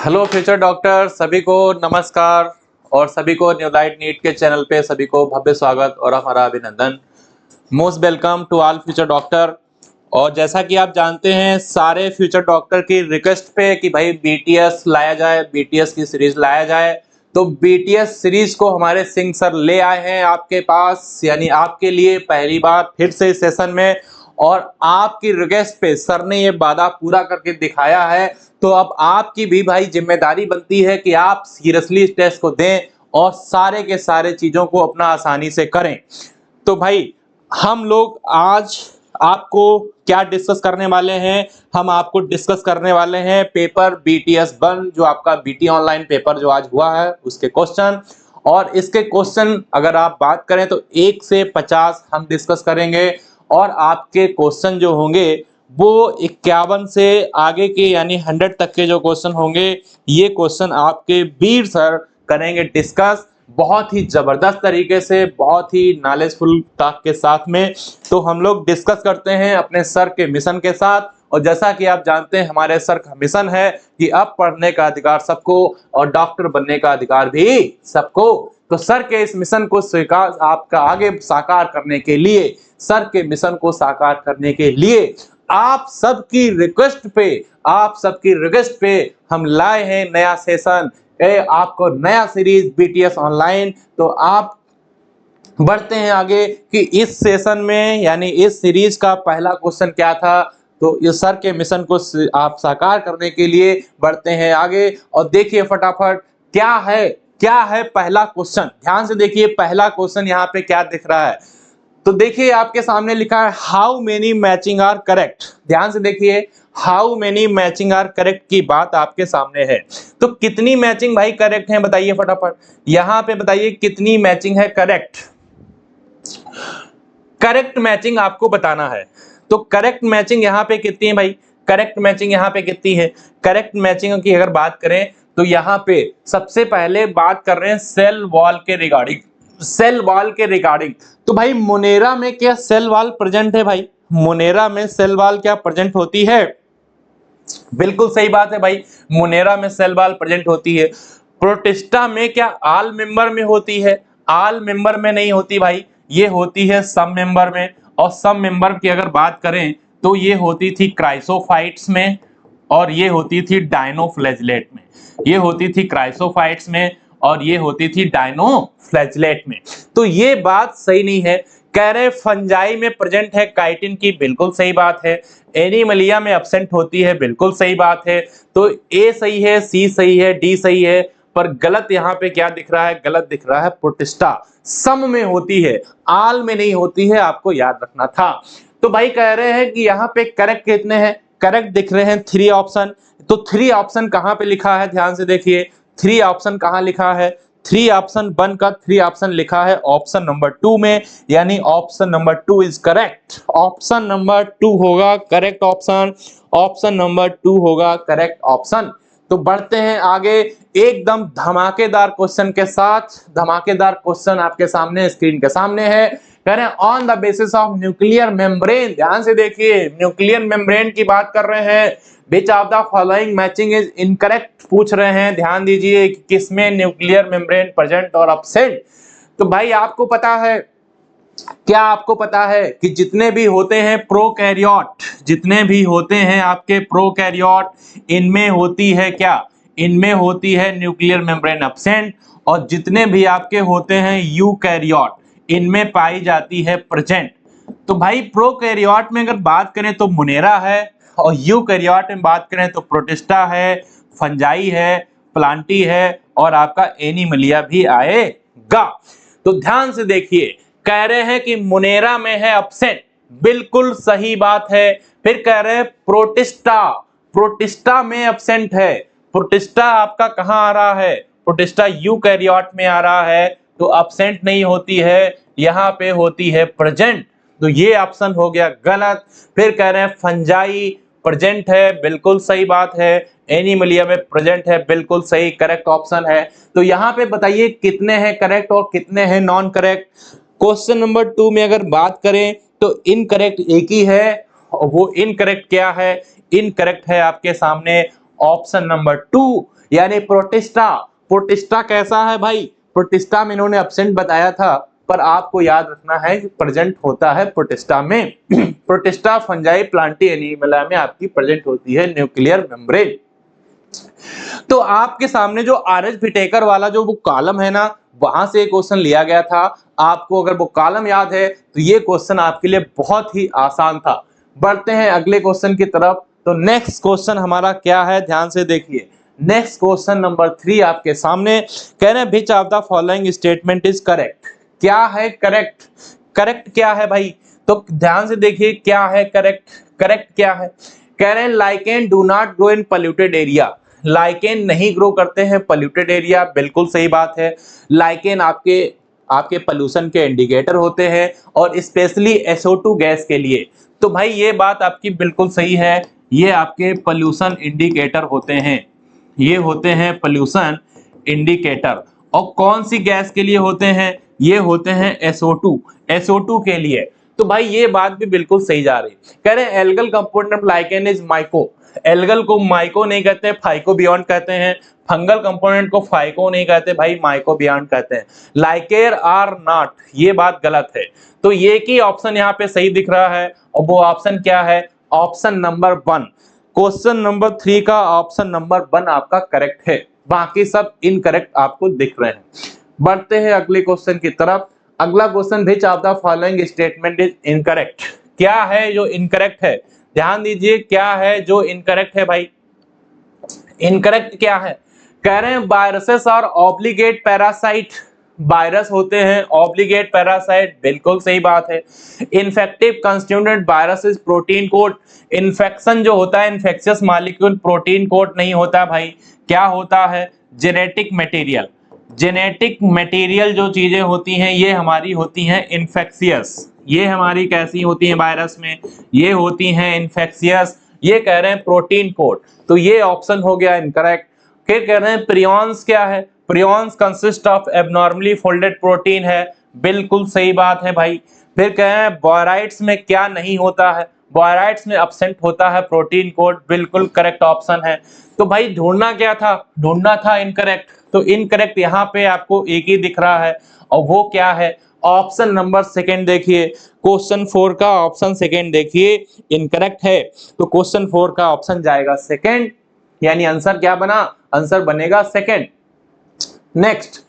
Hello future doctor, सभी को नमस्कार और सभी को न्यू लाइट नीट के चैनल पे सभी को भव्य स्वागत और हमारा अभिनंदन। Most welcome to all future doctor. और जैसा कि आप जानते हैं, सारे फ्यूचर डॉक्टर की रिक्वेस्ट पे कि भाई बीटीएस लाया जाए, बीटीएस की सीरीज लाया जाए, तो बीटीएस सीरीज को हमारे सिंह सर ले आए हैं आपके पास, यानी आपके लिए पहली बार फिर से इस सेशन में। और आपकी रिक्वेस्ट पे सर ने ये वादा पूरा करके दिखाया है, तो अब आपकी भी भाई जिम्मेदारी बनती है कि आप सीरियसली इस टेस्ट को दें और सारे के सारे चीजों को अपना आसानी से करें। तो भाई हम लोग आज आपको क्या डिस्कस करने वाले हैं, हम आपको डिस्कस करने वाले हैं पेपर बीटीएस 1, जो आपका बीटी ऑनलाइन पेपर जो आज हुआ है उसके क्वेश्चन। और इसके क्वेश्चन अगर आप बात करें तो 1 से 50 हम डिस्कस करेंगे, और आपके क्वेश्चन जो होंगे वो 51 से आगे के यानी 100 तक के जो क्वेश्चन होंगे, ये क्वेश्चन आपके वीर सर करेंगे डिस्कस बहुत ही जबरदस्त तरीके से, बहुत ही नॉलेजफुल टॉक के साथ में। तो हम लोग डिस्कस करते हैं अपने सर के मिशन के साथ। और जैसा कि आप जानते हैं, हमारे सर का मिशन है कि अब पढ़ने का अधिकार सबको और डॉक्टर बनने का अधिकार भी सबको। तो सर के इस मिशन को स्वीकार आपका आगे साकार करने के लिए, सर के मिशन को साकार करने के लिए आप सबकी रिक्वेस्ट पे हम लाए हैं नया सेशन, आपको नया सीरीज बीटीएस ऑनलाइन। तो आप बढ़ते हैं आगे कि इस सेशन में यानी इस सीरीज का पहला क्वेश्चन क्या था। तो इस सर के मिशन को आप साकार करने के लिए बढ़ते हैं आगे और देखिए फटाफट क्या है पहला क्वेश्चन। ध्यान से देखिए पहला क्वेश्चन यहाँ पे क्या दिख रहा है। तो देखिए आपके सामने लिखा है how many matching are correct. ध्यान से देखिए, how many matching are correct की बात आपके सामने है। तो कितनी मैचिंग भाई करेक्ट है, बताइए फटाफट। यहाँ पे बताइए कितनी मैचिंग है करेक्ट। करेक्ट मैचिंग आपको बताना है। तो करेक्ट मैचिंग यहाँ पे कितनी है भाई, करेक्ट मैचिंग यहाँ पे कितनी है। करेक्ट मैचिंग की अगर बात करें तो यहाँ पे सबसे पहले बात कर रहे हैं सेल वॉल के रिगार्डिंग, सेल वॉल के रिगार्डिंग। तो भाई मोनेरा में क्या सेल वॉल प्रेजेंट है भाई, मोनेरा में सेल वॉल क्या प्रेजेंट होती है। बिल्कुल सही बात है भाई, मोनेरा में सेल वॉल प्रेजेंट होती है। प्रोटिस्टा में क्या आल मेंबर में होती है, आल मेंबर में नहीं होती भाई, ये होती है सब मेंबर में। और सब मेंबर की अगर बात करें तो ये होती थी क्राइसोफाइट्स में और ये होती थी डायनोफ्लैजेलेट में, ये होती थी क्राइसोफाइट्स में और ये होती थी डायनोफ्लैजेलेट में। तो ये बात सही नहीं है। कह रहे फंजाई में प्रेजेंट है काइटिन की, बिल्कुल सही बात है। एनिमलिया में एब्सेंट होती है, बिल्कुल सही बात है। तो ए सही है, सी सही है, डी सही है। पर गलत यहाँ पे क्या दिख रहा है, गलत दिख रहा है प्रोटिस्टा सम में होती है, आल में नहीं होती है, आपको याद रखना था। तो भाई कह रहे हैं कि यहाँ पे करेक्ट कितने हैं, करेक्ट दिख रहे हैं 3 ऑप्शन। तो 3 ऑप्शन कहाँ पे लिखा है, ध्यान से देखिए 3 ऑप्शन कहाँ लिखा है। 3 ऑप्शन बनकर 3 ऑप्शन लिखा है ऑप्शन नंबर 2 में, यानी option number 2 is correct. Option number 2 होगा करेक्ट ऑप्शन, ऑप्शन नंबर 2 होगा करेक्ट ऑप्शन। तो बढ़ते हैं आगे एकदम धमाकेदार क्वेश्चन के साथ। धमाकेदार क्वेश्चन आपके सामने स्क्रीन के सामने है। कह रहे हैं on the basis of nuclear membrane. ध्यान से देखिए न्यूक्लियर मेम्ब्रेन की बात कर रहे हैं। Which of the following matching is incorrect पूछ रहे हैं। ध्यान दीजिए कि किसमें न्यूक्लियर मेम्ब्रेन प्रेजेंट और एब्सेंट। तो भाई आपको पता है, क्या आपको पता है कि जितने भी होते हैं प्रोकैरियोट, जितने भी होते हैं आपके प्रोकैरियोट, इनमें होती है क्या, इनमें होती है न्यूक्लियर मेम्ब्रेन एब्सेंट। और जितने भी आपके होते हैं यूकैरियोट, इनमें पाई जाती है प्रेजेंट। तो भाई प्रोकैरियोट में अगर बात करें तो मोनेरा है, और यूकैरियोट में बात करें तो प्रोटिस्टा है, फंजाई है, प्लांटी है और आपका एनिमलिया भी आएगा। तो ध्यान से देखिए, कह रहे हैं कि मोनेरा में है एब्सेंट, बिल्कुल सही बात है। फिर कह रहे हैं प्रोटिस्टा, प्रोटिस्टा में एब्सेंट है। प्रोटिस्टा आपका कहां आ रहा है, प्रोटिस्टा यूकैरियोट में आ रहा है, तो एब्सेंट नहीं होती है, यहां पे होती है प्रेजेंट। तो ये ऑप्शन हो गया गलत। फिर कह रहे हैं फंजाई प्रेजेंट है, बिल्कुल सही बात है। एनिमलिया में प्रेजेंट है, बिल्कुल सही, करेक्ट ऑप्शन है। तो यहाँ पे बताइए कितने हैं करेक्ट और कितने हैं नॉन करेक्ट। क्वेश्चन नंबर 2 में अगर बात करें तो इनकरेक्ट एक ही है, और वो इनकरेक्ट क्या है, इनकरेक्ट है आपके सामने ऑप्शन नंबर 2 यानी प्रोटिस्टा। प्रोटिस्टा कैसा है भाई? प्रोटिस्टा में इन्होंने एब्सेंट बताया था, पर आपको याद रखना है कि प्रेजेंट होता है प्रोटिस्टा में। प्रोटिस्टा फंजाई प्लांटी एनिमला में आपकी प्रेजेंट होती है न्यूक्लियर मेम्ब्रेन। तो आपके सामने जो आर.एच. विटेकर वाला जो वो कॉलम है ना, वहां से क्वेश्चन लिया गया था। आपको अगर वो कॉलम याद है तो ये क्वेश्चन आपके लिए बहुत ही आसान था। बढ़ते हैं अगले क्वेश्चन की तरफ। तो नेक्स्ट क्वेश्चन हमारा क्या है, ध्यान से देखिए। नेक्स्ट क्वेश्चन नंबर 3 आपके सामने कह रहे हैं which of the following statement is correct. क्या है करेक्ट? करेक्ट क्या है भाई? तो ध्यान से देखिए क्या है करेक्ट। करेक्ट क्या है? कह रहे हैं lichen do not grow in polluted area. Lichen नहीं ग्रो करते हैं पोल्यूटेड एरिया, बिल्कुल सही बात है। लाइकेन आपके पोल्यूशन के इंडिकेटर होते हैं और स्पेशली SO2 गैस के लिए। तो भाई ये बात आपकी बिल्कुल सही है, ये आपके पोल्यूशन इंडिकेटर होते हैं, ये होते हैं पोल्यूशन इंडिकेटर। और कौन सी गैस के लिए होते हैं? ये होते हैं SO2 के लिए। तो भाई ये बात भी बिल्कुल सही जा रही। कह रहे हैं algal component of lichen is myco. Algal को माइको नहीं कहते, फाइकोबियॉन्ट कहते हैं। फंगल कंपोनेंट को फाइको नहीं कहते भाई, माइकोबियॉन्ट कहते हैं। लाइकेर आर नॉट, ये बात गलत है। तो ये की ऑप्शन यहाँ पे सही दिख रहा है, और वो ऑप्शन क्या है? Option number 1। क्वेश्चन नंबर 3 का ऑप्शन नंबर 1 आपका करेक्ट है, बाकी सब इनकरेक्ट आपको दिख रहे हैं। बढ़ते हैं अगले क्वेश्चन की तरफ। अगला question which of the following statement is incorrect. क्या है जो इनकरेक्ट है? ध्यान दीजिए क्या है जो इनकरेक्ट है भाई। इनकरेक्ट क्या है? कह रहे हैं वायरसेस और ऑब्लिगेट पैरासाइट। वायरस होते हैं ऑब्लिगेट पैरासाइट, बिल्कुल सही बात है। Infective constituent virus is protein code. Infection जो होता है इन्फेक्शियस मॉलिक्यूल प्रोटीन कोड नहीं होता भाई, क्या होता है? Genetic material. जेनेटिक मटेरियल जो चीजें होती हैं ये हमारी होती हैं इन्फेक्शियस। ये हमारी कैसी होती हैं वायरस में? ये होती हैं इन्फेक्शियस। ये कह रहे हैं प्रोटीन कोड, तो ये ऑप्शन हो गया इनकरेक्ट। फिर कह रहे हैं प्रियॉन्स क्या है? Prions consist of abnormally folded protein है, बिल्कुल सही बात है भाई। फिर कह रहे हैं बोराइड्स में क्या नहीं होता है? बोराइड्स में एब्सेंट होता है प्रोटीन कोड, बिल्कुल करेक्ट ऑप्शन है। तो भाई ढूंढना क्या था? ढूंढना था इनकरेक्ट। तो इनकरेक्ट यहाँ पे आपको एक ही दिख रहा है, और वो क्या है? ऑप्शन नंबर 2 देखिए। क्वेश्चन 4 का ऑप्शन 2 देखिए, इनकरेक्ट है। तो क्वेश्चन 4 का ऑप्शन जाएगा 2, यानी आंसर क्या बना? आंसर बनेगा 2। Next,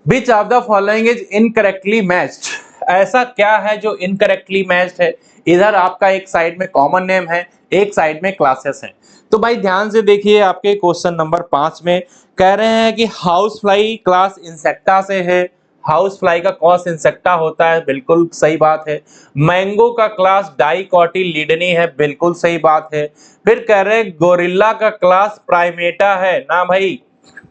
which of the following is incorrectly matched. ऐसा क्या है जो इनकरेक्टली मैच्ड है? इधर आपका एक साइड में कॉमन नेम है, एक साइड में क्लासेस हैं। तो भाई ध्यान से देखिए आपके क्वेश्चन नंबर 5 में कह रहे हैं कि हाउस फ्लाई क्लास इंसेक्टा से है। हाउस फ्लाई का क्लास इंसेक्टा होता है, बिल्कुल सही बात है। मैंगो का क्लास डाइकोटिलीडनी है, बिल्कुल सही बात है। फिर कह रहे हैं गोरिल्ला का क्लास प्राइमेटा है ना भाई,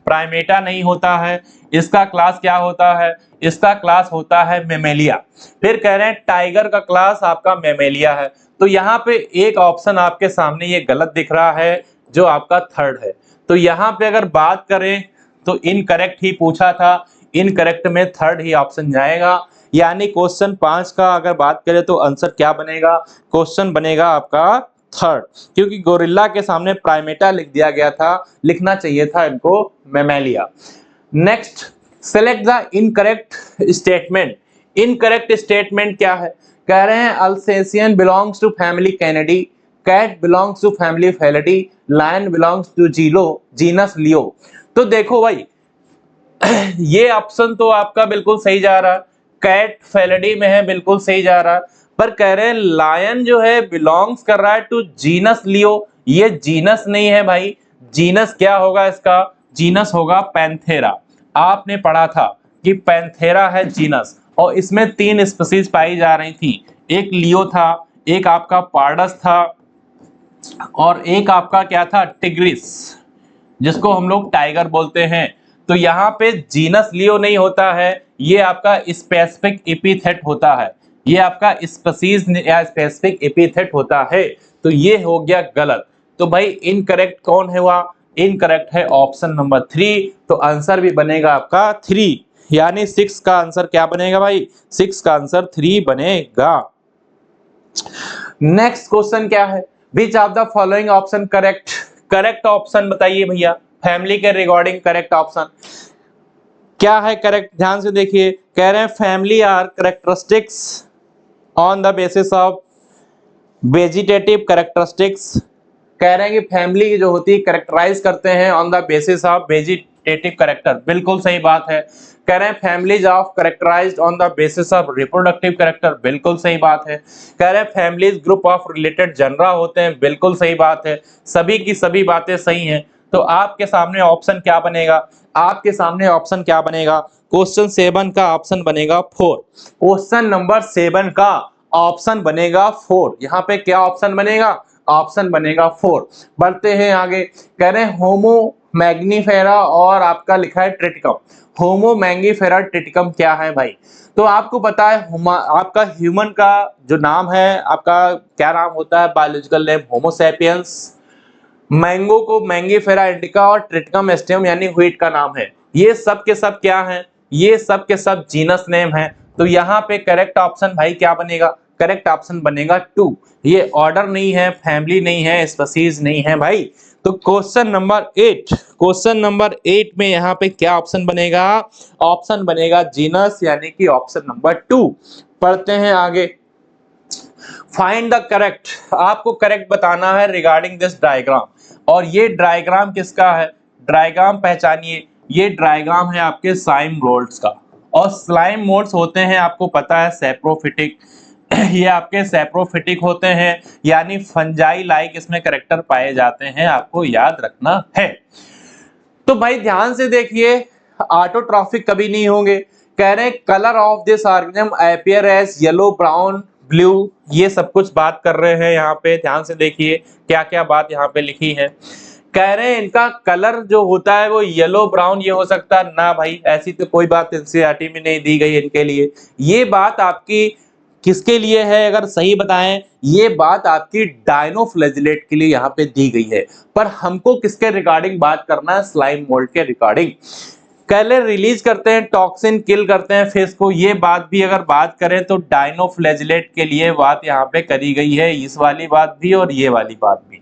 प्राइमेटा नहीं होता है। इसका क्लास क्या होता है? इसका क्लास होता है मेमेलिया। फिर कह रहे हैं टाइगर का क्लास आपका मेमेलिया है। तो यहाँ पे एक ऑप्शन आपके सामने ये गलत दिख रहा है, जो आपका 3rd है। तो यहाँ पे अगर बात करें तो इनकरेक्ट ही पूछा था, इनकरेक्ट में 3rd ही ऑप्शन जाएगा। यानी क्वेश्चन 5 का अगर बात करें तो आंसर क्या बनेगा? क्वेश्चन बनेगा आपका 3rd, क्योंकि गोरिल्ला के सामने प्राइमेटा लिख दिया गया था, लिखना चाहिए था इनको Mammalia. Next, select the incorrect statement. Incorrect statement क्या है? कह रहे हैं Alsatian belongs to family Canidae, cat belongs to family Felidae, lion belongs to genus Leo. तो देखो भाई ये ऑप्शन तो आपका बिल्कुल सही जा रहा है, कैट फेलिडी में है, बिल्कुल सही जा रहा है। पर कह रहे हैं लायन जो है बिलोंग्स कर रहा है टू जीनस लियो। ये जीनस नहीं है भाई, जीनस क्या होगा इसका? जीनस होगा पैंथेरा। आपने पढ़ा था कि पैंथेरा है जीनस, और इसमें 3 स्पीशीज पाई जा रही थी। एक लियो था, एक आपका पार्डस था, और एक आपका क्या था? टिग्रिस, जिसको हम लोग टाइगर बोलते हैं। तो यहाँ पे जीनस लियो नहीं होता है, ये आपका स्पेसिफिक एपिथेट होता है, ये आपका स्पीशीज या स्पेसिफिक एपिथेट होता है। तो ये हो गया गलत। तो भाई इनकरेक्ट कौन है? हुआ इनकरेक्ट है ऑप्शन नंबर 3। तो आंसर भी बनेगा आपका 3, यानी 6 का आंसर क्या बनेगा भाई? 6 का आंसर 3 बनेगा। नेक्स्ट क्वेश्चन क्या है? Which of the following option correct. Correct option बताइए भैया, फैमिली के रिगार्डिंग करेक्ट ऑप्शन क्या है करेक्ट, ध्यान से देखिए। कह रहे हैं family are characteristics on the basis of vegetative characteristics. कह रहे हैं कि फैमिली जो होती है कैरेक्टराइज करते हैं on the basis of vegetative character, बिल्कुल सही बात है। कह रहे हैं families of characterized on the basis of reproductive character, बिल्कुल सही बात है। कह रहे हैं families group of related genera होते हैं, बिल्कुल सही बात है। सभी की सभी बातें सही हैं। तो आपके सामने ऑप्शन क्या बनेगा, आपके सामने ऑप्शन क्या बनेगा, क्वेश्चन 7 का ऑप्शन बनेगा 4। क्वेश्चन नंबर 7 का ऑप्शन बनेगा 4। यहाँ पे क्या ऑप्शन बनेगा, ऑप्शन बनेगा 4। बढ़ते हैं आगे। कह रहे हैं होमो मैग्नीफेरा और आपका लिखा है ट्रिटिकम। होमो मैग्नीफेरा ट्रिटिकम क्या है भाई, तो आपको पता है आपका ह्यूमन का जो नाम है, आपका क्या नाम होता है biological name, Homo sapiens. Mango को मैंगीफेरा इंडिका और ट्रिटिकम एस्टियम यानी व्हीट का नाम है। ये सब के सब क्या है, ये सब के सब जीनस नेम है। तो यहाँ पे करेक्ट ऑप्शन भाई क्या बनेगा, करेक्ट ऑप्शन बनेगा 2। ये ऑर्डर नहीं है, फैमिली नहीं है, स्पीशीज नहीं है भाई। तो क्वेश्चन नंबर 8, क्वेश्चन नंबर 8 में यहाँ पे क्या ऑप्शन बनेगा, ऑप्शन बनेगा जीनस यानी कि ऑप्शन नंबर 2। पढ़ते हैं आगे। फाइंड द करेक्ट, आपको करेक्ट बताना है रिगार्डिंग दिस डायग्राम। और ये डायग्राम किसका है, डायग्राम पहचानिए। ये डायग्राम है आपके स्लाइम मोल्ड्स का, और स्लाइम मोल्ड्स होते हैं आपको पता है सैप्रोफिटिक। ये आपके सैप्रोफिटिक होते हैं, यानी फंजाई लाइक इसमें कैरेक्टर पाए जाते हैं, आपको याद रखना है। तो भाई ध्यान से देखिए, ऑटोट्रॉफिक कभी नहीं होंगे। कह रहे हैं colour of this organism appear as yellow, brown, blue, ये सब कुछ बात कर रहे हैं यहाँ पे। ध्यान से देखिए क्या क्या बात यहाँ पे लिखी है। कह रहे हैं इनका कलर जो होता है वो येलो, ब्राउन ये हो सकता है ना भाई, ऐसी तो कोई बात एनसीईआरटी में नहीं दी गई इनके लिए। ये बात आपकी किसके लिए है अगर सही बताएं, ये बात आपकी डायनोफ्लैजिलेट के लिए यहाँ पे दी गई है। पर हमको किसके रिगार्डिंग बात करना है, स्लाइम मोल्ड के रिगार्डिंग। कैलोरी रिलीज करते हैं, टॉक्सिन किल करते हैं फिश को, ये बात भी अगर बात करें तो डायनोफ्लैजिलेट के लिए बात यहाँ पे करी गई है, इस वाली बात भी और ये वाली बात भी।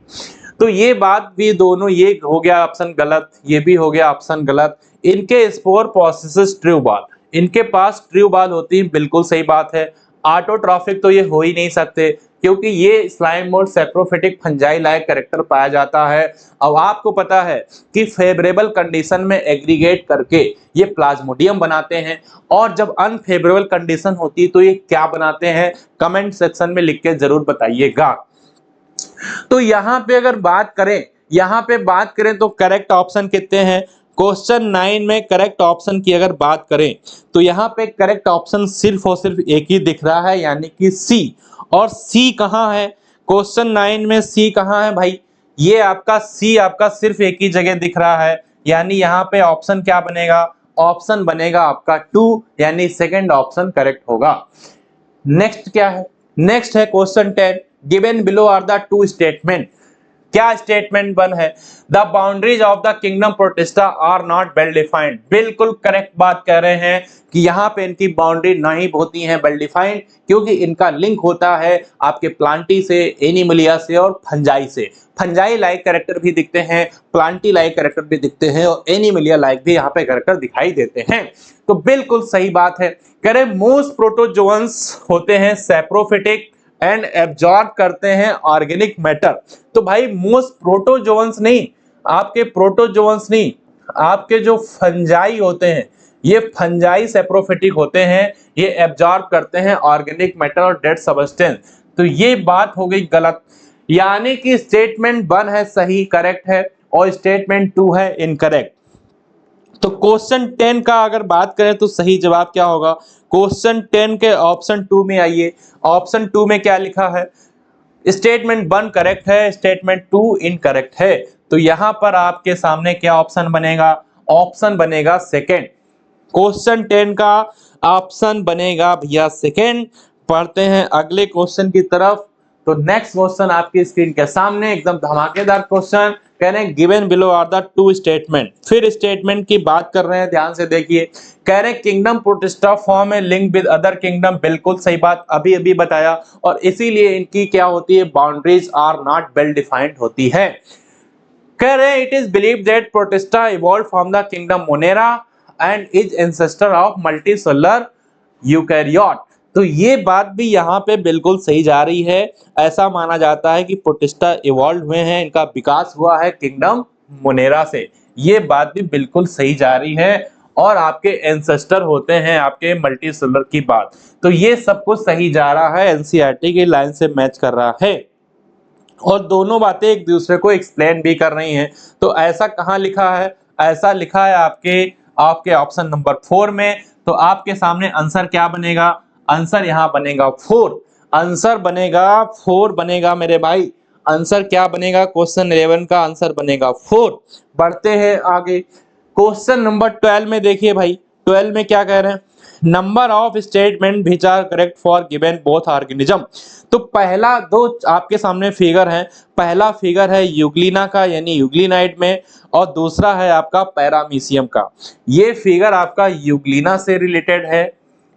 तो ये बात भी दोनों, ये हो गया ऑप्शन गलत, ये भी हो गया ऑप्शन गलत। इनके स्पोर पोसेसेस ट्रू बाल, इनके पास ट्रू बाल होती है, बिल्कुल सही बात है। ऑटोट्रॉफिक तो ये हो ही नहीं सकते, क्योंकि ये slime mould saprophytic fungi like character पाया जाता है। अब आपको पता है कि फेवरेबल कंडीशन में एग्रीगेट करके ये प्लाज्मोडियम बनाते हैं, और जब अनफेवरेबल कंडीशन होती है तो ये क्या बनाते हैं, कमेंट सेक्शन में लिख के जरूर बताइएगा। तो यहाँ पे अगर बात करें, यहाँ पे बात करें तो करेक्ट ऑप्शन कितने हैं, क्वेश्चन 9 में करेक्ट ऑप्शन की अगर बात करें तो यहाँ पे करेक्ट ऑप्शन सिर्फ और सिर्फ एक ही दिख रहा है, यानी कि सी। और सी कहाँ है, क्वेश्चन 9 में सी कहाँ है भाई, ये आपका सी आपका सिर्फ एक ही जगह दिख रहा है, यानी यहाँ पे ऑप्शन क्या बनेगा, ऑप्शन बनेगा आपका 2, यानी सेकंड ऑप्शन करेक्ट होगा। नेक्स्ट क्या है, नेक्स्ट है question 10, given below are the two statement. क्या स्टेटमेंट 1 है, the boundaries of the kingdom Protista are not well defined. बिल्कुल करेक्ट बात कह रहे हैं कि यहाँ पे इनकी बाउंड्री नहीं होती है वेल डिफाइंड, क्योंकि इनका लिंक होता है आपके प्लांटी से, एनिमलिया से और फंजाई से। फंजाई लाइक कैरेक्टर भी दिखते हैं, प्लांटी लाइक कैरेक्टर भी दिखते हैं, और एनिमलिया लाइक भी यहाँ पे कैरेक्टर दिखाई देते हैं। तो बिल्कुल सही बात है। कह रहे मोस्ट प्रोटोजोअन्स होते हैं सैप्रोफिटिक एंड एब्जॉर्ब करते हैं ऑर्गेनिक मैटर। तो भाई मोस्ट प्रोटोजोअन्स नहीं, आपके प्रोटोजोअन्स नहीं, आपके जो फंजाई होते हैं, ये फंजाई सैप्रोफिटिक होते हैं, ये एब्जॉर्ब करते हैं ऑर्गेनिक मैटर और डेड सब्सटेंस। तो ये बात हो गई गलत, यानी कि स्टेटमेंट 1 है सही, करेक्ट है, और स्टेटमेंट 2 है इनकरेक्ट। तो क्वेश्चन 10 का अगर बात करें तो सही जवाब क्या होगा, क्वेश्चन 10 के ऑप्शन 2 में आइए। ऑप्शन 2 में क्या लिखा है, स्टेटमेंट 1 करेक्ट है, स्टेटमेंट 2 इनकरेक्ट है। तो यहां पर आपके सामने क्या ऑप्शन बनेगा, ऑप्शन बनेगा सेकेंड। क्वेश्चन 10 का ऑप्शन बनेगा भैया सेकेंड। पढ़ते हैं अगले क्वेश्चन की तरफ। तो नेक्स्ट क्वेश्चन आपकी स्क्रीन के सामने एकदम धमाकेदार क्वेश्चन, कह रहे हैं given below are the two statement. फिर स्टेटमेंट की बात कर रहे हैं, ध्यान से देखिए। कह रहे हैं किंगडम प्रोटिस्टा फॉर्म है लिंक विद अदर किंगडम, बिल्कुल सही बात, अभी अभी बताया, और इसीलिए इनकी क्या होती है, boundaries are not well defined होती है। कह रहे हैं it is believe that Protista evolve from the kingdom Monera and is ancestor of multicellular eukaryote. तो ये बात भी यहाँ पे बिल्कुल सही जा रही है। ऐसा माना जाता है कि प्रोटिस्टा इवॉल्व हुए हैं, इनका विकास हुआ है किंगडम मोनेरा से। ये बात भी बिल्कुल सही जा रही है और आपके एंसेस्टर होते हैं आपके मल्टीसेलुलर की बात। तो ये सब कुछ सही जा रहा है, एनसीईआरटी की लाइन से मैच कर रहा है और दोनों बातें एक दूसरे को एक्सप्लेन भी कर रही हैं। तो ऐसा कहाँ लिखा है? ऐसा लिखा है आपके ऑप्शन नंबर 4 में। तो आपके सामने आंसर क्या बनेगा? आंसर यहाँ बनेगा 4। आंसर बनेगा 4 बनेगा मेरे भाई। आंसर क्या बनेगा? क्वेश्चन 11 का आंसर बनेगा 4। बढ़ते हैं आगे। क्वेश्चन नंबर 12 में देखिए भाई, 12 में क्या कह रहे हैं? Number of statement which are correct for given both organism. तो पहला दो आपके सामने फिगर है। पहला फिगर है यूग्लिना का यानी यूग्लिनाइट में और दूसरा है आपका पैरामीशियम का। ये फिगर आपका यूग्लिना से रिलेटेड है,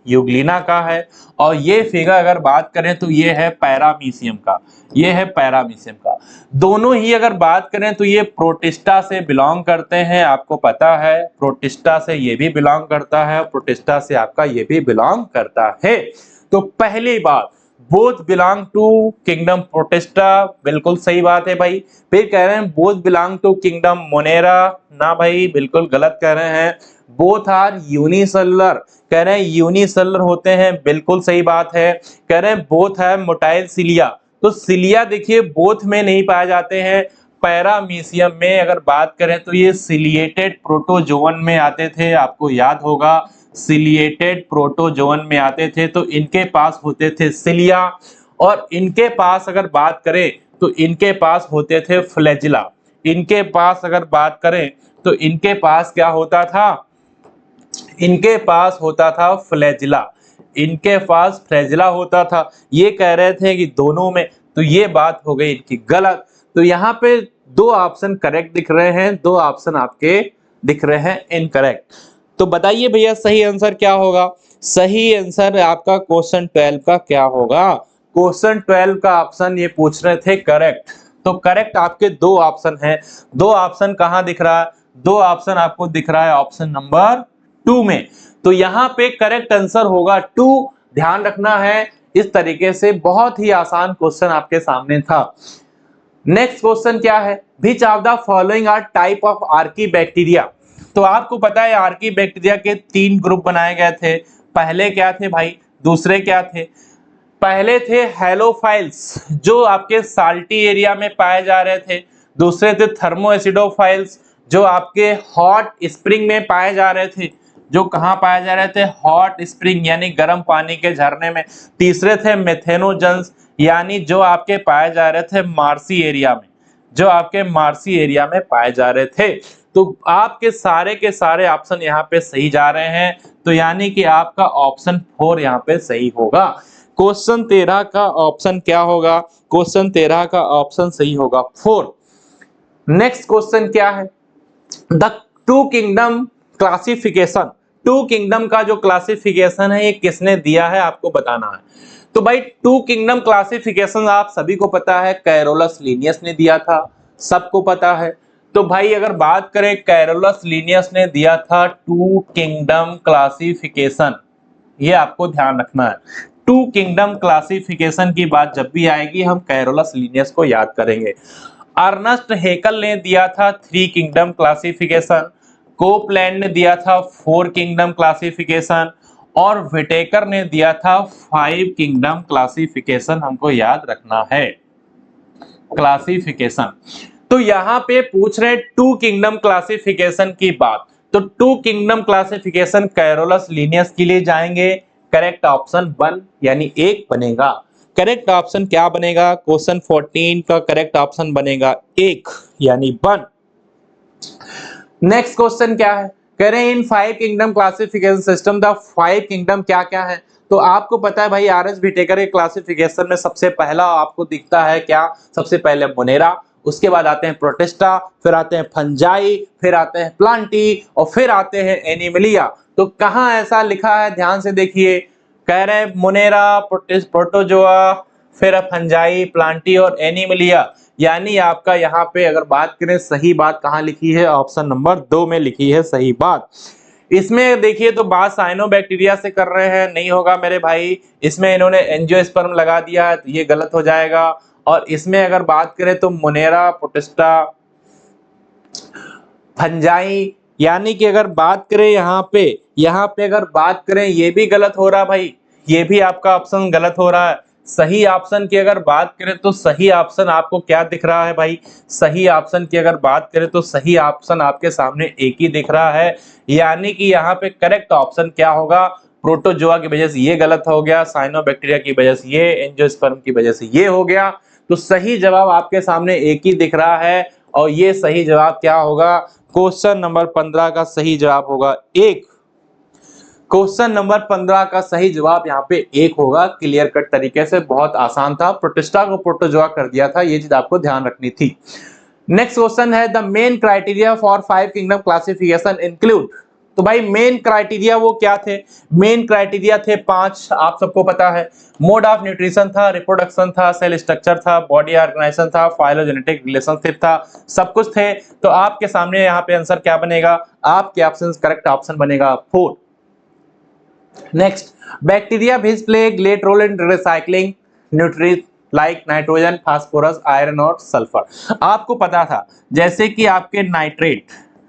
यूग्लिना का है और ये फिगर अगर बात करें तो ये है पैरामीशियम का, ये है पैरामीशियम का। दोनों ही अगर बात करें तो ये प्रोटिस्टा से बिलोंग करते हैं, आपको पता है प्रोटिस्टा से ये भी बिलोंग करता है, प्रोटिस्टा से आपका ये भी बिलोंग करता है। तो पहली बात both belong to kingdom Protista, बिल्कुल सही बात है भाई। फिर कह रहे हैं both belong to kingdom Monera, ना भाई बिल्कुल गलत कह रहे हैं। बोथ आर यूनिसेलुलर, कह रहे हैं यूनिसेलुलर होते हैं, बिल्कुल सही बात है। कह रहे हैं बोथ है मोटाइल सिलिया, तो सिलिया देखिए बोथ में नहीं पाए जाते हैं। पैरामीशियम में अगर बात करें तो ये सिलिएटेड प्रोटोजोवन में आते थे, आपको याद होगा सिलिएटेड प्रोटोजोवन में आते थे, तो इनके पास होते थे सिलिया। और इनके पास अगर बात करें तो इनके पास होते थे फ्लैजिला। इनके पास अगर बात करें तो इनके पास क्या होता था? इनके पास होता था फ्लैजिला, इनके पास फ्लैजिला होता था। ये कह रहे थे कि दोनों में, तो ये बात हो गई इनकी गलत। तो यहाँ पे दो ऑप्शन करेक्ट दिख रहे हैं, दो ऑप्शन आपके दिख रहे हैं इनकरेक्ट। तो बताइए भैया सही आंसर क्या होगा? सही आंसर आपका क्वेश्चन 12 का क्या होगा? क्वेश्चन 12 का ऑप्शन ये पूछ रहे थे करेक्ट। तो करेक्ट आपके दो ऑप्शन हैं। दो ऑप्शन कहाँ दिख रहा है? दो ऑप्शन आपको दिख रहा है ऑप्शन नंबर 2 में। तो यहाँ पे करेक्ट आंसर होगा 2। ध्यान रखना है, इस तरीके से बहुत ही आसान क्वेश्चन आपके सामने था। नेक्स्ट क्वेश्चन क्या है? Which of the following are type of archaebacteria. तो आपको पता है आर्की बैक्टीरिया के 3 ग्रुप बनाए गए थे। पहले क्या थे भाई? दूसरे क्या थे? पहले थे हेलोफाइल्स जो आपके साल्टी एरिया में पाए जा रहे थे। दूसरे थे थर्मोएसिडोफाइल्स जो आपके हॉट स्प्रिंग में पाए जा रहे थे। जो कहाँ पाए जा रहे थे? हॉट स्प्रिंग यानी गर्म पानी के झरने में। तीसरे थे मेथेनोजन्स यानी जो आपके पाए जा रहे थे मार्सी एरिया में, जो आपके मार्सी एरिया में पाए जा रहे थे। तो आपके सारे के सारे ऑप्शन यहाँ पे सही जा रहे हैं। तो यानी कि आपका ऑप्शन 4 यहाँ पे सही होगा। क्वेश्चन 13 का ऑप्शन क्या होगा? क्वेश्चन 13 का ऑप्शन सही होगा 4। नेक्स्ट क्वेश्चन क्या है? The two kingdom classification. Two kingdom का जो क्लासिफिकेशन है ये किसने दिया है आपको बताना है। तो भाई टू किंगडम क्लासिफिकेशन आप सभी को पता है कैरोलस लीनियस ने दिया था, सबको पता है। तो भाई अगर बात करें कैरोलस लीनियस ने दिया था टू किंगडम क्लासिफिकेशन, ये आपको ध्यान रखना है। टू किंगडम क्लासिफिकेशन की बात जब भी आएगी हम कैरोलस लीनियस को याद करेंगे। अर्नस्ट हेकल ने दिया था 3 किंगडम क्लासिफिकेशन, कोपलैंड ने दिया था 4 किंगडम क्लासिफिकेशन और विटेकर ने दिया था 5 किंगडम क्लासिफिकेशन। हमको याद रखना है क्लासिफिकेशन। तो यहाँ पे पूछ रहे टू किंगडम क्लासिफिकेशन की बात। तो two kingdom classification Carolus Linnaeus के लिए जाएंगे। करेक्ट ऑप्शन 1 यानी 1 बनेगा। करेक्ट ऑप्शन क्या बनेगा? क्वेश्चन 14 का करेक्ट ऑप्शन बनेगा 1 यानी 1। नेक्स्ट क्वेश्चन क्या है? कह रहे हैं इन 5 kingdom classification system the 5 kingdom क्या क्या है? तो आपको पता है भाई आर एस विटेकर के क्लासिफिकेशन में सबसे पहला आपको दिखता है क्या? सबसे पहले मोनेरा, उसके बाद आते हैं प्रोटिस्टा, फिर आते हैं फंजाई, फिर आते हैं प्लांटी और फिर आते हैं एनिमलिया। तो कहाँ ऐसा लिखा है? ध्यान से देखिए। कह रहे हैं मोनेरा, प्रोटोजोआ, फिर फंजाई, प्लांटी और एनिमलिया। यानी आपका यहाँ पे अगर बात करें सही बात कहाँ लिखी है, ऑप्शन नंबर 2 में लिखी है सही बात। इसमें देखिए तो बात साइनोबैक्टीरिया से कर रहे हैं, नहीं होगा मेरे भाई। इसमें इन्होंने एंजियोस्पर्म लगा दिया है तो ये गलत हो जाएगा। और इसमें अगर बात करें तो मोनेरा प्रोटिस्टा फंजाई, यानी कि अगर बात करें यहाँ पे अगर बात करें ये भी गलत हो रहा भाई, ये भी आपका ऑप्शन गलत हो रहा है। सही ऑप्शन की अगर बात करें तो सही ऑप्शन आपको क्या दिख रहा है भाई, सही ऑप्शन की अगर बात करें तो सही ऑप्शन आपके सामने एक ही दिख रहा है। यानी कि यहाँ पे करेक्ट ऑप्शन क्या होगा, प्रोटोजोआ की वजह से ये गलत हो गया, साइनोबैक्टीरिया की वजह से ये, एंजियोस्पर्म की वजह से ये हो गया। तो सही जवाब आपके सामने एक ही दिख रहा है और ये सही जवाब क्या होगा, क्वेश्चन नंबर 15 का सही जवाब होगा 1। क्वेश्चन नंबर 15 का सही जवाब यहाँ पे 1 होगा। क्लियर कट तरीके से, बहुत आसान था, प्रोटिस्टा को प्रोटोजोआ कर दिया था, ये चीज आपको ध्यान रखनी थी। नेक्स्ट क्वेश्चन है the main criteria for 5 kingdom classification include. तो भाई मेन क्राइटेरिया वो क्या थे, मेन क्राइटेरिया थे 5, आप सबको पता है। मोड ऑफ न्यूट्रिशन था, रिप्रोडक्शन था, सेल स्ट्रक्चर था, बॉडी ऑर्गेनाइजेशन था, फाइलोजेनेटिक रिलेशनशिप था, सब कुछ थे। तो आपके सामने यहाँ पे आंसर क्या बनेगा, आपके ऑप्शन करेक्ट ऑप्शन बनेगा 4। Next, bacteria which play great role in recycling nutrients like nitrogen, phosphorus, iron और सल्फर। आपको पता था जैसे कि आपके नाइट्रेट,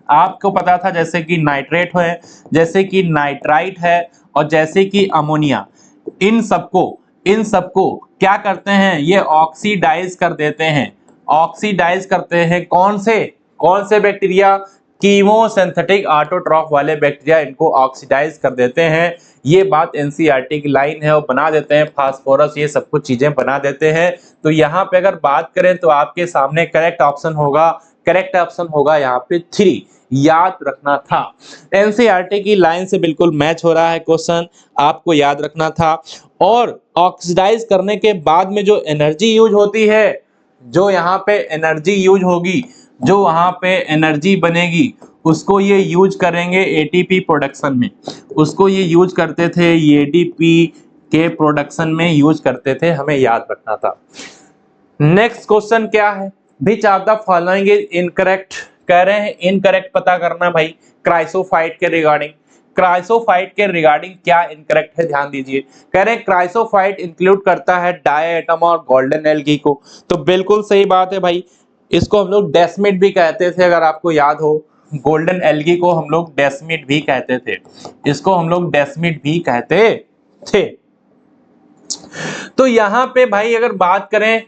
आपको पता था जैसे कि नाइट्रेट है, जैसे कि नाइट्राइट है और जैसे कि अमोनिया, इन सबको क्या करते हैं, ये ऑक्सीडाइज कर देते हैं। ऑक्सीडाइज करते हैं कौन से बैक्टीरिया, कीमोसिंथेटिक ऑटोट्रॉफ वाले बैक्टीरिया इनको ऑक्सीडाइज कर देते हैं। ये बात एनसीईआरटी की लाइन है और बना देते हैं फास्फोरस, ये सब कुछ चीजें बना देते हैं। तो यहाँ पे अगर बात करें तो आपके सामने करेक्ट ऑप्शन होगा यहाँ पे 3, याद रखना था। एनसीईआरटी की लाइन से बिल्कुल मैच हो रहा है क्वेश्चन, आपको याद रखना था। और ऑक्सीडाइज करने के बाद में जो एनर्जी यूज होती है, जो यहाँ पे एनर्जी यूज होगी, जो वहां पे एनर्जी बनेगी, उसको ये यूज करेंगे एटीपी प्रोडक्शन में, उसको ये यूज करते थे, एटीपी के प्रोडक्शन में यूज करते थे, हमें याद रखना था। नेक्स्ट क्वेश्चन क्या है, which of the following is incorrect, कह रहे हैं इनकरेक्ट पता करना भाई। क्राइसोफाइट के रिगार्डिंग, क्राइसोफाइट के रिगार्डिंग क्या इनकरेक्ट है, ध्यान दीजिए। कह रहे हैं क्राइसोफाइट इंक्लूड करता है डाई एटम और गोल्डन एल्गी को, तो बिल्कुल सही बात है भाई। इसको हम लोग डेस्मिड भी कहते थे, अगर आपको याद हो, गोल्डन एल्गी को हम लोग डेस्मिड भी कहते थे, इसको हम लोग डेस्मिड भी कहते थे। तो यहाँ पे भाई अगर बात करें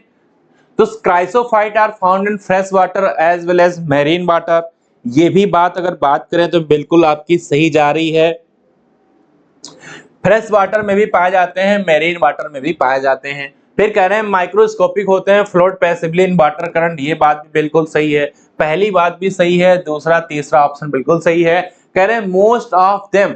तो Chrysophyte are found in fresh water as well as marine water, ये भी बात अगर बात करें तो बिल्कुल आपकी सही जा रही है। फ्रेश वाटर में भी पाए जाते हैं, मैरीन वाटर में भी पाए जाते हैं। फिर कह रहे हैं माइक्रोस्कोपिक होते हैं, float passively in water current, ये बात भी बिल्कुल सही है, पहली बात भी सही है, दूसरा तीसरा ऑप्शन बिल्कुल सही है। कह रहे हैं मोस्ट ऑफ देम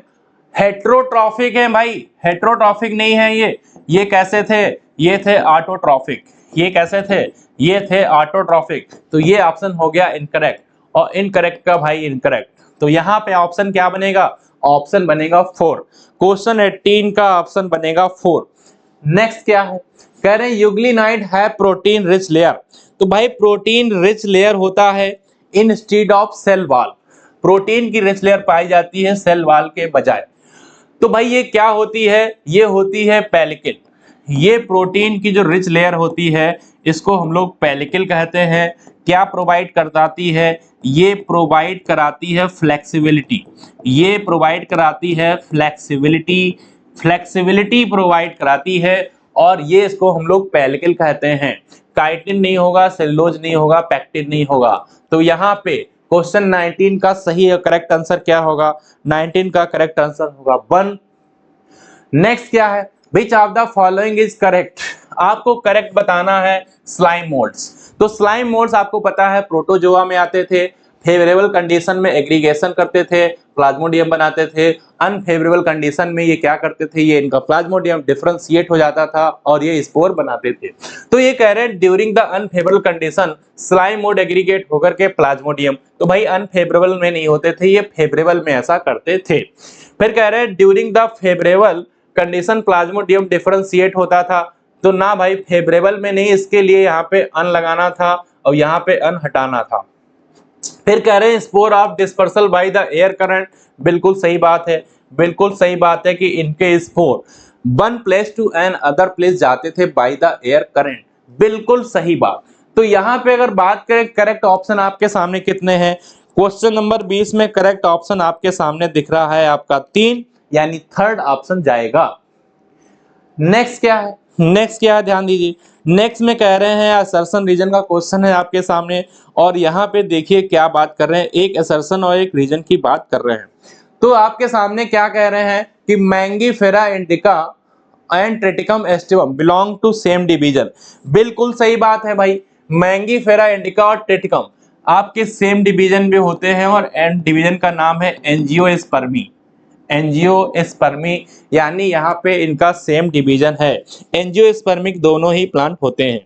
हेट्रोट्रॉफिक है भाई, हेट्रोट्रॉफिक नहीं है ये कैसे थे, ये थे ऑटोट्रॉफिक, ये कैसे थे, ये थे ऑटोट्रॉफिक। तो ये ऑप्शन हो गया इनकरेक्ट, और इनकरेक्ट का भाई इनकरेक्ट, तो यहाँ पे ऑप्शन क्या बनेगा, ऑप्शन बनेगा 4। क्वेश्चन 18 का ऑप्शन बनेगा 4। नेक्स्ट क्या है, कह रहे हैं यूग्लिनाइड है प्रोटीन रिच लेयर, तो भाई प्रोटीन रिच लेयर होता है instead of cell wall, protein की रिच लेयर पाई जाती है सेल वॉल के बजाय। तो भाई ये क्या होती है, ये होती है पेलिकल, ये प्रोटीन की जो रिच लेयर होती है इसको हम लोग पेलिकल कहते हैं। क्या प्रोवाइड कराती है, ये प्रोवाइड कराती है फ्लेक्सिबिलिटी, ये प्रोवाइड कराती है फ्लेक्सिबिलिटी, फ्लेक्सिबिलिटी प्रोवाइड कराती है, और ये इसको हम लोग पेलिकल कहते हैं। काइटिन नहीं होगा, सेलुलोज नहीं होगा, पेक्टिन नहीं होगा। तो यहाँ पे क्वेश्चन 19 का सही करेक्ट आंसर क्या होगा, 19 का करेक्ट आंसर होगा 1। नेक्स्ट क्या है, which of the following is correct, आपको करेक्ट बताना है स्लाइम मोल्ड्स। तो स्लाइम मोल्ड्स आपको पता है प्रोटोजोआ में आते थे, फेवरेबल कंडीशन में एग्रीगेशन करते थे, प्लाज्मोडियम बनाते थे, अनफेवरेबल कंडीशन में ये क्या करते थे, ये इनका प्लाज्मोडियम डिफरेंशिएट हो जाता था और ये स्पोर बनाते थे। तो ये कह रहे हैं during the unfavourable condition slime mode aggregate होकर के प्लाज्मोडियम, तो भाई अनफेवरेबल में नहीं होते थे, ये फेवरेबल में ऐसा करते थे। फिर कह रहे हैं during the favourable condition Plasmodium differentiate होता था, तो ना भाई फेवरेबल में नहीं, इसके लिए यहाँ पे अन लगाना था और यहाँ पे अन हटाना था। फिर कह रहे हैं spore of dispersal by the air current, बिल्कुल सही बात है, बिल्कुल सही बात है कि इनके spore one place to another place जाते थे बाय द एयर करंट, बिल्कुल सही बात। तो यहाँ पे अगर बात करें करेक्ट ऑप्शन आपके सामने कितने हैं, क्वेश्चन नंबर 20 में करेक्ट ऑप्शन आपके सामने दिख रहा है आपका 3, यानी थर्ड ऑप्शन जाएगा। नेक्स्ट क्या है, नेक्स्ट क्या है ध्यान दीजिए, नेक्स्ट में कह रहे हैं असर्शन रीजन का क्वेश्चन है आपके सामने, और यहाँ पे देखिए क्या बात कर रहे हैं, एक असर्शन और एक रीजन की बात कर रहे हैं। तो आपके सामने क्या कह रहे हैं कि Mangifera indica and Triticum aestivum belong to same division, बिल्कुल सही बात है भाई। मैंगीफेरा इंडिका और ट्रिटिकम आपके सेम डिवीजन में होते हैं, और एंड डिवीजन का नाम है एंजियोस्पर्मी, एंजियोस्पर्मी, यानी यहाँ पे इनका सेम डिवीजन है, एंजियोस्पर्मिक दोनों ही प्लांट होते हैं।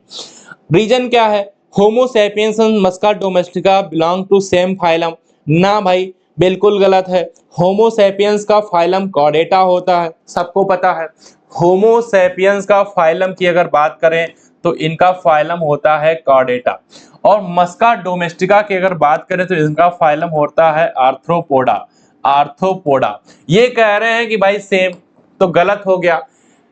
रीजन क्या है, Homo sapiens and Musca domestica belong to same phylum, ना भाई बिल्कुल गलत है। होमो सैपियंस का फाइलम कॉर्डेटा होता है, सबको पता है। होमो सैपियंस का फाइलम की अगर बात करें तो इनका फाइलम होता है कॉर्डेटा, और मस्का डोमेस्टिका की अगर बात करें तो इनका फाइलम होता है आर्थ्रोपोडा, आर्थ्रोपोडा। ये कह रहे हैं कि भाई सेम, तो गलत हो गया।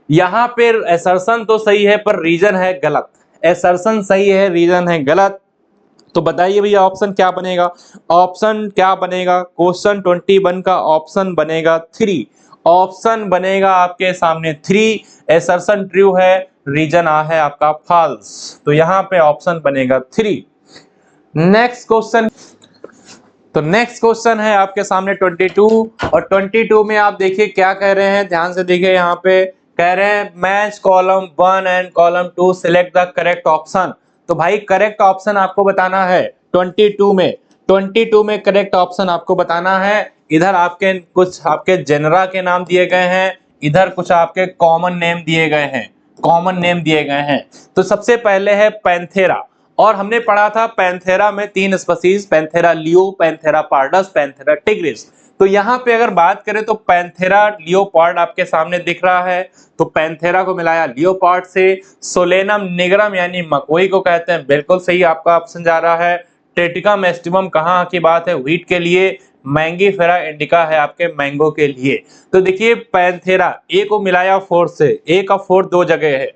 यहाँ पे असर्शन तो सही है पर रीजन है गलत, असर्शन सही है रीजन है गलत। तो बताइए भैया ऑप्शन क्या बनेगा, ऑप्शन क्या बनेगा, क्वेश्चन 21 का ऑप्शन बनेगा 3, ऑप्शन बनेगा आपके सामने 3, असर्शन ट्रू है, रीजन आ है आपका फॉल्स, तो यहाँ पे ऑप्शन बनेगा 3। नेक्स्ट क्वेश्चन, तो नेक्स्ट क्वेश्चन है आपके सामने 22, और 22 में आप देखिए क्या कह रहे हैं, ध्यान से देखिए, यहाँ पे कह रहे हैं match column 1 and column 2 select the correct option. तो भाई करेक्ट ऑप्शन आपको बताना है 22 में, 22 में करेक्ट ऑप्शन आपको बताना है। इधर आपके कुछ आपके जेनरा के नाम दिए गए हैं, इधर कुछ आपके कॉमन नेम दिए गए हैं, कॉमन नेम दिए गए हैं। तो सबसे पहले है पैंथेरा, और हमने पढ़ा था पैंथेरा में 3 species, Panthera leo, Panthera pardus, Panthera tigris. तो यहाँ पे अगर बात करें तो पैंथेरा लियोपार्ड आपके सामने दिख रहा है, तो पैंथेरा को मिलाया लियोपार्ड से। सोलेनम निगरम यानी मकोई को कहते हैं, बिल्कुल सही आपका ऑप्शन जा रहा है। ट्रिटिकम एस्टिवम कहाँ की बात है, व्हीट के लिए। मैंगीफेरा इंडिका है आपके मैंगो के लिए। तो देखिए पैंथेरा ए को मिलाया 4 से, ए का 4 दो जगह है।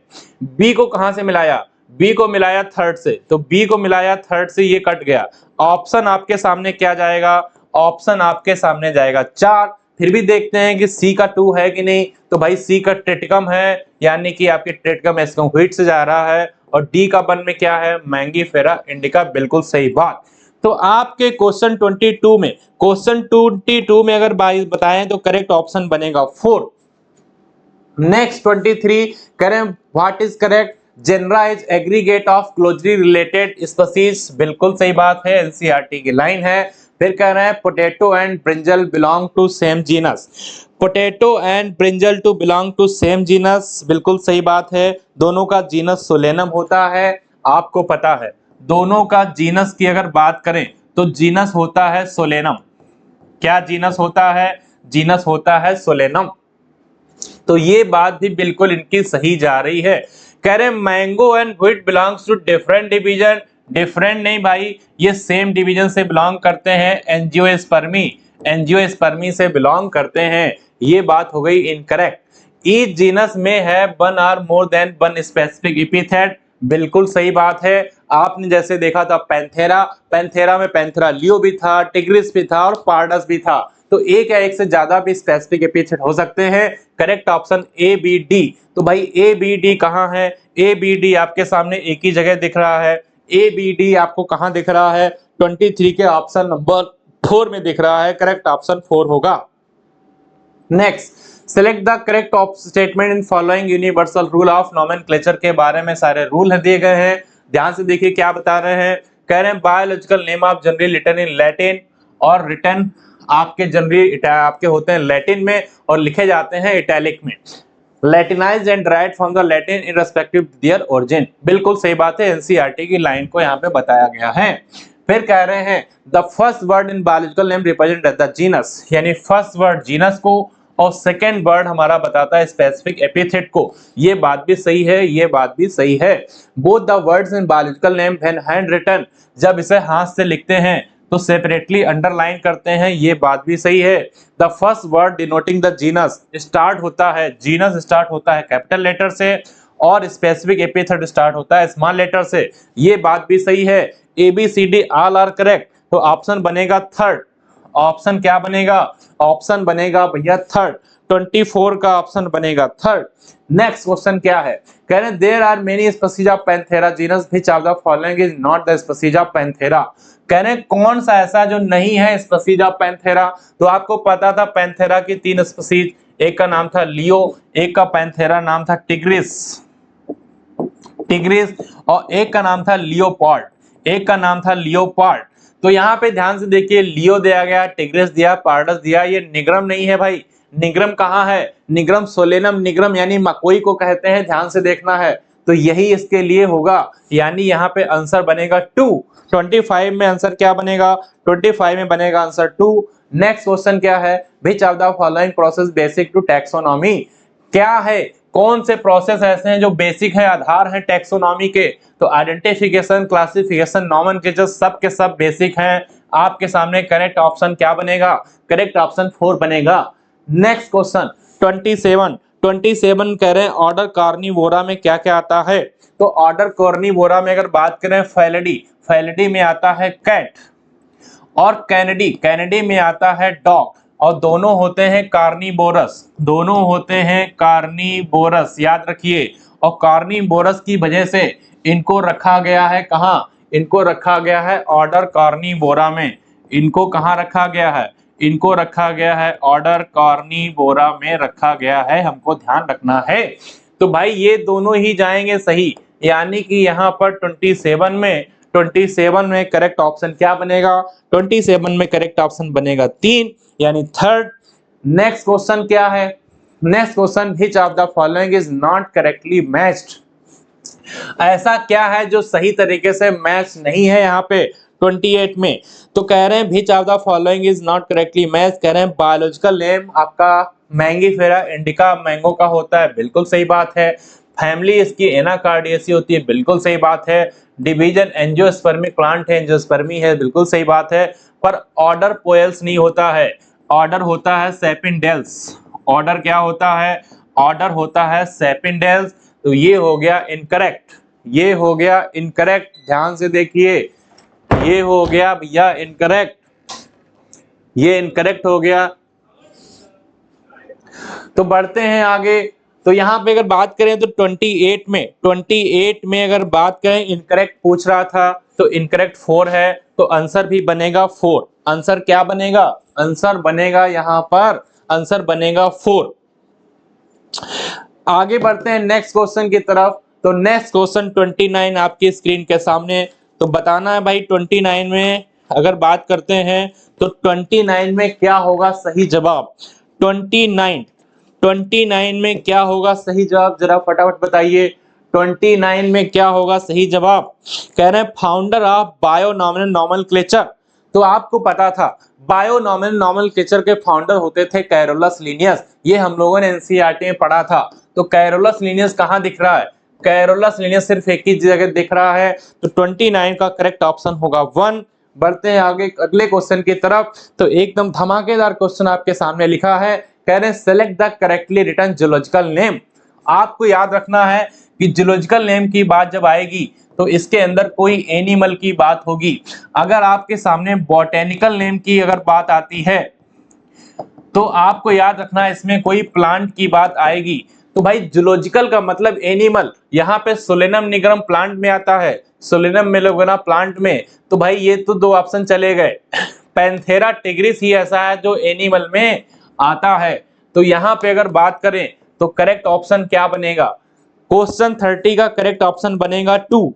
बी को कहां से मिलाया, बी को मिलाया 3rd से, तो बी को मिलाया 3rd से, ये कट गया। ऑप्शन आपके सामने क्या जाएगा, ऑप्शन आपके सामने जाएगा 4। फिर भी देखते हैं कि सी का 2 है कि नहीं, तो भाई सी का ट्रिटिकम है, यानी कि आपके ट्रिटिकम एस्टिवम व्हीट से जा रहा है, और डी का 1 में क्या है, मैंगीफेरा इंडिका, बिल्कुल सही बात। तो आपके क्वेश्चन 22 में, क्वेश्चन 22 में अगर बताएं तो करेक्ट ऑप्शन बनेगा 4। नेक्स्ट 23 करें, what is correct, genera is aggregate of closely related species, बिल्कुल सही बात है, एनसीईआरटी की लाइन है। फिर कह रहे हैं potato and brinjal belong to same genus, potato and brinjal two belong to same genus, बिल्कुल सही बात है। दोनों का जीनस सोलेनम होता है, आपको पता है। दोनों का जीनस की अगर बात करें तो जीनस होता है सोलेनम, क्या जीनस होता है, जीनस होता है सोलेनम। तो ये बात भी बिल्कुल इनकी सही जा रही है। कह रहे हैं mango and wheat belongs to different division, different नहीं भाई, ये सेम डिवीजन से बिलोंग करते हैं, एंजियोस्पर्मी, एंजियोस्पर्मी से बिलोंग करते हैं। ये बात हो गई इनकरेक्ट। ईच जीनस में है 1 और मोर देन 1 स्पेसिफिक एपिथेट, बिल्कुल सही बात है। आपने जैसे देखा था पैंथेरा, पैंथेरा में पैंथेरा लियो भी था, टिग्रिस भी था और पार्डस भी था, तो एक या एक से ज्यादा भी स्पेसिफिक एपिथेट हो सकते हैं। Correct option A B D. तो भाई ए बी डी कहां है, ए बी डी आपके सामने एक ही जगह दिख रहा है। ए बी डी आपको कहां दिख रहा है, 23 के ऑप्शन नंबर 4 में दिख रहा है, करेक्ट ऑप्शन 4 होगा। Next, select the correct of statement in following universal rule of nomenclature, के बारे में सारे रूल दिए गए हैं, ध्यान से देखिए क्या बता रहे हैं। कह रहे हैं biological name of generally written in Latin, और रिटन आपके जनरली आपके होते हैं लैटिन में और लिखे जाते हैं इटैलिक में। Latinized and write from the Latin in respective their origin, बिल्कुल सही बात है, एनसीईआरटी की लाइन को यहाँ पे बताया गया है। फिर कह रहे हैं the first word in biological name represent the genus, यानी फर्स्ट वर्ड जीनस को और सेकेंड वर्ड हमारा बताता है स्पेसिफिक एपिथेट को। ये बात भी सही है, ये बात भी सही है। Both the words in biological name when handwritten, जब इसे हाथ से लिखते हैं तो सेपरेटली अंडरलाइन करते हैं, ये बात भी सही है। The first word denoting the genus start होता है, जीनस स्टार्ट होता है कैपिटल लेटर से और स्पेसिफिक एपिथेट स्टार्ट होता है स्मॉल लेटर से, ये बात भी सही है। A B C D all are correct, तो ऑप्शन बनेगा थर्ड। ऑप्शन क्या बनेगा? ऑप्शन बनेगा भैया थर्ड, 24 का ऑप्शन बनेगा थर्ड। नेक्स्ट क्वेश्चन क्या है? कह रहे हैं there are many species of Panthera genus which of the following is not the species of Panthera. कह रहे हैं कौन सा ऐसा जो नहीं है स्पीशीज ऑफ पैंथेरा। तो आपको पता था पैंथेरा की 3 स्पीशीज, एक का नाम था लियो, एक का पैंथेरा नाम था टिग्रिस और एक का नाम था लियोपार्ड, एक का नाम था लियोपार्ड। तो यहाँ पे ध्यान से देखिए, लियो दिया गया, टिग्रिस दिया, पार्डस दिया, ये निग्रम नहीं है भाई। निग्रम कहाँ है? निग्रम सोलेनम निग्रम यानी मकोई को कहते हैं, ध्यान से देखना है। तो यही इसके लिए होगा, यानी यहाँ पे आंसर बनेगा 2। 25 में आंसर क्या बनेगा? 25 में बनेगा आंसर 2। नेक्स्ट क्वेश्चन क्या है? Which of the following process basic to taxonomy. क्या है, कौन से प्रोसेस ऐसे हैं जो बेसिक है, आधार है टैक्सोनॉमी के? तो आइडेंटिफिकेशन, क्लासिफिकेशन, नॉमेनक्लेचर सब के सब बेसिक हैं। आपके सामने करेक्ट ऑप्शन क्या बनेगा? करेक्ट ऑप्शन 4 बनेगा। नेक्स्ट क्वेश्चन 27 कह रहे हैं ऑर्डर कार्निवोरा में क्या क्या आता है। तो ऑर्डर कार्निवोरा में अगर बात करें फैलिडी में आता है कैट और कैनिडी में आता है डॉग, और दोनों होते हैं कार्निवोरस, याद रखिए। और कार्निवोरस की वजह से इनको रखा गया है कहाँ? इनको रखा गया है ऑर्डर कार्निवोरा में। इनको कहाँ रखा गया है? इनको रखा गया है ऑर्डर कार्निवोरा में रखा गया है, हमको ध्यान रखना है। तो भाई ये दोनों ही जाएंगे सही, यानी कि यहाँ पर 27 में करेक्ट ऑप्शन क्या बनेगा? 27 में करेक्ट ऑप्शन बनेगा 3, यानी थर्ड। नेक्स्ट क्वेश्चन क्या है? Next question which of the following is not correctly matched. ऐसा क्या है जो सही तरीके से मैच नहीं है यहाँ पे 28 में? तो कह रहे हैं which of the following is not correctly match. कह रहे हैं बायोलॉजिकल नेम आपका मैंगीफेरा इंडिका मैंगो का होता है, बिल्कुल सही बात है। फैमिली इसकी एनाकार्डियेसी होती है, बिल्कुल सही बात है। डिवीजन एंजियोस्पर्मिक प्लांट है, एंजियोस्पर्मी है, बिल्कुल सही बात है। पर ऑर्डर पोएल्स नहीं होता है, ऑर्डर होता है सेपिनडेल्स। ऑर्डर क्या होता है? ऑर्डर होता है सेपिनडेल्स। तो ये हो गया इनकरेक्ट, ये हो गया इनकरेक्ट, ध्यान से देखिए, ये हो गया भैया इनकरेक्ट, ये इनकरेक्ट हो गया। तो बढ़ते हैं आगे। तो यहाँ पे अगर बात करें तो 28 में अगर बात करें इनकरेक्ट पूछ रहा था, तो इनकरेक्ट 4 है, तो आंसर भी बनेगा 4। आंसर क्या बनेगा? आंसर बनेगा यहाँ पर, आंसर बनेगा 4। आगे बढ़ते हैं नेक्स्ट क्वेश्चन की तरफ। तो नेक्स्ट क्वेश्चन 29 आपकी स्क्रीन के सामने। तो बताना है भाई 29 में अगर बात करते हैं तो 29 में क्या होगा सही जवाब? 29 में क्या होगा सही जवाब, जरा फटाफट बताइए। 29 में क्या होगा सही जवाब? कह रहे हैं फाउंडर ऑफ बायोनॉमिनल नॉमेनक्लेचर। तो आपको पता था बायोनॉमिनल नॉमेनक्लेचर के फाउंडर होते थे कैरोलस लिनियस, ये हम लोगों ने एनसीईआरटी में पढ़ा था। तो कैरोलस लिनियस कहाँ दिख रहा है? कैरोलस लिनियस सिर्फ एक ही जगह दिख रहा है, तो 29 का करेक्ट ऑप्शन होगा 1। बढ़ते हैं आगे अगले क्वेश्चन की तरफ। तो एकदम धमाकेदार क्वेश्चन आपके सामने लिखा है, कह रहे हैं select the correctly written zoological name. आपको याद रखना है कि जूलॉजिकल नेम की बात जब आएगी तो इसके अंदर कोई एनिमल की बात होगी। अगर आपके सामने बॉटेनिकल नेम की अगर बात आती है तो आपको याद रखना है इसमें कोई प्लांट की बात आएगी। तो भाई जूलॉजिकल का मतलब एनिमल, यहाँ पे सोलेनम निग्रम प्लांट में आता है, सोलेनम मेलोगोना प्लांट में। तो भाई ये तो 2 ऑप्शन चले गए। पैंथेरा टिग्रिस ही ऐसा है जो एनिमल में आता है। तो यहाँ पे अगर बात करें तो करेक्ट ऑप्शन क्या बनेगा? क्वेश्चन 30 का करेक्ट ऑप्शन बनेगा 2।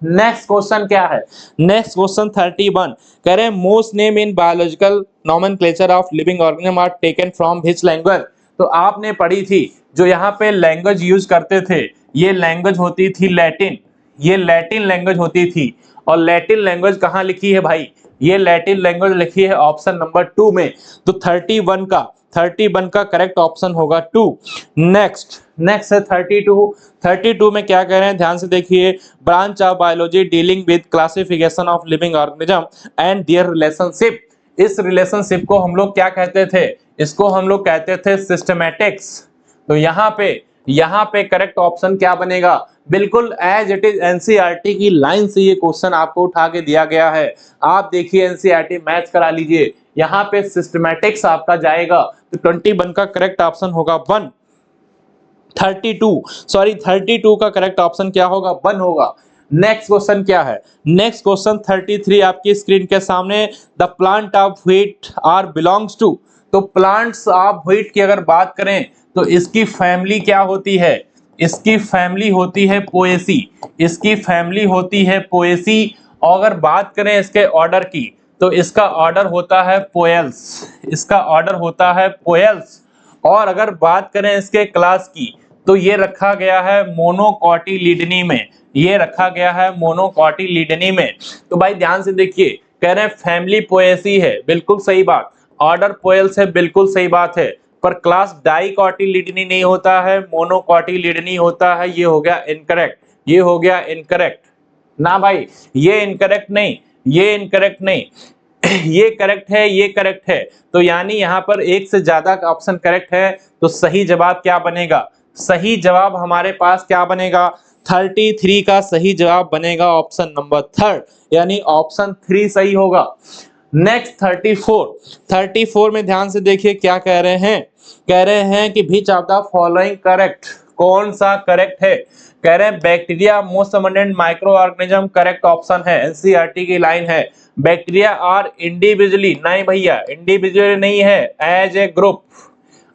नेक्स्ट क्वेश्चन क्या है? नेक्स्ट क्वेश्चन 31 कह रहे हैं most name in biological nomenclature of living organism are taken from which language. तो आपने पढ़ी थी जो यहाँ पे लैंग्वेज यूज करते थे, ये लैंग्वेज होती थी लैटिन, ये लैटिन लैंग्वेज होती थी। और लैटिन लैंग्वेज कहाँ लिखी है भाई? ये लैटिन लैंग्वेज लिखी है ऑप्शन नंबर 2 में। तो 31 का 31 का करेक्ट ऑप्शन होगा 2। नेक्स्ट है 32। 32 में क्या कह रहे हैं, ध्यान से देखिए, branch of biology dealing with classification of living organism and their relationship. इस रिलेशनशिप को हम लोग क्या कहते थे, इसको हम लोग कहते थे सिस्टमैटिक्स। तो यहाँ पे करेक्ट ऑप्शन क्या बनेगा, बिल्कुल एज इट इज एनसीईआरटी की लाइन से ये क्वेश्चन आपको उठा के दिया गया है। आप देखिए एनसीईआरटी मैच करा लीजिए, यहाँ पे सिस्टमैटिक्स आपका जाएगा, तो 21 का करेक्ट ऑप्शन होगा 1। 32 का करेक्ट ऑप्शन क्या होगा, 1 होगा। नेक्स्ट क्वेश्चन क्या है, नेक्स्ट क्वेश्चन 33 आपकी स्क्रीन के सामने, the plant of wheat are belongs to. तो प्लांट्स ऑफ व्हीट की अगर बात करें तो इसकी फैमिली क्या होती है, इसकी फैमिली होती है पोएसी, इसकी फैमिली होती है पोएसी। और अगर बात करें इसके ऑर्डर की तो इसका ऑर्डर होता है पोएल्स, इसका ऑर्डर होता है पोएल्स। और अगर बात करें इसके क्लास की तो ये रखा गया है मोनोकॉटिलिडनी में, ये रखा गया है मोनोकॉटिलिडनी में। तो भाई ध्यान से देखिए, कह रहे हैं फैमिली पोएसी है, बिल्कुल सही बात, ऑर्डर पोएल्स है, बिल्कुल सही बात है, पर क्लास डाइकॉटिलिडनी नहीं होता है, मोनोकॉटिलिडनी होता है। ये हो गया इनकरेक्ट, ये हो गया इनकरेक्ट ना भाई, ये इनकरेक्ट नहीं, ये इनकरेक्ट नहीं ये करेक्ट है, ये करेक्ट है। तो यानी यहाँ पर एक से ज्यादा का ऑप्शन करेक्ट है, तो सही जवाब क्या बनेगा, सही जवाब हमारे पास क्या बनेगा, 33 का सही जवाब बनेगा ऑप्शन नंबर 3, यानी ऑप्शन 3 सही होगा। नेक्स्ट 34 में ध्यान से देखिए क्या कह रहे हैं, कह रहे हैं कि विच ऑफ द फॉलोइंग करेक्ट, कौन सा करेक्ट है, कह रहे हैं bacteria most abundant micro organism, correct option है, एनसीईआरटी की लाइन है। बैक्टीरिया आर इंडिविजुअली, नहीं भैया इंडिविजुअली नहीं है, एज ए ग्रुप।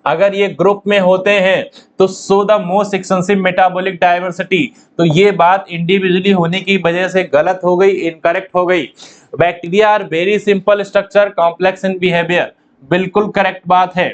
अगर ये ग्रुप में होते हैं तो so the most extensive metabolic diversity, तो ये बात इंडिविजुअली होने की वजह से गलत हो गई, इनकरेक्ट हो गई। Bacteria are very simple structure complex in behaviour, बिल्कुल करेक्ट बात है।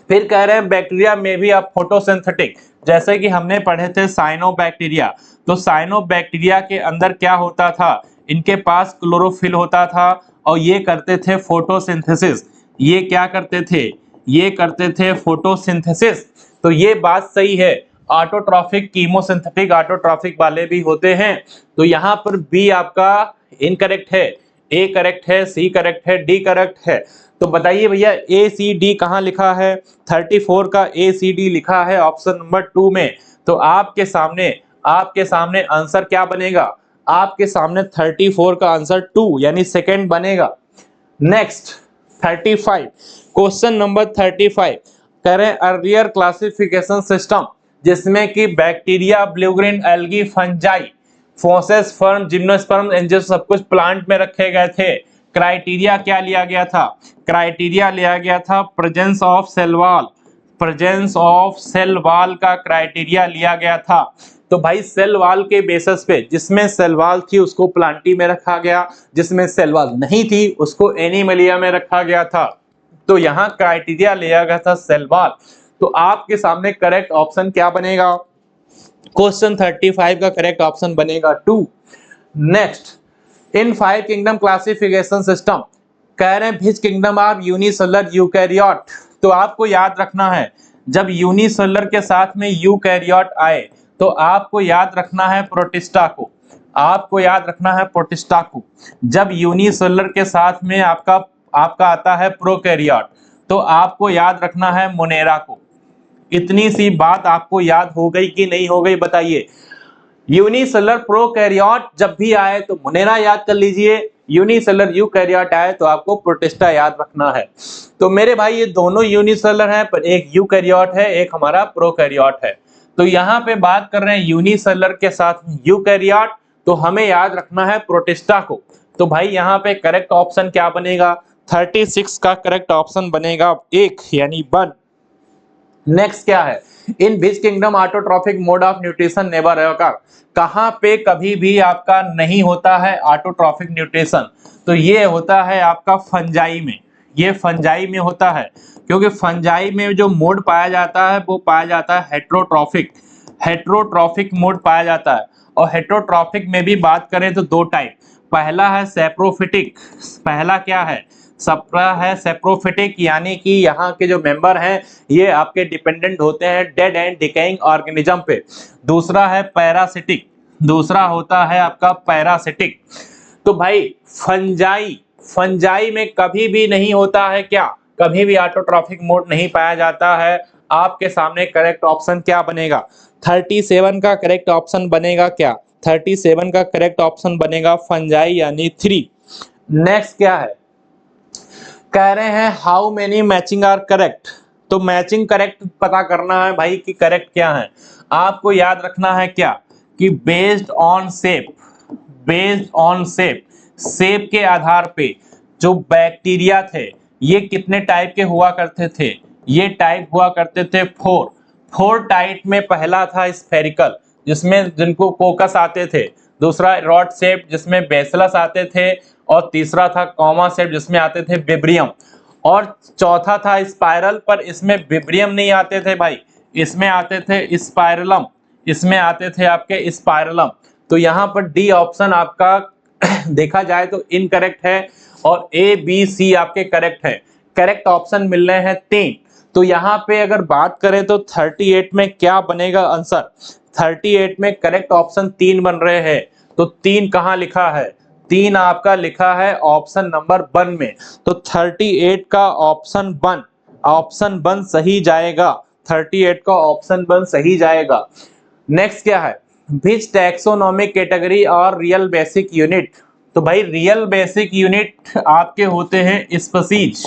फिर कह रहे हैं बैक्टीरिया में भी आप फोटोसिंथेटिक, जैसे कि हमने पढ़े थे साइनोबैक्टीरिया, तो साइनोबैक्टीरिया के अंदर क्या होता था, इनके पास क्लोरोफिल होता था और ये करते थे फोटोसिंथेसिस। ये क्या करते थे, ये करते थे फोटोसिंथेसिस। तो ये बात सही है, ऑटोट्रॉफिक कीमोसिंथेटिक ऑटोट्रॉफिक वाले भी होते हैं। तो यहाँ पर बी आपका इनकरेक्ट है, ए करेक्ट है, सी करेक्ट है, डी करेक्ट है। तो बताइए भैया ए सी डी कहाँ लिखा है, 34 का ए सी डी लिखा है ऑप्शन नंबर 2 में। तो आपके सामने आंसर क्या बनेगा, आपके सामने 34 का आंसर 2 यानी सेकंड बनेगा। नेक्स्ट 35, क्वेश्चन नंबर 35 कह रहे हैं अर्लियर क्लासिफिकेशन सिस्टम, जिसमें कि bacteria, blue green algae, fungi, फोसेस, फर्म, जिम्नोस्पर्म, एंजियो सब कुछ प्लांट में रखे गए थे। क्राइटेरिया क्या लिया गया था, क्राइटेरिया लिया गया था presence of cell wall, presence of cell wall का क्राइटेरिया लिया गया था। तो भाई सेल वॉल के बेसिस पे, जिसमें सेल वॉल थी उसको प्लांटी में रखा गया, जिसमें सेल वॉल नहीं थी उसको एनिमलिया में रखा गया था। तो यहाँ क्राइटेरिया लिया गया था सेल वॉल। तो आपके सामने करेक्ट ऑप्शन क्या बनेगा, क्वेश्चन 35 का करेक्ट ऑप्शन बनेगा 2। Next in 5 kingdom classification system, कह रहे हैं which kingdom are unicellular eukaryote. तो आपको याद रखना है, जब यूनिसेलुलर के साथ में यूकैरियोट आए तो आपको याद रखना है प्रोटिस्टा को, आपको याद रखना है प्रोटिस्टा को। जब यूनिसेलुलर के साथ में आपका आता है प्रोकैरियोट तो आपको याद रखना है मोनेरा को। इतनी सी बात आपको याद हो गई कि नहीं हो गई बताइए। यूनिसेलुलर प्रोकैरियोट जब भी आए तो मोनेरा याद कर लीजिए, यूनिसेलुलर यूकैरियोट आए तो आपको प्रोटिस्टा याद रखना है। तो मेरे भाई ये दोनों यूनिसेलुलर हैं, पर एक यूकैरियोट है, एक हमारा प्रोकैरियोट है। तो यहाँ पे बात कर रहे हैं यूनिसेलुलर के साथ यूकैरियोट, तो हमें याद रखना है प्रोटिस्टा को। तो भाई यहाँ पे करेक्ट ऑप्शन क्या बनेगा, 36 का करेक्ट ऑप्शन बनेगा 1 यानी 1। नेक्स्ट क्या है, in which kingdom autotrophic mode of nutrition never occur, कहां पे कभी भी आपका नहीं होता है ऑटोट्रॉफिक न्यूट्रिशन। तो ये होता है आपका फंजाई में, ये फंजाई में होता है, क्योंकि फंजाई में जो मोड पाया जाता है वो पाया जाता है हेट्रोट्रॉफिक, हेट्रोट्रॉफिक मोड पाया जाता है। और हेट्रोट्रॉफिक में भी बात करें तो 2 टाइप, पहला है सैप्रोफिटिक, पहला क्या है सप्रा है सेप्रोफिटिक, यानी कि यहाँ के जो मेंबर हैं ये आपके डिपेंडेंट होते हैं डेड एंड डिकेइंग ऑर्गेनिज्म पे। दूसरा है पैरासिटिक, दूसरा होता है आपका पैरासिटिक। तो भाई फंजाई, फंजाई में कभी भी नहीं होता है क्या, कभी भी ऑटोट्रॉफिक मोड नहीं पाया जाता है। आपके सामने करेक्ट ऑप्शन क्या बनेगा, 37 का करेक्ट ऑप्शन बनेगा क्या, 37 का करेक्ट ऑप्शन बनेगा फंजाई यानी 3। नेक्स्ट क्या है, कह रहे हैं how many matching are correct. तो मैचिंग करेक्ट पता करना है भाई कि करेक्ट क्या है। आपको याद रखना है क्या कि based on shape, based on shape, shape के आधार पे जो बैक्टीरिया थे ये कितने टाइप के हुआ करते थे, ये टाइप हुआ करते थे 4। 4 टाइप में पहला था स्फेरिकल जिसमें जिनको कोकस आते थे, दूसरा रॉड शेप जिसमें बेसिलस आते थे, और तीसरा था कॉमा शेप जिसमें आते थे विब्रियम, और चौथा था स्पाइरल पर इसमें विब्रियम नहीं आते थे भाई, इसमें आते थे स्पाइरलम, इसमें आते थे आपके स्पाइरलम। तो यहाँ पर डी ऑप्शन आपका देखा जाए तो इनकरेक्ट है और ए बी सी आपके करेक्ट है। करेक्ट ऑप्शन मिल रहे हैं 3। तो यहाँ पे अगर बात करें तो 38 में क्या बनेगा आंसर, 38 में करेक्ट ऑप्शन 3 बन रहे हैं। तो 3 कहाँ लिखा है, 3 आपका लिखा है ऑप्शन नंबर 1 में। तो 38 का ऑप्शन 1, ऑप्शन 1 सही जाएगा, 38 का ऑप्शन 1 सही जाएगा। नेक्स्ट क्या है, विच टैक्सोनॉमिक कैटेगरी और रियल बेसिक यूनिट। तो भाई रियल बेसिक यूनिट आपके होते हैं स्पीसीज,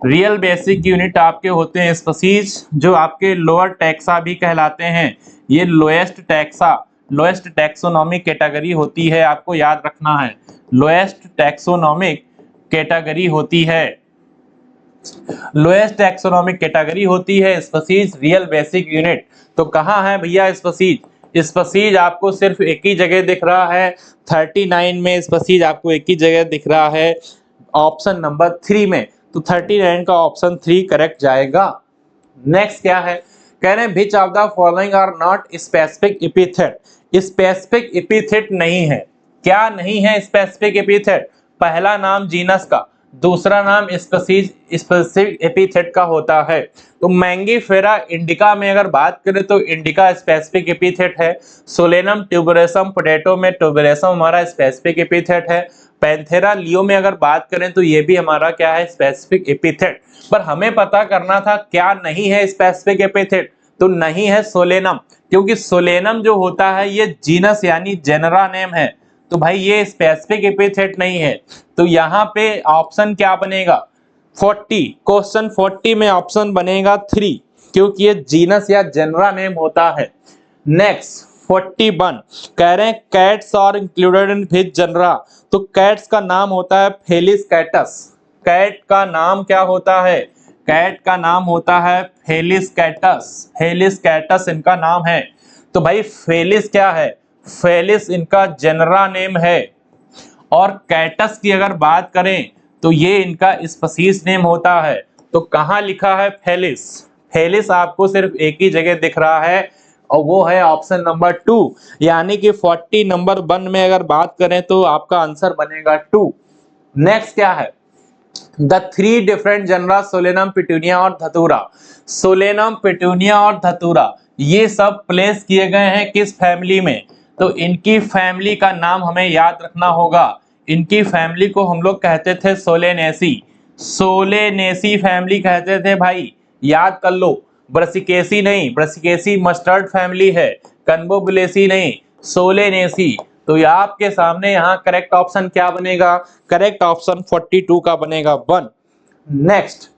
रियल बेसिक यूनिट आपके होते हैं स्पीसीज जो आपके लोअर टैक्सा भी कहलाते हैं। ये lowest taxa, lowest taxonomic category होती है, आपको याद रखना है लोएस्ट टैक्सोनॉमिक कैटेगरी होती है, लोएस्ट टैक्सोनॉमिक कैटेगरी होती है स्पीसीज रियल बेसिक यूनिट। तो कहाँ है भैया स्पीसीज, स्पीसीज आपको सिर्फ एक ही जगह दिख रहा है 39 में, स्पीसीज आपको एक ही जगह दिख रहा है ऑप्शन नंबर 3 में। तो 39 का ऑप्शन 3 करेक्ट जाएगा। नेक्स्ट क्या है, कह रहे हैं which of the following are not specific epithet. Specific epithet नहीं है, क्या नहीं है स्पेसिफिक एपिथेट, पहला नाम जीनस का, दूसरा नाम स्पीसीज स्पेसिफिक एपिथेट का होता है। तो मैंगीफेरा इंडिका में अगर बात करें तो इंडिका स्पेसिफिक एपिथेट है, सोलेनम ट्यूबरेसम पोटैटो में ट्यूबरेसम हमारा स्पेसिफिक एपिथेट है, पैंथेरा लियो में अगर बात करें तो ये भी हमारा क्या है स्पेसिफिक एपिथेट। पर हमें पता करना था क्या नहीं है स्पेसिफिक एपिथेट, तो नहीं है सोलेनम, क्योंकि सोलेनम जो होता है ये जीनस यानी जेनरा नेम है, तो भाई ये स्पेसिफिक एपिथेट नहीं है। तो यहाँ पे ऑप्शन क्या बनेगा 40, क्वेश्चन 40 में ऑप्शन बनेगा 3, क्योंकि ये जीनस या जेनरा नेम होता है। नेक्स्ट 41 कह रहे हैं cats are included in which genre. तो कैट्स का नाम होता है फेलिस कैटस, कैट का नाम क्या होता है, कैट का नाम होता है फेलिस कैटस, फेलिस कैटस इनका नाम है। तो भाई फेलिस क्या है, फेलिस इनका जेनरा नेम है, और कैटस की अगर बात करें तो ये इनका स्पीसीज नेम होता है। तो कहाँ लिखा है फेलिस, फेलिस आपको सिर्फ एक ही जगह दिख रहा है और वो है ऑप्शन नंबर 2, यानी कि 40 नंबर 1 में अगर बात करें तो आपका आंसर बनेगा 2। नेक्स्ट क्या है, the 3 different genre Solanum petunia और धतूरा। सोलेनम पिटूनिया और धतूरा ये सब प्लेस किए गए हैं किस फैमिली में, तो इनकी फैमिली का नाम हमें याद रखना होगा। इनकी फैमिली को हम लोग कहते थे सोलेनेसी, सोलेनेसी फैमिली कहते थे भाई, याद कर लो। ब्रासिकेसी नहीं, ब्रासिकेसी मस्टर्ड फैमिली है, कन्वोबुलेसी नहीं, सोलेनेसी। तो ये आपके सामने यहाँ करेक्ट ऑप्शन क्या बनेगा, करेक्ट ऑप्शन 42 का बनेगा 1। नेक्स्ट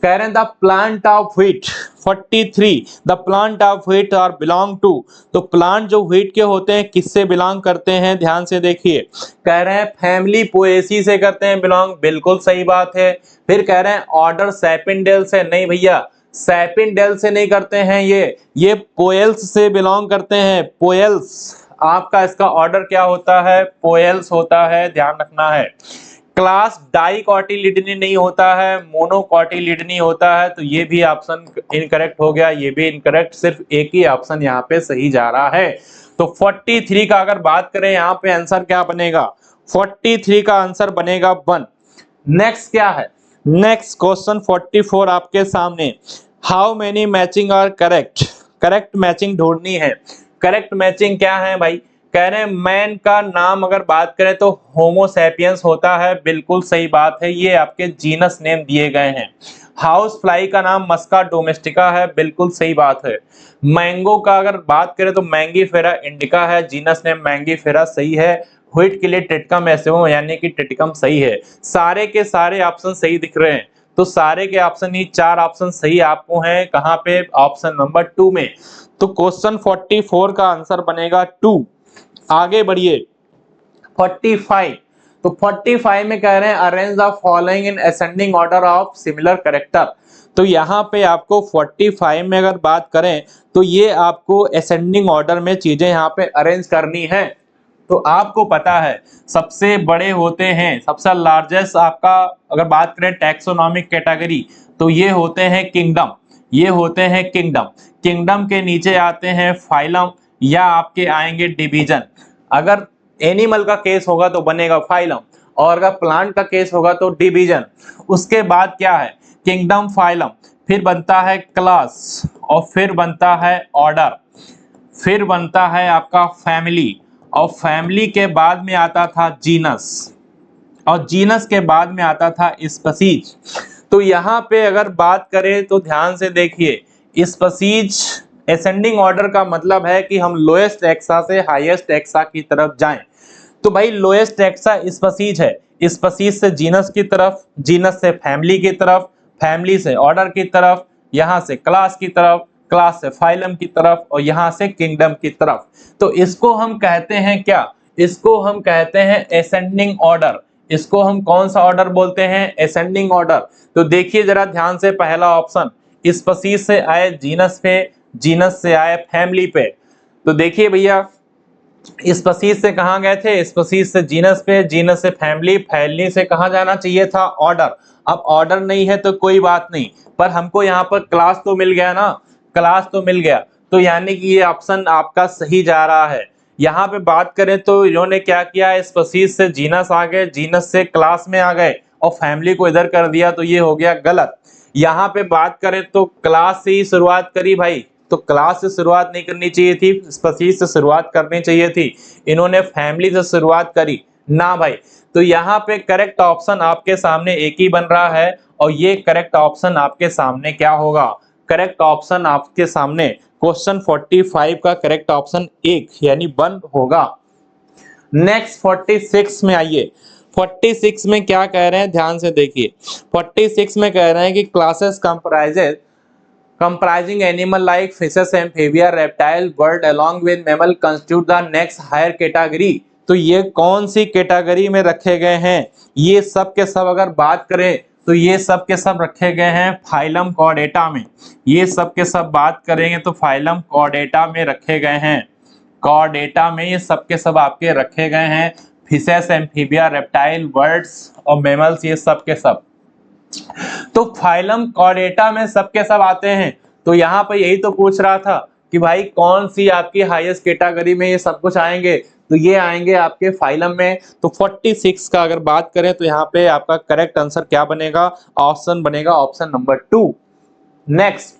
कह रहे हैं the plant of wheat 43, the plant of wheat are belong to. तो प्लांट जो व्हीट के होते हैं किससे बिलोंग करते हैं, ध्यान से देखिए, कह रहे हैं फैमिली पोएसी से करते हैं बिलोंग, बिल्कुल सही बात है। फिर कह रहे हैं ऑर्डर सैपिनडेल से, नहीं भैया सैपिनडेल से नहीं करते हैं, ये पोएल्स से बिलोंग करते हैं, पोएल्स। आपका इसका ऑर्डर क्या होता है, पोएल्स होता है, ध्यान रखना है। क्लास डाइकोटिलिडनी नहीं होता है, मोनोकोटिलिडनी होता है, तो ये भी ऑप्शन इनकरेक्ट हो गया, ये भी इनकरेक्ट, सिर्फ एक ही ऑप्शन यहाँ पे सही जा रहा है। तो 43 का अगर बात करें यहाँ पे आंसर क्या बनेगा, 43 का आंसर बनेगा 1। नेक्स्ट क्या है, नेक्स्ट क्वेश्चन 44 आपके सामने, how many matching are correct, correct matching ढूंढनी है। करेक्ट मैचिंग क्या है भाई, कह रहे हैं मैन का नाम अगर बात करें तो होमो सैपियंस होता है, बिल्कुल सही बात है, ये आपके जीनस नेम दिए गए हैं। हाउस फ्लाई का नाम मस्का डोमेस्टिका है, बिल्कुल सही बात है। मैंगो का अगर बात करें तो मैंगीफेरा इंडिका है, जीनस नेम मैंगीफेरा सही है। व्हीट के लिए टिटकम एसेवम यानी कि टिटकम सही है। सारे के सारे ऑप्शन सही दिख रहे हैं, तो सारे के ऑप्शन ही 4 ऑप्शन सही आपको हैं, कहां पे, ऑप्शन नंबर 2 में। तो क्वेश्चन 44 का आंसर बनेगा 2। आगे बढ़िए 45, तो 45 में कह रहे हैं arrange the following in ascending order of similar character. तो यहाँ पे आपको 45 में अगर बात करें तो ये आपको असेंडिंग ऑर्डर में चीजें यहाँ पे अरेंज करनी है। तो आपको पता है सबसे बड़े होते हैं, सबसे लार्जेस्ट आपका अगर बात करें टैक्सोनॉमिक कैटेगरी तो ये होते हैं किंगडम, ये होते हैं किंगडम। किंगडम के नीचे आते हैं फाइलम या आपके आएंगे डिवीजन। अगर एनिमल का केस होगा तो बनेगा फाइलम, और अगर प्लांट का केस होगा तो डिवीजन। उसके बाद क्या है, किंगडम, फाइलम, फिर बनता है क्लास, और फिर बनता है ऑर्डर, फिर बनता है आपका फैमिली, और फैमिली के बाद में आता था जीनस, और जीनस के बाद में आता था स्पीसीज। तो यहाँ पे अगर बात करें तो ध्यान से देखिए, स्पीसीज असेंडिंग ऑर्डर का मतलब है कि हम लोएस्ट एक्सा से हाईएस्ट एक्सा की तरफ जाएं। तो भाई लोएस्ट एक्सा स्पीसीज है, स्पीसीज से जीनस की तरफ, जीनस से फैमिली की तरफ, फैमिली से ऑर्डर की तरफ, यहाँ से क्लास की तरफ, क्लास से फाइलम की तरफ, और यहाँ से किंगडम की तरफ। तो इसको हम कहते हैं क्या, इसको हम कहते हैं असेंडिंग ऑर्डर। इसको हम कौन सा ऑर्डर बोलते हैं, असेंडिंग ऑर्डर। तो देखिए जरा ध्यान से, पहला ऑप्शन स्पीसीज से आए जीनस पे, जीनस से आए फैमिली पे। तो देखिए भैया स्पीसीज से कहां गए थे, स्पीसीज से जीनस पे, जीनस से फैमिली, फैमिली से कहां जाना चाहिए था, ऑर्डर। अब ऑर्डर नहीं है तो कोई बात नहीं, पर हमको यहाँ पर क्लास तो मिल गया ना, क्लास तो मिल गया, तो यानी कि ये ऑप्शन आपका सही जा रहा है। यहाँ पे बात करें तो इन्होंने क्या किया, स्पीसीज से जीनस आ गए, जीनस से क्लास में आ गए, और फैमिली को इधर कर दिया, तो ये हो गया गलत। यहाँ पे बात करें तो क्लास से ही शुरुआत करी भाई, तो क्लास से शुरुआत नहीं करनी चाहिए थी, स्पीसीज से शुरुआत करनी चाहिए थी, इन्होंने फैमिली से शुरुआत करी ना भाई। तो यहाँ पे करेक्ट ऑप्शन आपके सामने एक ही बन रहा है, और ये करेक्ट ऑप्शन आपके सामने क्या होगा, करेक्ट ऑप्शन आपके सामने क्वेश्चन 45 का करेक्ट ऑप्शन 1 यानी 1 होगा। नेक्स्ट 46 में आइए, 46 में क्या कह रहे हैं, ध्यान से देखिए। 46 में कह रहे हैं कि classes comprising animal like fishes, amphibian, reptile, bird along with mammal constitute the next higher category। तो ये कौन सी कैटेगरी में रखे गए हैं, ये सब के सब अगर बात करें तो ये सब के सब रखे गए हैं फाइलम कॉर्डेटा में। ये सब के सब बात करेंगे तो फाइलम कॉर्डेटा में रखे गए हैं, कॉर्डेटा में ये सब के सब आपके रखे गए हैं। फिशेस, एम्फीबिया, रेप्टाइल, बर्ड्स और मैमल्स, ये सब के सब तो फाइलम कॉर्डेटा में सबके सब आते हैं। तो यहाँ पर यही तो पूछ रहा था कि भाई कौन सी आपकी हाईएस्ट कैटेगरी में ये सब कुछ आएंगे, तो ये आएंगे आपके फाइलम में। तो 46 का अगर बात करें तो यहाँ पे आपका करेक्ट आंसर क्या बनेगा, ऑप्शन बनेगा ऑप्शन नंबर 2। नेक्स्ट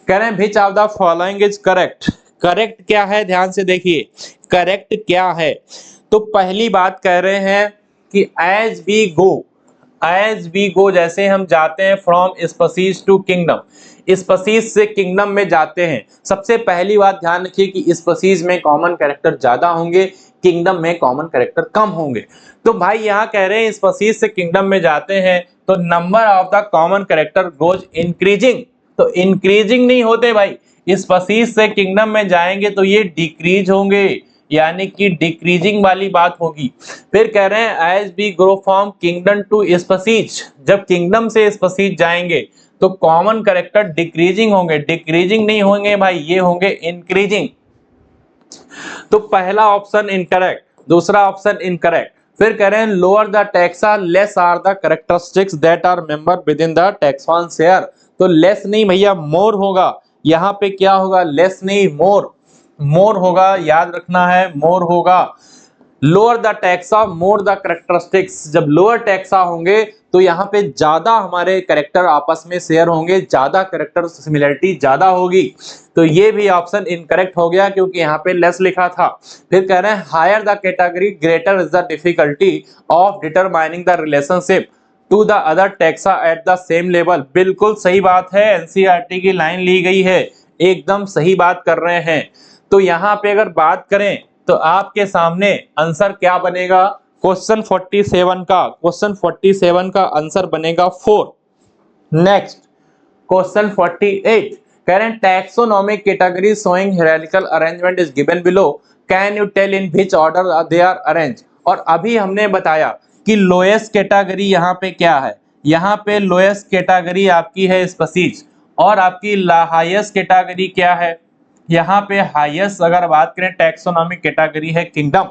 कह रहे हैं which of the following is correct. Correct क्या है, ध्यान से देखिए करेक्ट क्या है। तो पहली बात कह रहे हैं कि एज वी गो, जैसे हम जाते हैं from species to kingdom, species से किंगडम में जाते हैं। सबसे पहली बात ध्यान रखिए कि स्पीसीज में कॉमन कैरेक्टर ज्यादा होंगे, किंगडम में कॉमन कैरेक्टर कम होंगे। तो भाई यहाँ कह रहे हैं स्पीसीज से किंगडम में जाते हैं तो number of the common character goes increasing. तो इंक्रीजिंग नहीं होते भाई, स्पीसीज से किंगडम में जाएंगे तो ये डिक्रीज होंगे, यानी कि डिक्रीजिंग वाली बात होगी। फिर कह रहे हैं as we grow from kingdom to species, जब किंगडम से स्पीसीज जाएंगे तो कॉमन कैरेक्टर डिक्रीजिंग होंगे, डिक्रीजिंग नहीं होंगे भाई, ये होंगे इंक्रीजिंग। तो पहला ऑप्शन इनकरेक्ट, दूसरा ऑप्शन इनकरेक्ट। फिर कह रहे हैं lower the taxa less are the characteristics that are member within the taxon share. तो लेस नहीं भैया मोर होगा, यहाँ पे क्या होगा, लेस नहीं मोर, मोर होगा, याद रखना है मोर होगा। Lower the taxa more the characteristics, जब लोअर टैक्सा होंगे तो यहाँ पे ज्यादा हमारे कैरेक्टर आपस में शेयर होंगे, ज्यादा कैरेक्टर सिमिलरिटी ज्यादा होगी, तो ये भी ऑप्शन इनकरेक्ट हो गया क्योंकि यहाँ पे लेस लिखा था। फिर कह रहे हैं higher the category greater is the difficulty of determining the relationship to the other taxa at the same level. बिल्कुल सही बात है, एनसीईआरटी की लाइन ली गई है, एकदम सही बात कर रहे हैं। तो यहाँ पे अगर बात करें तो आपके सामने आंसर क्या बनेगा, क्वेश्चन 47 का आंसर बनेगा 4। नेक्स्ट क्वेश्चन 48 कह रहे हैं taxonomic category showing hierarchical arrangement is given below, can you tell in which order they are arrange. और अभी हमने बताया कि लोएस्ट कैटेगरी यहाँ पे क्या है, यहाँ पे लोएस्ट कैटेगरी आपकी है स्पीसीज, और आपकी हाईएस्ट कैटेगरी क्या है, यहाँ पे हाईएस्ट अगर बात करें टैक्सोनॉमिक कैटेगरी है किंगडम।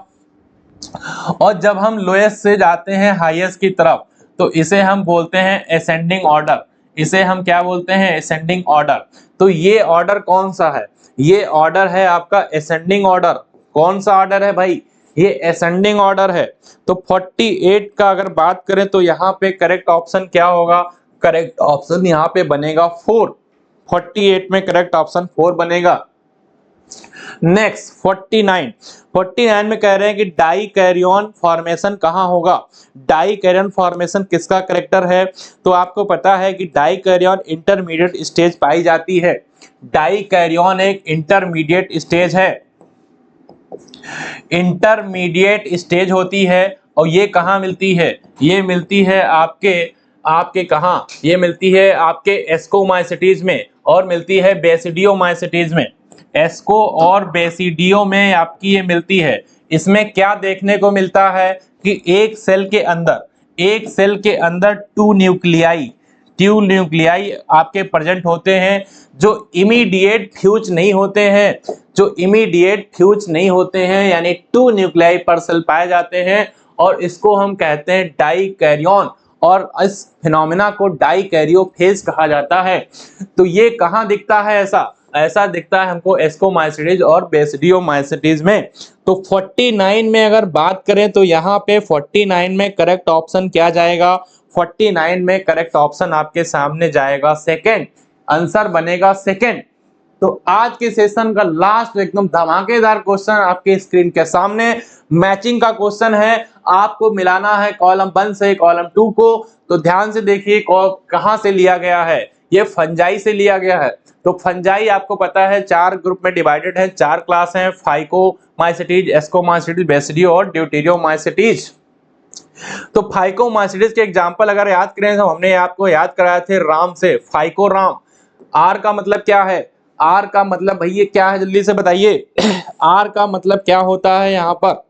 और जब हम लोएस्ट से जाते हैं हाईएस्ट की तरफ तो इसे हम बोलते हैं असेंडिंग ऑर्डर, इसे हम क्या बोलते हैं, असेंडिंग ऑर्डर। तो ये ऑर्डर कौन सा है, ये ऑर्डर है आपका असेंडिंग ऑर्डर। कौन सा ऑर्डर है भाई, ये असेंडिंग ऑर्डर है। तो 48 का अगर बात करें तो यहाँ पे करेक्ट ऑप्शन क्या होगा, करेक्ट ऑप्शन यहाँ पे बनेगा 4। 48 में करेक्ट ऑप्शन 4 बनेगा। नेक्स्ट 49 में कह रहे हैं कि डाई कैरियन फॉर्मेशन कहाँ होगा। डाई कैरियन फॉर्मेशन किसका करेक्टर है, तो आपको पता है कि डाई कैरियन इंटरमीडिएट स्टेज पाई जाती है। डाई कैरियन एक इंटरमीडिएट स्टेज है, इंटरमीडिएट स्टेज होती है। और ये कहाँ मिलती है, ये मिलती है आपके कहाँ, ये मिलती है आपके एस्कोमाइसिटीज में और मिलती है बेसिडियोमाइसिटीज में। एस्को और बेसिडियो में आपकी ये मिलती है। इसमें क्या देखने को मिलता है कि एक सेल के अंदर टू न्यूक्लियाई आपके प्रेजेंट होते हैं जो इमीडिएट फ्यूज नहीं होते हैं, यानी टू न्यूक्लियाई पर सेल पाए जाते हैं और इसको हम कहते हैं डाई कैरियन, और इस फिनोमेना को डाई कैरियोफेज कहा जाता है। तो ये कहाँ दिखता है, ऐसा दिखता है हमको एस्कोमाइसिटीज और बेसिडियोमाइसिटीज में। तो 49 में अगर बात करें तो यहाँ पे 49 में करेक्ट ऑप्शन क्या जाएगा, 49 में करेक्ट ऑप्शन आपके सामने जाएगा सेकंड, आंसर बनेगा सेकंड। तो आज के सेशन का लास्ट एकदम धमाकेदार क्वेश्चन आपके स्क्रीन के सामने मैचिंग का क्वेश्चन है। आपको मिलाना है कॉलम 1 से कॉलम 2 को। तो ध्यान से देखिए कहां से लिया गया है, ये फंजाई से लिया गया है। तो फंजाई आपको पता है 4 ग्रुप में डिवाइडेड है, 4 क्लास हैं, फाइकोमाइसिटीज, एस्कोमाइसिटीज, बेसिडियो और ड्यूटेरियोमाइसिटीज। तो फाइकोमाइसिटीज के एग्जांपल अगर याद करें तो हमने आपको याद कराए थे राम से, फाइकोराम। आर का मतलब क्या है, आर का मतलब भैया क्या है, जल्दी से बताइए। आर का मतलब क्या होता है यहाँ पर,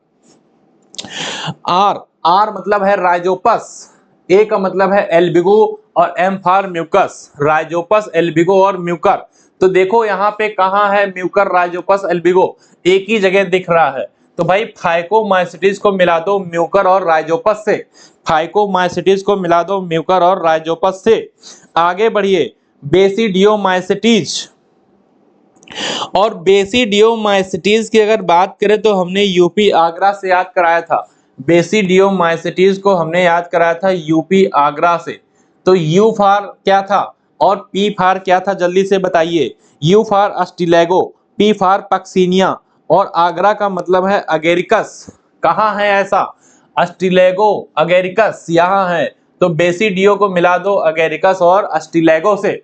आर मतलब है राइजोपस, ए का मतलब है एल्बिगो और M for mucus, Rhizopus, Albugo और म्यूकर। तो देखो यहाँ पे कहाँ है म्यूकर, राइजोपस, एल्बिगो एक ही जगह दिख रहा है। तो भाई फाइकोमाइसिटीज को मिला दो म्यूकर और राइजोपस से, फाइकोमाइसिटीज को मिला दो म्यूकर और राइजोपस से। आगे बढ़िए, बेसिडियोमाइसिटीज और बेसिडियोमाइसिटीज की अगर बात करें तो हमने यूपी आगरा से याद कराया था। बेसिडियोमाइसिटीज को हमने याद कराया था यूपी आगरा से। तो यू फॉर क्या था और पी फॉर क्या था, जल्दी से बताइए। You for Ustilago, P for Puccinia और आगरा का मतलब है अगेरिकस। कहाँ है ऐसा, अस्टिलेगो अगेरिकस यहाँ है। तो बेसिडियो को मिला दो अगेरिकस और अस्टिलेगो से।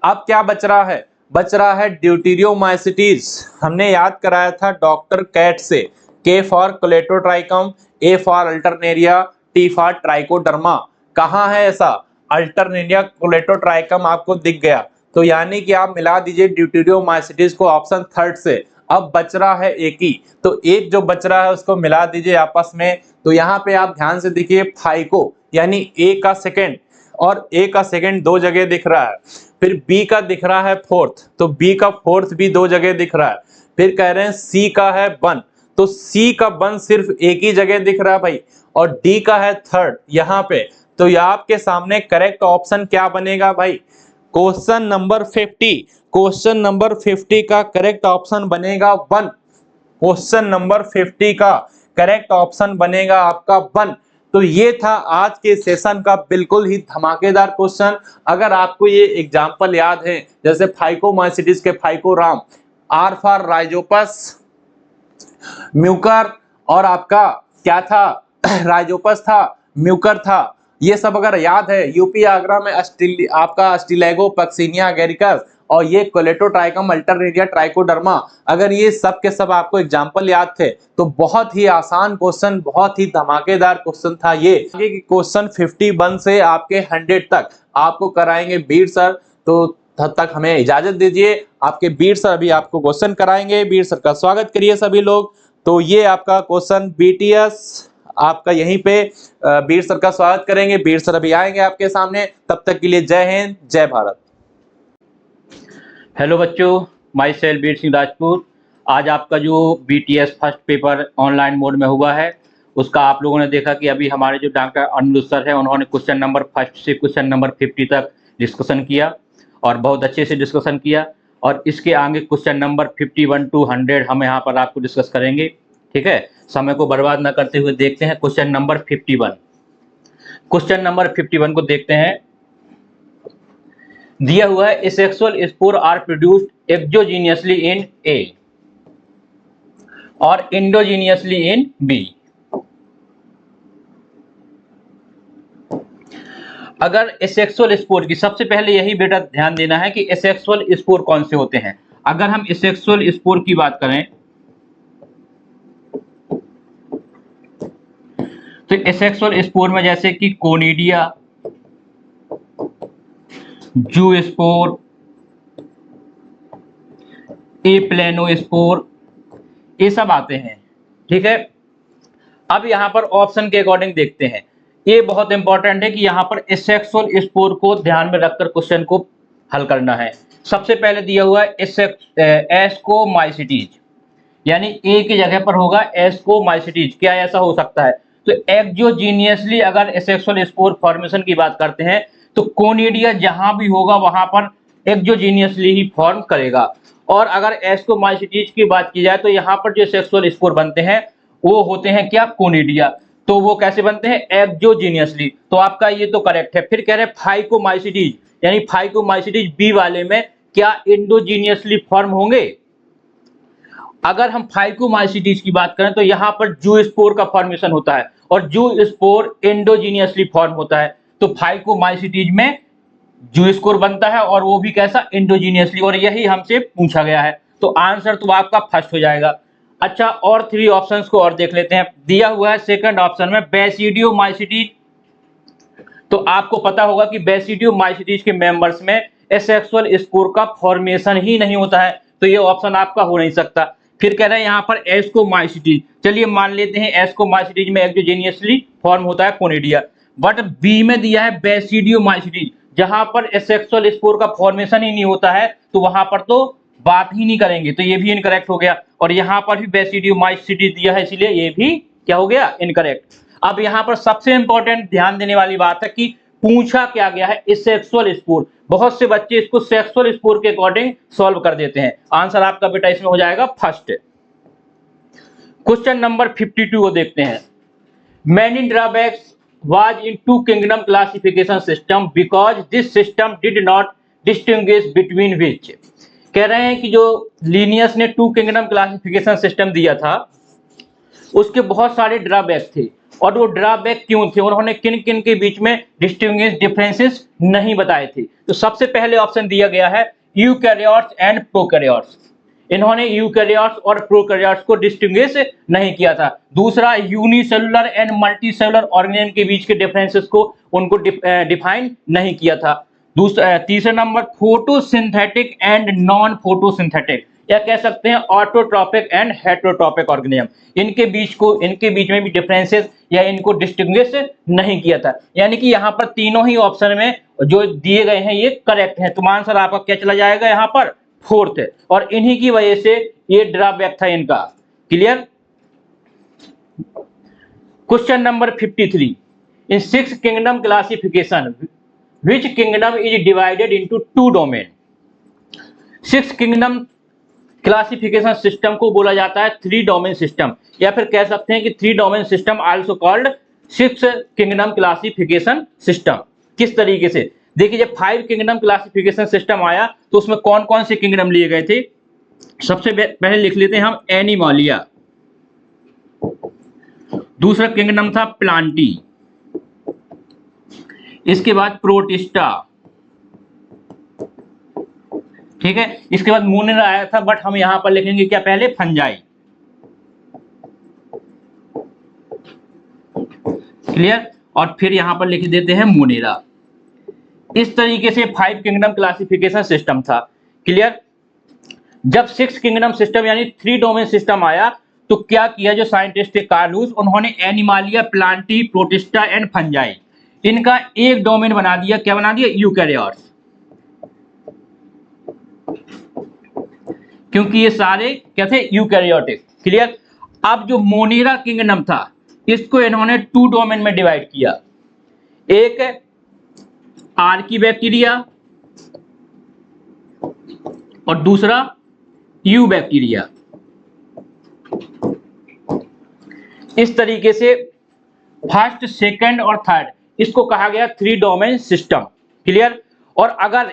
अब क्या बच रहा है ड्यूटेरियोमाइसिटीज। हमने याद कराया था डॉक्टर कैट से, के for Colletotrichum, A for Alternaria, T for trichoderma. कहाँ है ऐसा, अल्टरनेरिया, कोलेटोट्राइकम आपको दिख गया। तो यानी कि आप मिला दीजिए ड्यूटेरियोमाइसिटीज को ऑप्शन थर्ड से। अब बच रहा है एक ही, तो एक जो बच रहा है उसको मिला दीजिए आपस में। तो यहाँ पे आप ध्यान से देखिए फाइको यानी ए का सेकेंड, और ए का सेकेंड 2 जगह दिख रहा है। फिर बी का दिख रहा है फोर्थ, तो बी का फोर्थ भी 2 जगह दिख रहा है। फिर कह रहे हैं सी का है 1, तो सी का 1 सिर्फ एक ही जगह दिख रहा है भाई, और डी का है थर्ड यहाँ पे। तो ये आपके सामने करेक्ट ऑप्शन क्या बनेगा भाई, क्वेश्चन नंबर 50 का करेक्ट ऑप्शन बनेगा 1। क्वेश्चन नंबर 50 का करेक्ट ऑप्शन बनेगा आपका 1। तो ये था आज के सेशन का बिल्कुल ही धमाकेदार क्वेश्चन। अगर आपको ये एग्जाम्पल याद है, जैसे फाइकोमाइसीट्स के फाइकोराम, आर फॉर राइजोपस, म्यूकर, और आपका क्या था, राइजोपस था, म्यूकर था, ये सब अगर याद है, यूपी आगरा में आपका स्टिलेगो पक्सिनिया एगेरिकस और ये कोलेटोट्राइकम अल्टरनेरिया ट्राइकोडर्मा, अगर ये सब के सब आपको एग्जाम्पल याद थे तो बहुत ही आसान क्वेश्चन, बहुत ही धमाकेदार क्वेश्चन था ये। आगे के क्वेश्चन 51 से आपके 100 तक आपको कराएंगे बीर सर, तो तब तक हमें इजाजत दीजिए। आपके बीर सर अभी आपको क्वेश्चन कराएंगे, बीर सर का स्वागत करिए सभी लोग। तो ये आपका क्वेश्चन बीटीएस आपका यहीं पे बीर सर का स्वागत करेंगे, बीर सर अभी आएंगे आपके सामने। तब तक के लिए जय हिंद, जय भारत। हेलो बच्चों, माई सेल्फ बीर सिंह राजपूत। आज आपका जो BTS first paper online mode में हुआ है, उसका आप लोगों ने देखा कि अभी हमारे जो डॉक्टर अनिरुद्ध सर है, उन्होंने क्वेश्चन नंबर फर्स्ट से क्वेश्चन नंबर 50 तक डिस्कशन किया और बहुत अच्छे से डिस्कशन किया। और इसके आगे क्वेश्चन नंबर 51 to 100 हम यहाँ पर आपको डिस्कस करेंगे। ठीक है, समय को बर्बाद न करते हुए देखते हैं क्वेश्चन नंबर 51। क्वेश्चन नंबर 51 को देखते हैं। दिया हुआ है, asexual spore are produced exogenously in A और एंडोजीनियसली इन बी। अगर एसेक्सुअल स्पोर की, सबसे पहले यही बेटा ध्यान देना है कि एसेक्सुअल स्पोर कौन से होते हैं। अगर हम एसेक्सुअल स्पोर की बात करें तो एसेक्सुअल स्पोर में जैसे कि कोनिडिया, जूस्पोर, एप्लेनोस्पोर, ये सब आते हैं। ठीक है, अब यहां पर ऑप्शन के अकॉर्डिंग देखते हैं। ये बहुत इंपॉर्टेंट है कि यहां पर एसेक्सुअल स्पोर को ध्यान में रखकर क्वेश्चन को हल करना है। सबसे पहले दिया हुआ है एस्कोमाइसिटीज, यानी ए की जगह पर होगा एस्कोमाइसिटीज। क्या ऐसा हो सकता है? तो एक्सोजीनियसली अगर एसेक्सुअल स्पोर फॉर्मेशन की बात करते हैं तो कोनिडिया जहां भी होगा वहां पर एक्सोजीनियसली ही फॉर्म करेगा। और अगर एस्कोमाइसिटीज की बात की जाए तो यहाँ पर जो सेक्सुअल स्पोर बनते हैं वो होते हैं क्या, कोनिडिया। तो वो कैसे बनते हैं? एक्सोजीनियसली। तो आपका ये तो करेक्ट है। फिर कह रहे हैं फाइकोमाइसिटीज, यानी फाइकोमाइसिटीज बी वाले में क्या एंडोजीनियसली फॉर्म होंगे? अगर हम फाइकोमाइसिटीज की बात करें तो यहाँ पर जूस्पोर का फॉर्मेशन होता है और जूस्पोर एंडोजीनियसली फॉर्म होता है। तो फाइकोमाइसिटीज में जूस्पोर बनता है और वो भी कैसा, एंडोजीनियसली, और यही हमसे पूछा गया है। तो आंसर तो आपका फर्स्ट हो जाएगा। अच्छा, और 3 ऑप्शंस को और देख लेते हैं। दिया हुआ है सेकंड ऑप्शन में बेसिडियोमाइसिटीज। तो आपको पता होगा कि बेसिडियोमाइसिटीज के मेंबर्स में एसेक्सुअल स्पोर का फॉर्मेशन ही नहीं होता है, तो ये ऑप्शन आपका हो नहीं सकता। फिर कह रहे हैं यहाँ पर एस्कोमाइसिटीज। चलिए मान लेते हैं एस्कोमाइसिटीज में एक्सोजीनियसली फॉर्म होता है कोनिडिया, बट बी में दिया है बेसिडियोमाइसिटीज, जहां पर एसेक्सुअल स्पोर का फॉर्मेशन ही नहीं होता है, तो वहां पर तो बात ही नहीं करेंगे, तो ये भी इनकरेक्ट हो गया। और यहाँ पर भी बेसिडियोमाइसिटीज दिया है, इसलिए ये भी क्या हो गया, इनकरेक्ट। अब यहाँ पर सबसे इंपॉर्टेंट ध्यान देने वाली बात है कि पूछा क्या गया है, एसेक्सुअल स्पोर। बहुत से बच्चे इसको सेक्सुअल स्पोर के अकॉर्डिंग सॉल्व कर देते हैं। आंसर आपका बेटा इसमें हो जाएगा फर्स्ट। क्वेश्चन नंबर 52 को देखते हैं। Many drawbacks was in two kingdom classification system because this system did not distinguish between which। कह रहे हैं कि जो लीनियस ने 2 किंगडम क्लासिफिकेशन सिस्टम दिया था उसके बहुत सारे ड्रॉबैक थे, और वो ड्रॉबैक क्यों थे, उन्होंने किन किन के बीच में डिस्टिंग्विश डिफरेंसेस नहीं बताए थे। तो सबसे पहले ऑप्शन दिया गया है यूकैरियोट्स एंड प्रोकैरियोट्स। इन्होंने यूकैरियोट्स और प्रोकैरियोट्स को डिस्टिंग्विश नहीं किया था। दूसरा, यूनिसेलुलर एंड मल्टीसेलुलर ऑर्गेनिज्म के बीच के डिफरेंसेस को उनको डिफाइन नहीं किया था। तीसरा number, photosynthetic and non photosynthetic, या कह सकते हैं ऑटोट्रोपिक एंड हेटेरोट्रोपिक ऑर्गेनिज्म, इनके बीच में भी डिफरेंसेस या इनको डिस्टिंग्विश नहीं किया था। यानी कि यहाँ पर तीनों ही ऑप्शन में जो दिए गए हैं ये करेक्ट है। तो आंसर आपका क्या चला जाएगा यहाँ पर, फोर्थ है। और इन्हीं की वजह से ये ड्रॉबैक था इनका। Clear. Question number 53, in 6 kingdom classification which kingdom is divided into 2 domain। 6 kingdom classification system को बोला जाता है 3 डोमेन सिस्टम, या फिर कह सकते हैं कि 3 domain system also called six kingdom classification system. किस तरीके से, देखिए जब 5 किंगडम क्लासिफिकेशन सिस्टम आया तो उसमें कौन कौन से किंगडम लिए गए थे। सबसे पहले लिख लेते हैं हम एनिमलिया, दूसरा किंगडम था प्लांटी, इसके बाद प्रोटिस्टा, ठीक है, इसके बाद मोनेरा आया था, बट हम यहां पर लिखेंगे क्या पहले, फंजाई। क्लियर, और फिर यहां पर लिख देते हैं मोनेरा। इस तरीके से 5 किंगडम क्लासिफिकेशन सिस्टम था। क्लियर, जब 6 किंगडम सिस्टम यानी 3 डोमेन सिस्टम आया तो क्या किया जो साइंटिस्ट थे कार्लूस, उन्होंने Animalia, Plantae, protista and fungi, इनका एक डोमेन बना दिया। क्या बना दिया, यूकैरियोट्स, क्योंकि ये सारे क्या थे, यूकैरियोटिक। क्लियर, अब जो मोनेरा किंगडम था इसको इन्होंने 2 डोमेन में डिवाइड किया, एक आर्की बैक्टीरिया और दूसरा यू बैक्टीरिया। इस तरीके से फर्स्ट, सेकंड और थर्ड, इसको कहा गया 3 डोमेन सिस्टम। क्लियर, और अगर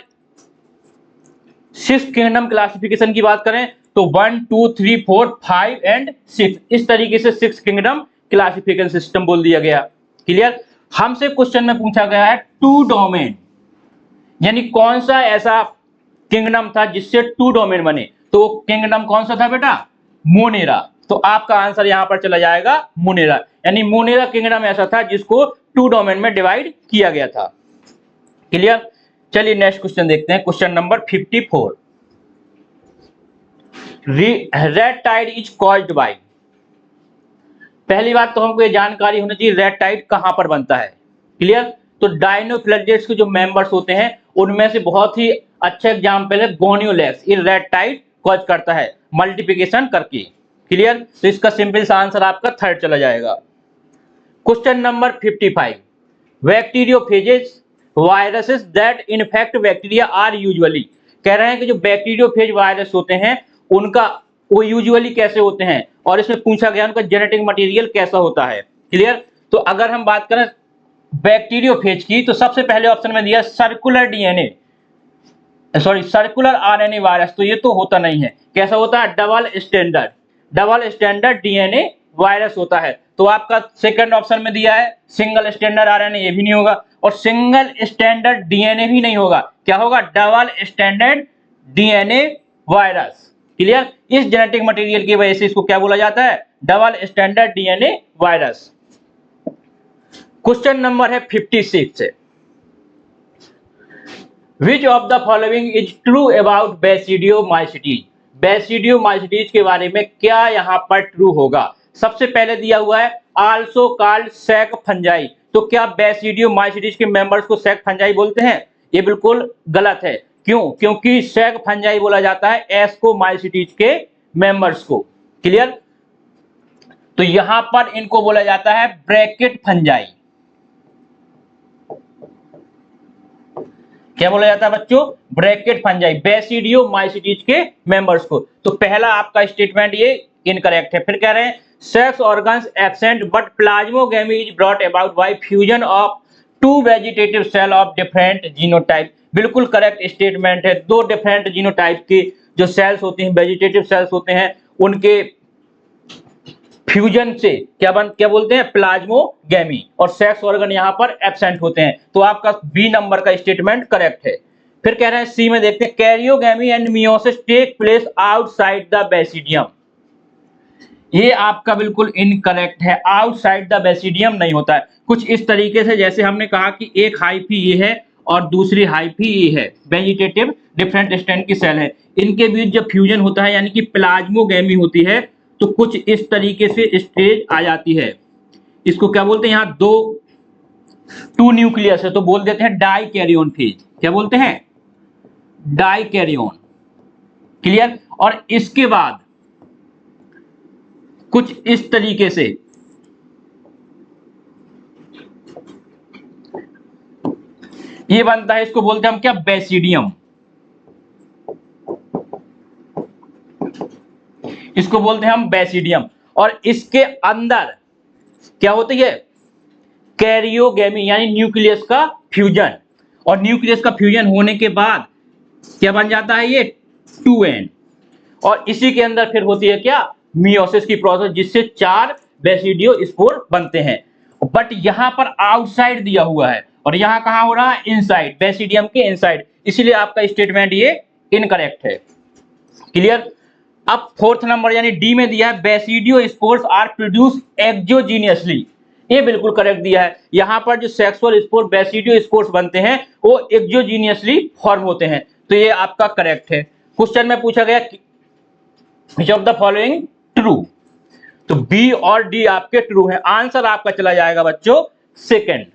6 किंगडम क्लासिफिकेशन की बात करें तो 1 2 3 4 5 एंड 6, इस तरीके से 6 किंगडम क्लासिफिकेशन सिस्टम बोल दिया गया। क्लियर, हमसे क्वेश्चन में पूछा गया है 2 डोमेन, यानी कौन सा ऐसा किंगडम था जिससे 2 डोमेन बने, तो किंगडम कौन सा था बेटा, मोनेरा। तो आपका आंसर यहां पर चला जाएगा मोनेरा, यानी मोनेरा किंगडम ऐसा था जिसको 2 डोमेन में डिवाइड किया गया था। क्लियर, चलिए नेक्स्ट क्वेश्चन देखते हैं, question number 54। Red tide is caused by, पहली बात तो हमको ये जानकारी होनी चाहिए रेड टाइड कहां पर बनता है। क्लियर, तो डायनोफ्लैगेल्स के जो मेंबर्स होते हैं उनमें से बहुत ही अच्छा एग्जांपल है गोनियोलैक्स, ये रेड टाइड कॉज करता है मल्टीप्लिकेशन करके। क्लियर, तो इसका सिंपल सा आंसर आपका थर्ड चला जाएगा। Question number 55, bacteriophages viruses that infect bacteria are usually, कह रहे हैं कि जो बैक्टीरियोफेज वायरस होते हैं उनका वो यूजुअली कैसे होते हैं, और इसमें पूछा गया उनका जेनेटिक मटेरियल कैसा होता है। क्लियर, तो अगर हम बात करें बैक्टीरियोफेज की तो सबसे पहले ऑप्शन में दिया circular DNA, sorry circular RNA virus, तो ये तो होता नहीं है। कैसा होता है, डबल स्टैंडर्ड डीएनए वायरस होता है। तो आपका सेकंड ऑप्शन में दिया है सिंगल स्टैंडर्ड आरएनए, ये भी नहीं होगा, और सिंगल स्टैंडर्ड डीएनए भी नहीं होगा, क्या होगा, double standard DNA virus. Clear, इस जेनेटिक मटेरियल की वजह से इसको क्या बोला जाता है, double standard DNA virus. Question number है 56, विच of the following is true about basidiomycetes, basidiomycetes के बारे में क्या यहां पर ट्रू होगा। सबसे पहले दिया हुआ है आल्सो कॉल्ड सैक फंजाई, तो क्या बेसिडियोमाइसिटीज के मेंबर्स को सैक फंजाई बोलते हैं, ये बिल्कुल गलत है। क्यों, क्योंकि सैक फंजाई बोला जाता है एस्कोमाइसिटीज के मेंबर्स को। क्लियर, तो यहां पर इनको बोला जाता है ब्रैकेट फंजाई। क्या बोला जाता है बच्चों, ब्रैकेट फंजाई, बेसिडियोमाइसिटीज के मेंबर्स को। तो पहला आपका स्टेटमेंट ये इनकरेक्ट है। फिर कह रहे हैं sex organs absent but plasmogamy is brought about by fusion of 2 vegetative cell of different genotype, बिल्कुल करेक्ट स्टेटमेंट है। 2 डिफरेंट जीनोटाइप के जो सेल्स होते हैं, वेजिटेटिव सेल्स होते हैं, उनके फ्यूजन से क्या बोलते हैं, प्लाज्मोगेमी, और सेक्स ऑर्गन यहां पर एब्सेंट होते हैं। तो आपका बी नंबर का स्टेटमेंट करेक्ट है। फिर कह रहे हैं सी में देखते हैं karyogamy and meiosis take place outside the basidium, ये आपका बिल्कुल इनकरेक्ट है, आउटसाइड द बेसिडियम नहीं होता है। कुछ इस तरीके से जैसे हमने कहा कि एक हाइफी ये है और दूसरी हाइफी ये है, वेजिटेटिव डिफरेंट स्ट्रैंड की सेल है, इनके बीच जब फ्यूजन होता है यानी कि प्लाज्मोगेमी होती है तो कुछ इस तरीके से स्टेज आ जाती है। इसको क्या बोलते हैं, यहाँ 2 न्यूक्लियस है तो बोल देते हैं डाइकैरियोन फेज। क्या बोलते हैं, डाइकैरियोन। क्लियर, और इसके बाद कुछ इस तरीके से ये बनता है, इसको बोलते हैं हम क्या, बेसिडियम, इसको बोलते हैं हम बेसिडियम। और इसके अंदर क्या होती है, कैरियोगेमी यानी न्यूक्लियस का फ्यूजन, और न्यूक्लियस का फ्यूजन होने के बाद क्या बन जाता है ये 2n, और इसी के अंदर फिर होती है क्या मियोसिस की प्रोसेस, जिससे 4 बेसिडियो स्पोर बनते हैं। बट यहां पर आउटसाइड दिया हुआ है और यहां कहां हो रहा है इनसाइड, बेसिडियम के इनसाइड, इसीलिए आपका स्टेटमेंट ये इनकरेक्ट है। क्लियर। अब फोर्थ नंबर यानी डी में दिया है basidiospores are produce exogenously, ये बिल्कुल करेक्ट दिया है। यहां पर जो सेक्सुअल स्पोर बेसिडियो स्पोर्स बनते हैं वो एक्सोजीनियसली फॉर्म होते हैं, तो ये आपका करेक्ट है। क्वेश्चन में पूछा गया which of the following true, तो बी और डी आपके ट्रू है, आंसर आपका चला जाएगा बच्चों second.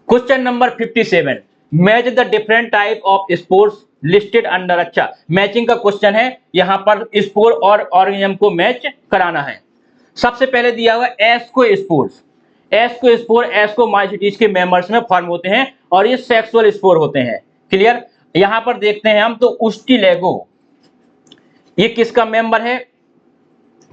Question number 57, match the different type of spores listed under. अच्छा, मैचिंग का क्वेश्चन है, यहां पर स्पोर और ऑर्गेनिज्म को मैच कराना है। सबसे पहले दिया हुआ एस्कोस्पोर्स, एस्कोमाइसीटीज के मेंबर्स में फॉर्म होते हैं और ये सेक्सुअल स्पोर होते हैं। क्लियर। यहां पर देखते हैं हम, तो उस्टिलेगो ये किसका मेंबर है,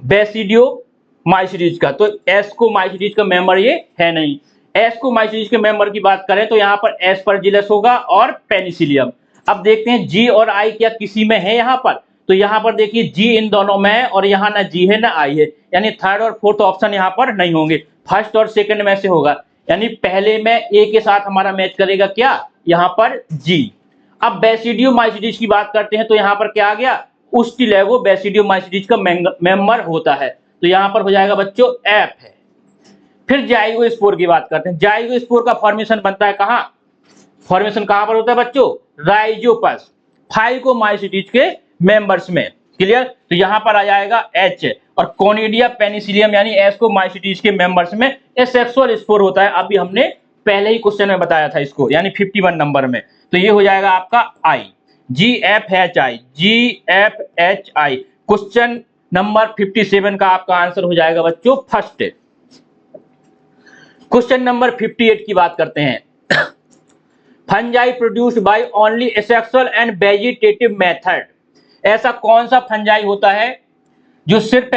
बेसिडियोमाइसीटीज का, तो एस्कोमाइसीटीज का मेंबर ये है नहीं। एस्कोमाइसीटीज के मेंबर की बात करें तो यहां पर एस्परजिलस होगा और पेनिसिलियम। अब देखते हैं जी और आई क्या किसी में है यहां पर, तो यहां पर देखिए जी इन दोनों में है और यहां ना जी है ना आई है, यानी थर्ड और फोर्थ ऑप्शन यहां पर नहीं होंगे, फर्स्ट और सेकंड में से होगा, यानी पहले में ए के साथ हमारा मैच करेगा क्या यहां पर जी। अब बेसिडियोमाइसीटीज की बात करते हैं तो यहां पर क्या आ गया, उस्टिलेगो बेसिडियोमाइसीटीज का मेंबर होता है, तो यहां पर हो जाएगा बच्चों एफ है। फिर जाइगोस्पोर की बात करते हैं, जाइगोस्पोर का फॉर्मेशन बनता है कहां, फॉर्मेशन कहां पर होता है बच्चों, राइजोपस फाइकोमाइसीटीज के मेंबर्स में। क्लियर। तो यहां पर आ जाएगा एच, और कोनिडिया पेनिसिलियम यानी एस्कोमाइसीटीज के मेंबर्स में एसेक्सुअल स्पोर होता है, अभी हमने पहले ही क्वेश्चन में बताया था इसको, यानी 51 नंबर में, तो ये हो जाएगा आपका आई, GFHI, GFHI। क्वेश्चन नंबर 57 का आपका आंसर हो जाएगा बच्चों फर्स्ट। क्वेश्चन नंबर 58 की बात करते हैं, fungi produced by only asexual and vegetative method, ऐसा कौन सा फंजाई होता है जो सिर्फ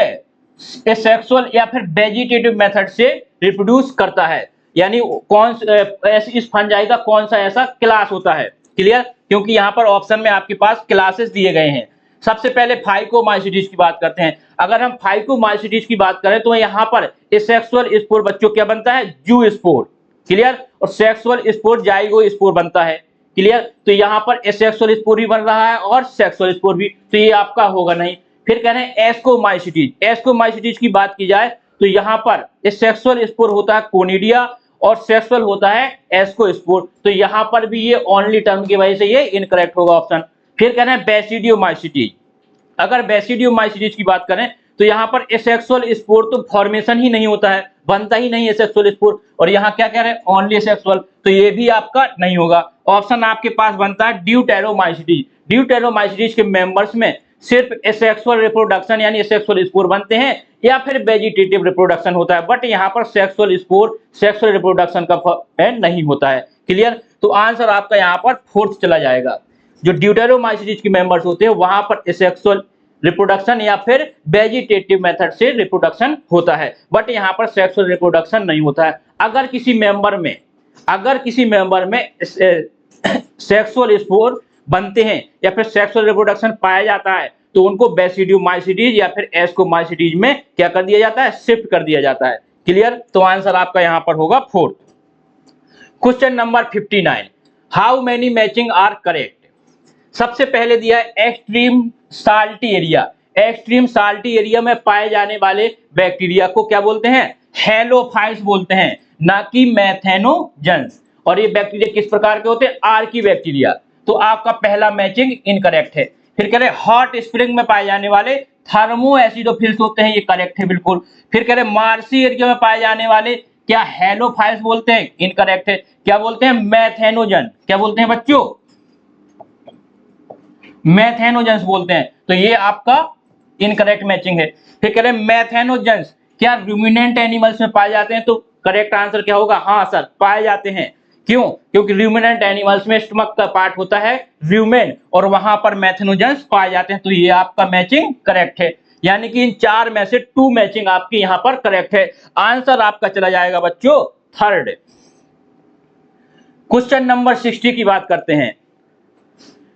एसेक्सुअल या फिर वेजिटेटिव मेथड से रिप्रोड्यूस करता है, यानी कौन इस फंजाई का कौन सा ऐसा क्लास होता है। क्लियर। क्योंकि यहां पर ऑप्शन में आपके पास क्लासेस दिए गए हैं। सबसे पहले फाइकोमाइसीटीज की बात करते हैं, अगर हम फाइकोमाइसीटीज की बात करें तो यहां पर एसेक्सुअल स्पोर बच्चों क्या बनता है, जू स्पोर। क्लियर। और सेक्सुअल स्पोर जाइगोस्पोर बनता है। क्लियर। तो यहां पर एसेक्सुअल स्पोर भी बन रहा है और सेक्सुअल स्पोर भी, तो ये आपका होगा नहीं। फिर कह रहे हैं एस्कोमाइसीटीज, एस्कोमाइसीटीज की बात की जाए तो यहां पर सेक्सुअल स्पोर होता है कोनिडिया और सेक्सुअल होता है एस्कोस्पोर, तो यहां पर भी ये ओनली टर्म की वजह से ये इनकरेक्ट होगा ऑप्शन। फिर कह रहे हैं बेसिडियोमाइसीटीज, अगर बेसिडियोमाइसीटीज की बात करें तो यहां पर एसेक्सुअल स्पोर तो फॉर्मेशन ही नहीं होता है, बनता ही नहीं है एसेक्सुअल स्पोर, और यहां क्या कह रहे हैं ओनली एसेक्सुअल, तो ये भी आपका नहीं होगा। ऑप्शन आपके पास बनता है ड्यूटेरोमाइसीटीज, ड्यूटेरोमाइसीटीज के मेंबर्स में सिर्फ एसेक्सुअल रिप्रोडक्शन यानी एसेक्सुअल स्पोर बनते हैं या फिर वेजिटेटिव रिप्रोडक्शन होता है, बट यहां पर सेक्सुअल स्पोर सेक्सुअल रिप्रोडक्शन का नहीं होता है। क्लियर। तो आंसर आपका यहां पर फोर्थ चला जाएगा। जो ड्यूटेरोमाइसीटीज के मेंबर्स होते हैं वहां पर एसेक्सुअल रिप्रोडक्शन या फिर वेजिटेटिव मेथड से रिप्रोडक्शन होता है, बट यहां पर सेक्सुअल रिप्रोडक्शन नहीं होता है। अगर किसी मेंबर में सेक्सुअल स्पोर बनते हैं या फिर सेक्सुअल रिप्रोडक्शन पाया जाता है तो उनको बेसिडियोमाइसीटीज या फिर एस्कोमाइसीटीज में क्या कर दिया जाता है, शिफ्ट कर दिया जाता है। क्लियर। तो आंसर आपका यहां पर होगा fourth. Question number 59, how many matching are correct. सबसे पहले दिया है extreme salty area, extreme salty area में पाए जाने वाले बैक्टीरिया को क्या बोलते हैं, हेलोफाइट्स बोलते हैं, ना कि मैथेनोजेंस। और ये बैक्टीरिया किस प्रकार के होते हैं, आर्की बैक्टीरिया, तो आपका पहला मैचिंग इनकरेक्ट है। फिर कह रहे हॉट स्प्रिंग में पाए जाने वाले थर्मो एसिडोफिल्स होते हैं, ये करेक्ट है बिल्कुल। फिर कह रहे मार्सी एरिया में पाए जाने वाले क्या हेलोफाइट्स बोलते हैं, इनकरेक्ट है। क्या बोलते हैं, मैथेनोजन, क्या बोलते हैं बच्चों, मैथेनोजेंस बोलते हैं, तो ये आपका इनकरेक्ट मैचिंग है। फिर कह रहे हैं मैथेनोजेंस क्या रूमिनेंट एनिमल्स में पाए जाते हैं, तो करेक्ट आंसर क्या होगा, हाँ सर पाए जाते हैं। क्यों, क्योंकि रूमिनेंट एनिमल्स में स्टमक का पार्ट होता है रूमेन और वहां पर मैथेनोजेंस पाए जाते हैं, तो ये आपका मैचिंग करेक्ट है। यानी कि इन 4 में से 2 मैचिंग आपकी यहां पर करेक्ट है। आंसर आपका चला जाएगा बच्चों थर्ड। क्वेश्चन नंबर 60 की बात करते हैं।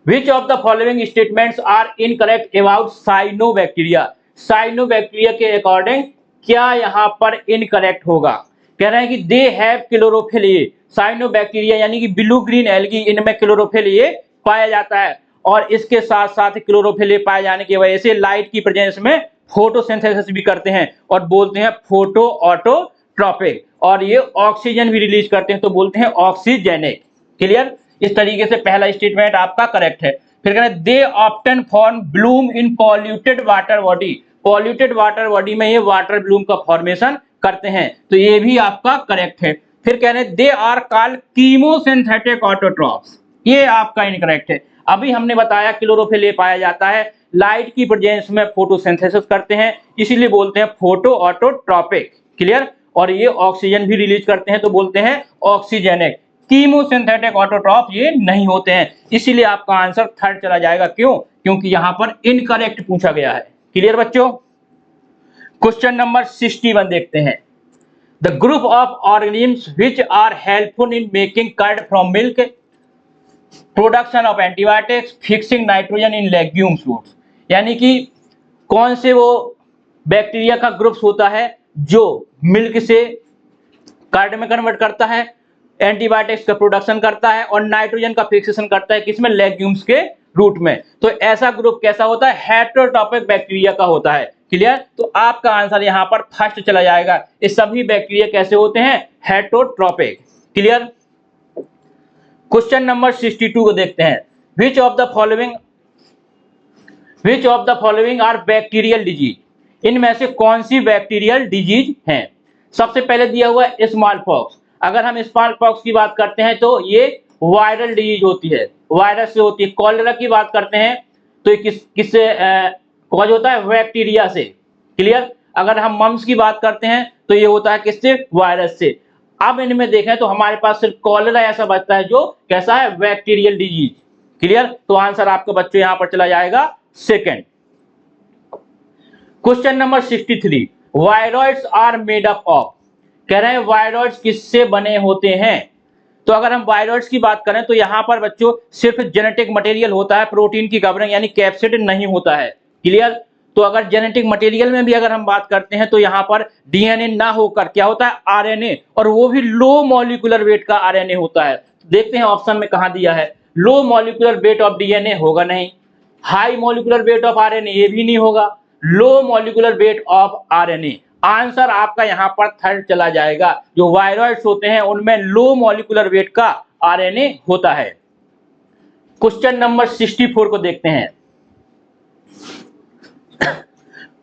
Which of the following statements are incorrect about cyanobacteria? Cyanobacteria के अकॉर्डिंग क्या यहां पर इनकरेक्ट होगा? कह रहे हैं कि they have chlorophyll A. Cyanobacteria यानी कि ब्लू ग्रीन एल्गी, इनमें क्लोरोफिल ए पाया जाता है और इसके साथ साथ क्लोरोफिल ए पाए जाने की वजह से लाइट की प्रेजेंस में फोटोसिंथेसिस भी करते हैं और बोलते हैं फोटो ऑटोट्रॉपिक, और ये ऑक्सीजन भी रिलीज करते हैं तो बोलते हैं ऑक्सीजेनिक। क्लियर? इस तरीके से पहला स्टेटमेंट आपका करेक्ट है। फिर कह रहे हैं they often form bloom in polluted water body. Polluted water body में ये वाटर ब्लूम का फॉर्मेशन करते हैं तो ये भी आपका करेक्ट है। फिर कह रहे हैं they are called chemosynthetic autotrophs, ये आपका इनकरेक्ट है। अभी हमने बताया क्लोरोफिल ए पाया जाता है, लाइट की प्रेजेंस में फोटोसिंथेसिस करते हैं इसीलिए बोलते हैं फोटो ऑटोट्रॉपिक। क्लियर? और ये ऑक्सीजन भी रिलीज करते हैं तो बोलते हैं ऑक्सीजेनिक। कीमोसिंथेटिक ऑटोट्रॉप ये नहीं होते हैं, इसीलिए आपका आंसर थर्ड चला जाएगा। क्यों? क्योंकि यहां पर इनकरेक्ट पूछा गया है। क्लियर बच्चों? क्वेश्चन नंबर 61 देखते हैं। The group of organisms which are helpful in making curd from milk, production of antibiotics, fixing nitrogen in legumes fruits. यानी कि कौन से वो बैक्टीरिया का ग्रुप्स होता है जो मिल्क से कर्ड में कन्वर्ट करता है, एंटीबायोटिक्स का प्रोडक्शन करता है और नाइट्रोजन का फिक्सेशन करता है किसमें? लेग्यूम्स के रूट में। तो ऐसा ग्रुप कैसा होता है? हेटेरोट्रॉपिक बैक्टीरिया का होता है। क्लियर? तो आपका आंसर यहां पर फर्स्ट चला जाएगा। ये सभी बैक्टीरिया कैसे होते हैं? हेटेरोट्रॉपिक। क्लियर? क्वेश्चन नंबर 62 को देखते हैं। Which of the following are bacterial disease? इनमें से कौन सी बैक्टीरियल डिजीज है? सबसे पहले दिया हुआ है स्मॉल पॉक्स। अगर हम स्मॉल पॉक्स की बात करते हैं तो ये वायरल डिजीज होती है, वायरस से होती है। कॉलेरा की बात करते हैं तो ये किससे कॉज होता है? बैक्टीरिया से। क्लियर? अगर हम मम्स की बात करते हैं तो ये होता है किससे? वायरस से। अब इनमें देखें तो हमारे पास सिर्फ कॉलेरा ऐसा बचता है जो कैसा है? Bacterial disease. क्लियर? तो आंसर आपके बच्चों यहां पर चला जाएगा second. Question number 63। Viroids are made up of. कह रहे हैं वायरॉइड्स किससे बने होते हैं? तो अगर हम वायरॉइड्स की बात करें तो यहां पर बच्चों सिर्फ जेनेटिक मटेरियल होता है, प्रोटीन की कवरिंग यानी कैप्सिड नहीं होता है। क्लियर? तो अगर जेनेटिक मटेरियल में भी अगर हम बात करते हैं तो यहां पर डीएनए ना होकर क्या होता है? आरएनए, और वो भी लो मॉलिक्यूलर वेट का आरएनए होता है। देखते हैं ऑप्शन में कहां दिया है। लो मॉलिक्यूलर वेट ऑफ डीएनए होगा नहीं, high molecular weight of RNA ये भी नहीं होगा, लो molecular weight of RNA. Answer आपका यहां पर थर्ड चला जाएगा। जो वायरॉइड्स होते हैं उनमें लो मॉलिक्यूलर वेट का आरएनए होता है। क्वेश्चन नंबर 64 को देखते हैं।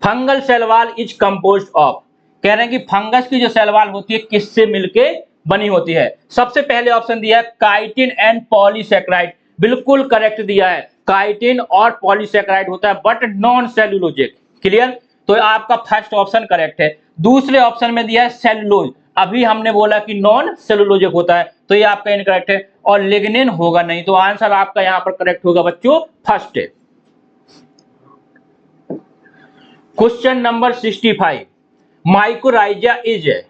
Fungal cell wall is composed of. कह रहे हैं कि फंगस की जो सेल वॉल होती है किससे मिलके बनी होती है? सबसे पहले ऑप्शन दिया है काइटिन एंड पॉलीसैकेराइड। बिल्कुल करेक्ट दिया है, काइटिन और पॉलीसैकेराइड होता है बट नॉन सेल्यूलोजिक। क्लियर? तो आपका फर्स्ट ऑप्शन करेक्ट है। दूसरे ऑप्शन में दिया है सेलुलोज, अभी हमने बोला कि नॉन सेलुलोजिक होता है तो ये आपका इनकरेक्ट है। और लिग्निन होगा नहीं, तो आंसर आपका यहां पर करेक्ट होगा बच्चों फर्स्ट है। Question number 65। Mycorrhiza is a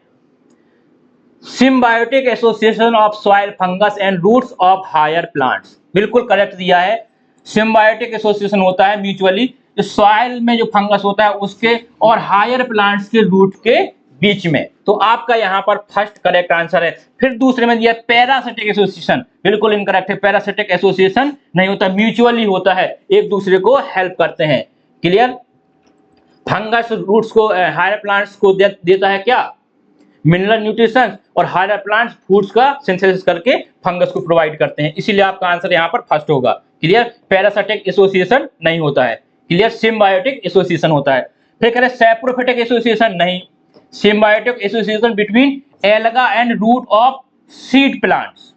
symbiotic association of soil fungus and roots of higher plants. बिल्कुल करेक्ट दिया है। सिम्बायोटिक एसोसिएशन होता है म्यूचुअली जो सॉइल में जो फंगस होता है उसके और हायर प्लांट्स के रूट के बीच में। तो आपका यहां पर फर्स्ट करेक्ट आंसर है। फिर दूसरे में दिया पैरासिटिक एसोसिएशन, बिल्कुल इनकरेक्ट है। पैरासिटिक एसोसिएशन नहीं होता, म्यूचुअली होता है, एक दूसरे को हेल्प करते हैं। क्लियर? फंगस रूट्स को हायर प्लांट्स को देता है क्या? मिनरल न्यूट्रिशन, और हायर प्लांट्स फूड्स का सिंथेसिस करके फंगस को प्रोवाइड करते हैं, इसीलिए आपका आंसर यहां पर फर्स्ट होगा। क्लियर? पैरासिटिक एसोसिएशन नहीं होता है। क्लियर? सिम्बायोटिक एसोसिएशन होता है। फिर कह रहे सैप्रोफिटिक एसोसिएशन नहीं, symbiotic association between alga and root of seed plants.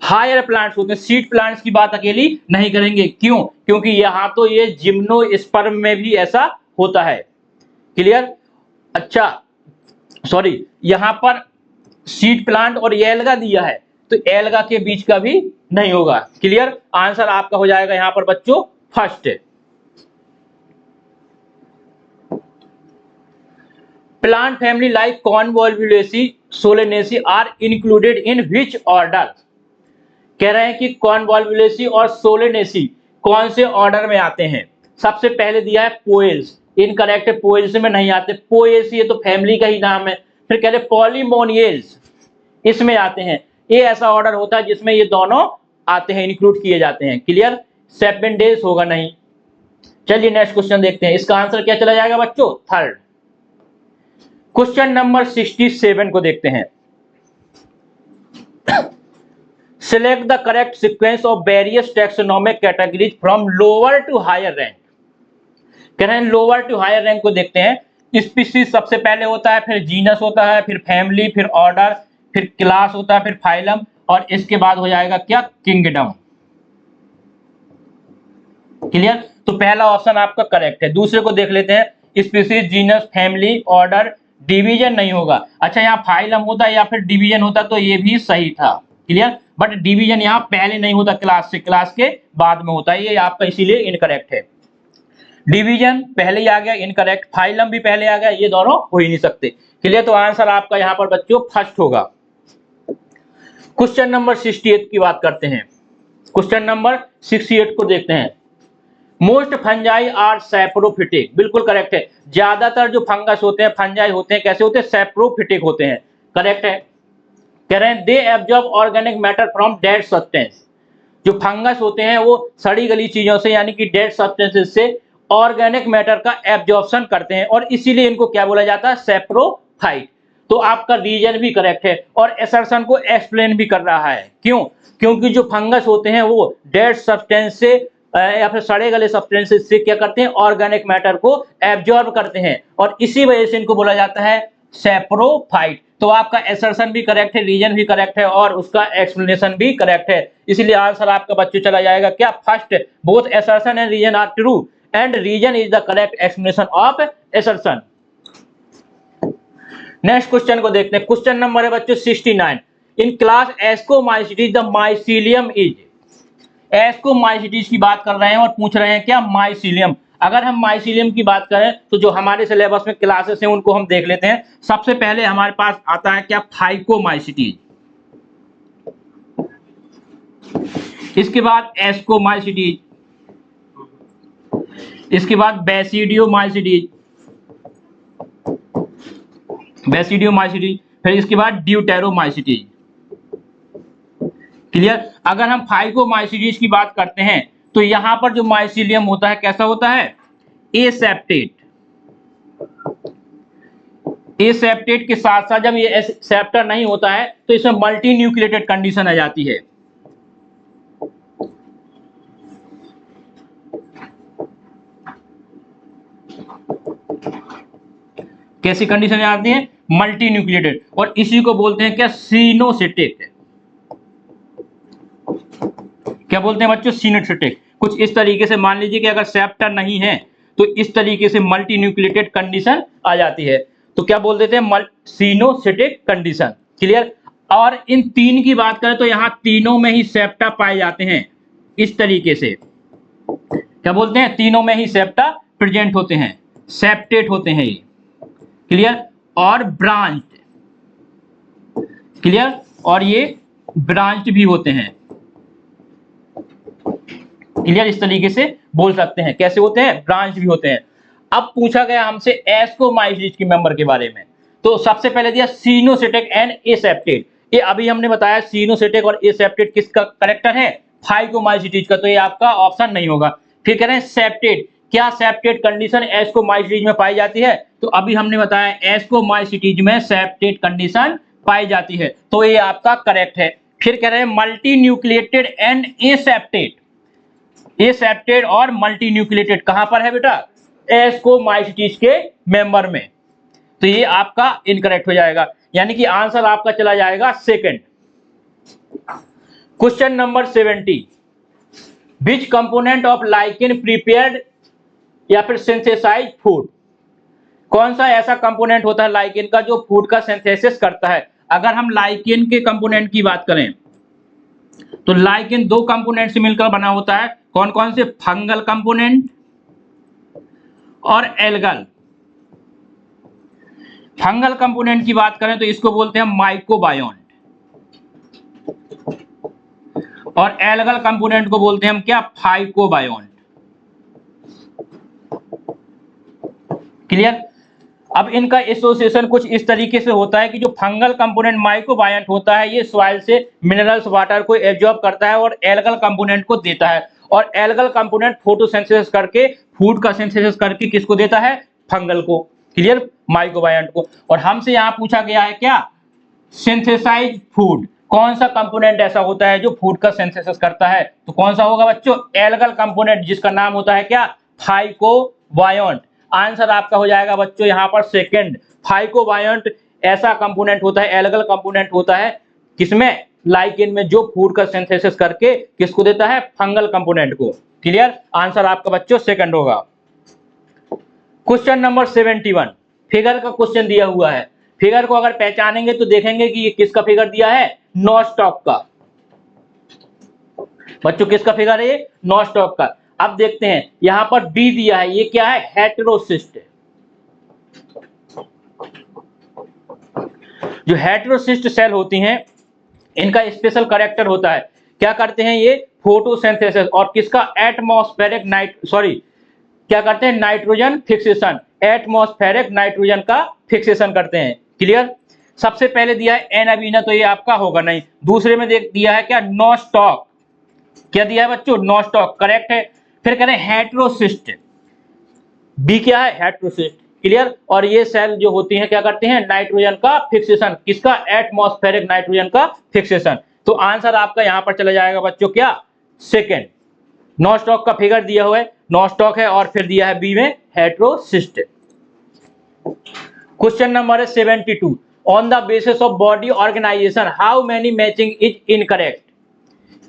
Higher plants होते हैं, सीड प्लांट्स की बात अकेली नहीं करेंगे। क्यों? क्योंकि यहां तो ये जिम्नोस्पर्म में भी ऐसा होता है। क्लियर? अच्छा सॉरी, यहां पर सीड प्लांट और एल्गा दिया है तो एल्गा के बीच का भी नहीं होगा। क्लियर? आंसर आपका हो जाएगा यहां पर बच्चों फर्स्ट है। Plant family like Convolvulaceae, Solanaceae are included in which order? कह रहे हैं कि कॉन्वोल्वुलेसी और सोलेनेसी कौन से ऑर्डर में आते हैं? सबसे पहले दिया है पोएल्स, इनकरेक्ट है, पोएल्स में नहीं आते। पोएसी ये तो फैमिली का ही नाम है। फिर कह रहे पॉलीमोनियल्स इसमें आते हैं। ये ऐसा ऑर्डर होता है जिसमें ये दोनों आते हैं, इंक्लूड किए जाते हैं। क्लियर? सेपेंडेस होगा नहीं। चलिए नेक्स्ट क्वेश्चन देखते हैं, इसका आंसर क्या चला जाएगा बच्चों? थर्ड। क्वेश्चन नंबर 67 को देखते हैं। Select the correct sequence of various taxonomic categories from lower to higher rank। कह रहे हैं लोअर टू हायर रैंक को देखते हैं। स्पीसीज सबसे पहले होता है, फिर जीनस होता है, फिर फैमिली, फिर ऑर्डर, फिर क्लास होता है, फिर फाइलम, और इसके बाद हो जाएगा क्या? किंगडम। क्लियर? तो पहला ऑप्शन आपका करेक्ट है। दूसरे को देख लेते हैं, species, genus, family, order, division नहीं होगा। अच्छा यहाँ फाइलम होता या फिर डिवीजन होता तो ये भी सही था। क्लियर? बट डिवीजन यहाँ पहले नहीं होता, क्लास से, क्लास के बाद में होता है, ये आपका इसीलिए इनकरेक्ट है। डिवीजन पहले ही आ गया, इनकरेक्ट। फाइलम भी पहले आ गया, ये दोनों हो ही नहीं सकते। क्लियर? तो आंसर आपका यहाँ पर बच्चों फर्स्ट होगा। क्वेश्चन नंबर 68 की बात करते हैं। क्वेश्चन नंबर 68 को देखते हैं। मोस्ट फंजाई आर सैप्रोफिटिक, बिल्कुल करेक्ट है। ज्यादातर जो फंगस होते हैं, फंजाई होते हैं, कैसे होते हैं? सैप्रोफिटिक होते हैं। करेक्ट है। कह रहे हैं they absorb organic matter from dead substance. जो फंगस होते हैं वो सड़ी गली चीजों से, यानी कि डेड सब्सटेंसेस से ऑर्गेनिक मैटर का एब्जॉर्प्शन करते हैं, और इसीलिए इनको क्या बोला जाता है? सैप्रोफाइट। तो आपका रीजन भी करेक्ट है, और एसर्शन को एक्सप्लेन भी कर रहा है। क्यों? क्योंकि जो फंगस होते हैं वो डेड सब्सटेंस से या फिर सड़े गले सब्सटेंसेस से क्या करते हैं? ऑर्गेनिक मैटर को एब्जॉर्ब करते हैं, और इसी वजह से इनको बोला जाता है सैप्रोफाइट। तो आपका एसर्शन भी करेक्ट है, रीजन भी करेक्ट है, और उसका एक्सप्लेनेशन भी करेक्ट है। इसलिए आंसर आपका बच्चों चला जाएगा क्या? First. Both assertion and reason are true and reason is the correct explanation of assertion. Next question को देखते हैं। क्वेश्चन नंबर है बच्चों 69। In class ascomycetes the mycelium is. Ascomycetes की बात कर रहे हैं और पूछ रहे हैं क्या? माइसीलियम। अगर हम माइसीलियम की बात करें तो जो हमारे सिलेबस में क्लासेस हैं उनको हम देख लेते हैं। सबसे पहले हमारे पास आता है क्या? फाइकोमाइसिटीज, इसके बाद एस्कोमाइसिटीज, इसके बाद बेसिडियोमाइसिटीज, फिर इसके बाद ड्यूटेरोमाइसिटीज। क्लियर? अगर हम फाइकोमाइसिटीज की बात करते हैं तो यहां पर जो माइसीलियम होता है कैसा होता है? एसेप्टेट। एसेप्टेट के साथ साथ जब ये सेप्टर नहीं होता है तो इसमें मल्टी न्यूक्लिएटेड कंडीशन आ जाती है। कैसी कंडीशन आती है? मल्टी न्यूक्लिएटेड, और इसी को बोलते हैं क्या? सिनोसिटिक। क्या बोलते हैं बच्चों? सिनोसिटिक। कुछ इस तरीके से मान लीजिए कि अगर सेप्टर नहीं है तो इस तरीके से मल्टी न्यूक्लिएटेड कंडीशन आ जाती है, तो क्या बोल देते हैं? सिनोसिटिक कंडीशन। क्लियर? और इन तीन की बात करें तो यहाँ तीनों में ही सेप्टा पाए जाते हैं इस तरीके से। क्या बोलते हैं? तीनों में ही सेप्टा प्रेजेंट होते हैं, सेप्टेट होते हैं ये। क्लियर? और ब्रांच्ड। क्लियर? और ये ब्रांच्ड भी होते हैं। क्लियर? इस तरीके से बोल सकते हैं। कैसे होते हैं? ब्रांच भी होते हैं। अब पूछा गया हमसे एस्कोमाइसिटीज के मेंबर के बारे में, तो सबसे पहले दिया सिनोसिटिक एंड एसेप्टेट। ये अभी हमने बताया सिनोसिटिक और एसेप्टेट किसका करेक्टर है? फाइकोमाइसिटीज का, तो ये आपका ऑप्शन नहीं होगा। फिर कह रहे हैं सेप्टेट। क्या सेप्टेट कंडीशन एस्कोमाइसिटीज में पाई जाती है? तो अभी हमने बताया एस्कोमाइसिटीज में सेप्टेट कंडीशन पाई जाती है, तो ये आपका करेक्ट है। फिर कह रहे हैं मल्टी न्यूक्लिएटेड एंड एसेप्टेट। एसेप्टेड और मल्टी न्यूक्लिएटेड कहां पर है बेटा? एस्कोमाइसिटीज के मेंबर में, तो ये आपका इनकरेक्ट हो जाएगा, यानी कि आंसर आपका चला जाएगा second. Question number 70। Which component of lichen prepared या फिर सिंथेसाइज फूड। कौन सा ऐसा कंपोनेंट होता है लाइकेन का जो फूड का सिंथेसिस करता है? अगर हम लाइकेन के कंपोनेंट की बात करें तो लाइकेन दो कंपोनेंट से मिलकर बना होता है। कौन कौन से? फंगल कंपोनेंट और एल्गल। फंगल कंपोनेंट की बात करें तो इसको बोलते हैं माइकोबायोन्ट, और एल्गल कंपोनेंट को बोलते हैं हम क्या, फाइकोबायोन्ट। क्लियर। अब इनका एसोसिएशन कुछ इस तरीके से होता है कि जो फंगल कंपोनेंट माइकोबायोन्ट होता है ये सॉइल से मिनरल्स वाटर को एब्जॉर्ब करता है और एल्गल कंपोनेंट को देता है, और एल्गल कंपोनेंट फोटोसिंथेसिस करके फूड का सिंथेसिस करके किसको देता है, फंगल को। क्लियर, माइकोबायोन्ट को। और हमसे यहाँ पूछा गया है क्या, सिंथेसाइज फूड, कौन सा कंपोनेंट ऐसा होता है जो फूड का सिंथेसिस करता है, तो कौन सा होगा बच्चों, एल्गल कंपोनेंट, जिसका नाम होता है क्या, फाइकोबायोन्ट। आंसर आपका हो जाएगा बच्चों यहाँ पर सेकंड, फाइकोबायोन्ट ऐसा कंपोनेंट होता है, एल्गल कंपोनेंट होता है किसमें, लाइकेन में, जो फूड का सिंथेसिस करके किसको देता है, फंगल कंपोनेंट को। क्लियर, आंसर आपका बच्चों सेकंड होगा। क्वेश्चन नंबर 71, फिगर का क्वेश्चन दिया हुआ है। फिगर को अगर पहचानेंगे तो देखेंगे कि ये किसका फिगर दिया है, नॉस्टॉक का। बच्चों किसका फिगर है ये, नॉस्टॉक का। अब देखते हैं यहां पर बी दिया है, ये क्या है, हेटेरोसिस्ट। जो हेटेरोसिस्ट सेल होती हैं इनका स्पेशल कैरेक्टर होता है, क्या करते हैं ये, फोटोसिंथेसिस, और किसका, एटमॉस्फेरिक क्या करते हैं, नाइट्रोजन फिक्सेशन, एटमॉस्फेरिक नाइट्रोजन का फिक्सेशन करते हैं। क्लियर। सबसे पहले दिया है एनाबीना, तो ये आपका होगा नहीं। दूसरे में देख दिया है क्या, नॉस्टॉक, क्या दिया है बच्चों, नॉस्टॉक, करेक्ट है। फिर कह रहे हैं हेटेरोसिस्ट, बी क्या है, हेटेरोसिस्ट। क्लियर। और ये सेल जो होती हैं क्या करते हैं, नाइट्रोजन का फिक्सेशन, किसका, एटमॉस्फेरिक नाइट्रोजन का फिक्सेशन। तो आंसर आपका यहां पर चला जाएगा बच्चों क्या, सेकंड। नॉस्टॉक का फिगर दिया हुआ है, नॉस्टॉक है, और फिर दिया है बी में हेटेरोसिस्ट। क्वेश्चन नंबर है 72, on the basis of body organization how many matching is incorrect,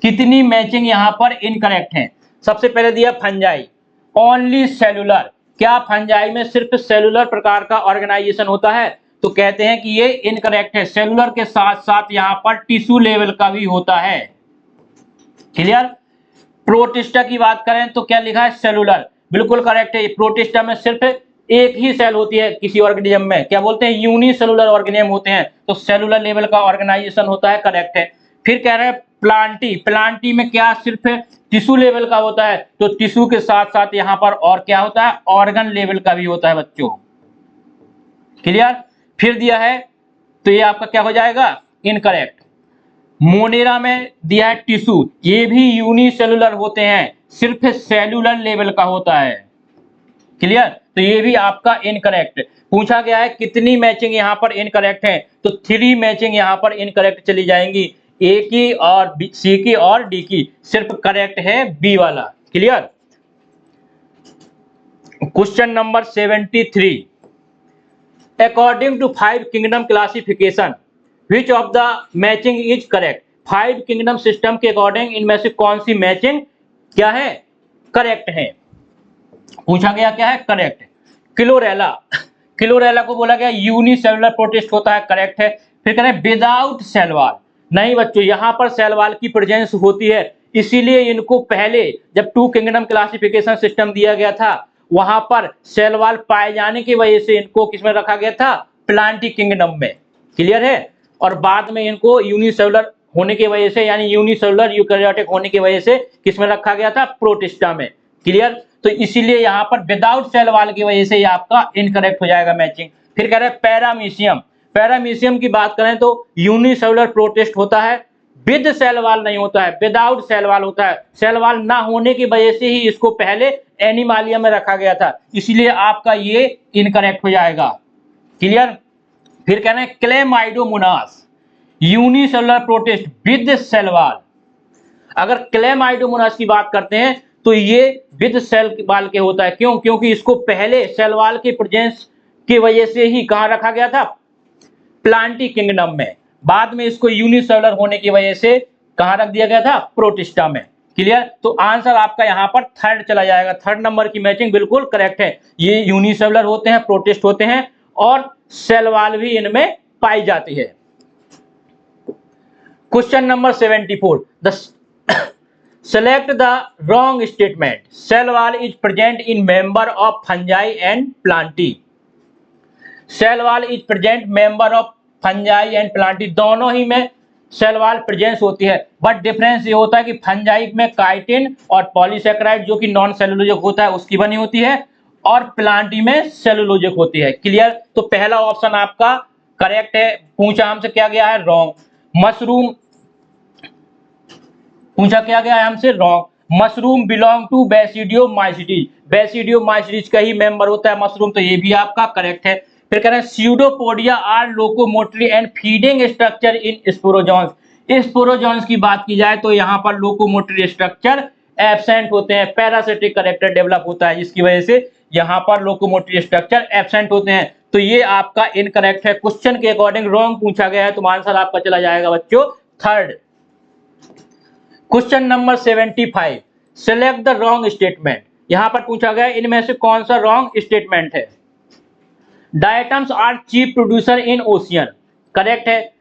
कितनी मैचिंग यहां पर इनकरेक्ट है। सबसे पहले दिया फंजाई, ओनली सेलुलर, क्या फंजाई में सिर्फ सेलुलर प्रकार का ऑर्गेनाइजेशन होता है, तो कहते हैं कि ये इनकरेक्ट है, सेलुलर के साथ साथ यहां पर टिश्यू लेवल का भी होता है। क्लियर। प्रोटिस्टा की बात करें तो क्या लिखा है, सेलुलर, बिल्कुल करेक्ट है। प्रोटिस्टा में सिर्फ एक ही सेल होती है किसी ऑर्गेनिज्म में, क्या बोलते हैं, यूनिसेलुलर ऑर्गेनिज्म होते हैं, तो सेलुलर लेवल का ऑर्गेनाइजेशन होता है, करेक्ट है। फिर कह रहे हैं प्लांटी, प्लांटी में क्या सिर्फ टिश्यू लेवल का होता है, तो टिश्यू के साथ साथ यहां पर और क्या होता है, ऑर्गन लेवल का भी होता है बच्चों। क्लियर। फिर दिया है तो ये आपका क्या हो जाएगा, इनकरेक्ट। मोनेरा में दिया है टिश्यू, ये भी यूनिसेलुलर होते हैं, सिर्फ सेलुलर लेवल का होता है। क्लियर। तो ये भी आपका इनकरेक्ट। पूछा गया है कितनी मैचिंग यहां पर इनकरेक्ट है, तो 3 मैचिंग यहां पर इनकरेक्ट चली जाएंगी, ए की और सी की और डी की, सिर्फ करेक्ट है बी वाला। Clear. Question number 73, according to 5 kingdom classification which of the matching is correct, 5 kingdom system के अकॉर्डिंग इनमें से कौन सी मैचिंग क्या है, करेक्ट है। पूछा गया क्या है, करेक्ट। क्लोरेला, क्लोरेला को बोला गया यूनिसेलुलर प्रोटिस्ट होता है, करेक्ट है। फिर कह रहे हैं विदाउट सेल वॉल, नहीं बच्चों यहां पर सेल वॉल की प्रेजेंस होती है, इसीलिए इनको पहले जब 2 किंगडम क्लासिफिकेशन सिस्टम दिया गया था वहां पर सेल वॉल पाए जाने की वजह से इनको किसमें रखा गया था, प्लांटी किंगडम में। क्लियर है। और बाद में इनको यूनिसेलुलर होने की वजह से, यानी यूनिसेलुलर यूकैरियोटिक होने की वजह से किसमें रखा गया था, प्रोटिस्टा में। क्लियर। तो इसीलिए यहां पर विदाउट सेल वॉल की वजह से ये आपका इनकरेक्ट हो जाएगा मैचिंग। फिर कह रहे हैं पैरामीशियम, पैरामीशियम की बात करें तो यूनिसेलुलर प्रोटिस्ट होता है, विद सेल वॉल नहीं होता है, विदाउट सेल वॉल होता है, सेल वॉल ना होने की वजह से ही इसको पहले एनिमालिया में रखा गया था, इसलिए आपका ये इनकरेक्ट हो जाएगा। क्लियर। फिर कह रहे हैं Chlamydomonas, unicellular protist with cell wall, अगर क्लेमाइडोमोनास की बात करते हैं तो ये विद सेल वॉल के होता है, क्यों, क्योंकि इसको पहले सेल वॉल की प्रेजेंस की वजह से ही कहां रखा गया था, प्लांटी किंगडम में, बाद में इसको यूनिसेलुलर होने की वजह से कहां रख दिया गया था, प्रोटिस्टा में। क्लियर। तो आंसर आपका यहां पर थर्ड चला जाएगा, थर्ड नंबर की मैचिंग बिल्कुल करेक्ट है, ये यूनिसेलुलर होते हैं, प्रोटिस्ट होते हैं, और सेल वॉल भी इनमें पाई जाती है। Question number 74, select the wrong statement, cell wall is present in member of fungi and plantae, cell wall is present member of fungi and plantae, दोनों ही में सेल वॉल प्रेजेंस होती है, बट डिफरेंस ये होता है कि फंजाई में काइटिन और पॉलीसेकेराइड जो कि नॉन सेलुलोजिक होता है उसकी बनी होती है, और प्लांटी में सेलुलोजिक होती है। क्लियर? तो पहला ऑप्शन आपका करेक्ट है। पूछा हमसे क्या गया है? रॉन्ग। मशरूम पूछा क्या गया है हमसे? रॉन्ग। मशरूम बिलोंग टू बेसिडियोमाइसीटीज, बेसिडियोमाइसीटीज का ही मेंबर होता है मशरूम, तो ये भी आपका करेक्ट है। फिर कह रहे हैं pseudopodia are locomotory and feeding structure in sporozoans, sporozoans की बात की जाए तो यहाँ पर लोकोमोटरी स्ट्रक्चर एब्सेंट होते हैं, पैरासिटिक कैरेक्टर डेवलप होता है जिसकी वजह से यहाँ पर लोकोमोटरी स्ट्रक्चर एब्सेंट होते हैं, तो ये आपका इनकरेक्ट है। क्वेश्चन के अकॉर्डिंग रॉन्ग पूछा गया है, तो आंसर आपका चला जाएगा बच्चों third. Question number 75, select the wrong statement. यहां पर पूछा गया इनमें से कौन सा रॉन्ग स्टेटमेंट है? Diatoms are chief producer in ocean, correct है।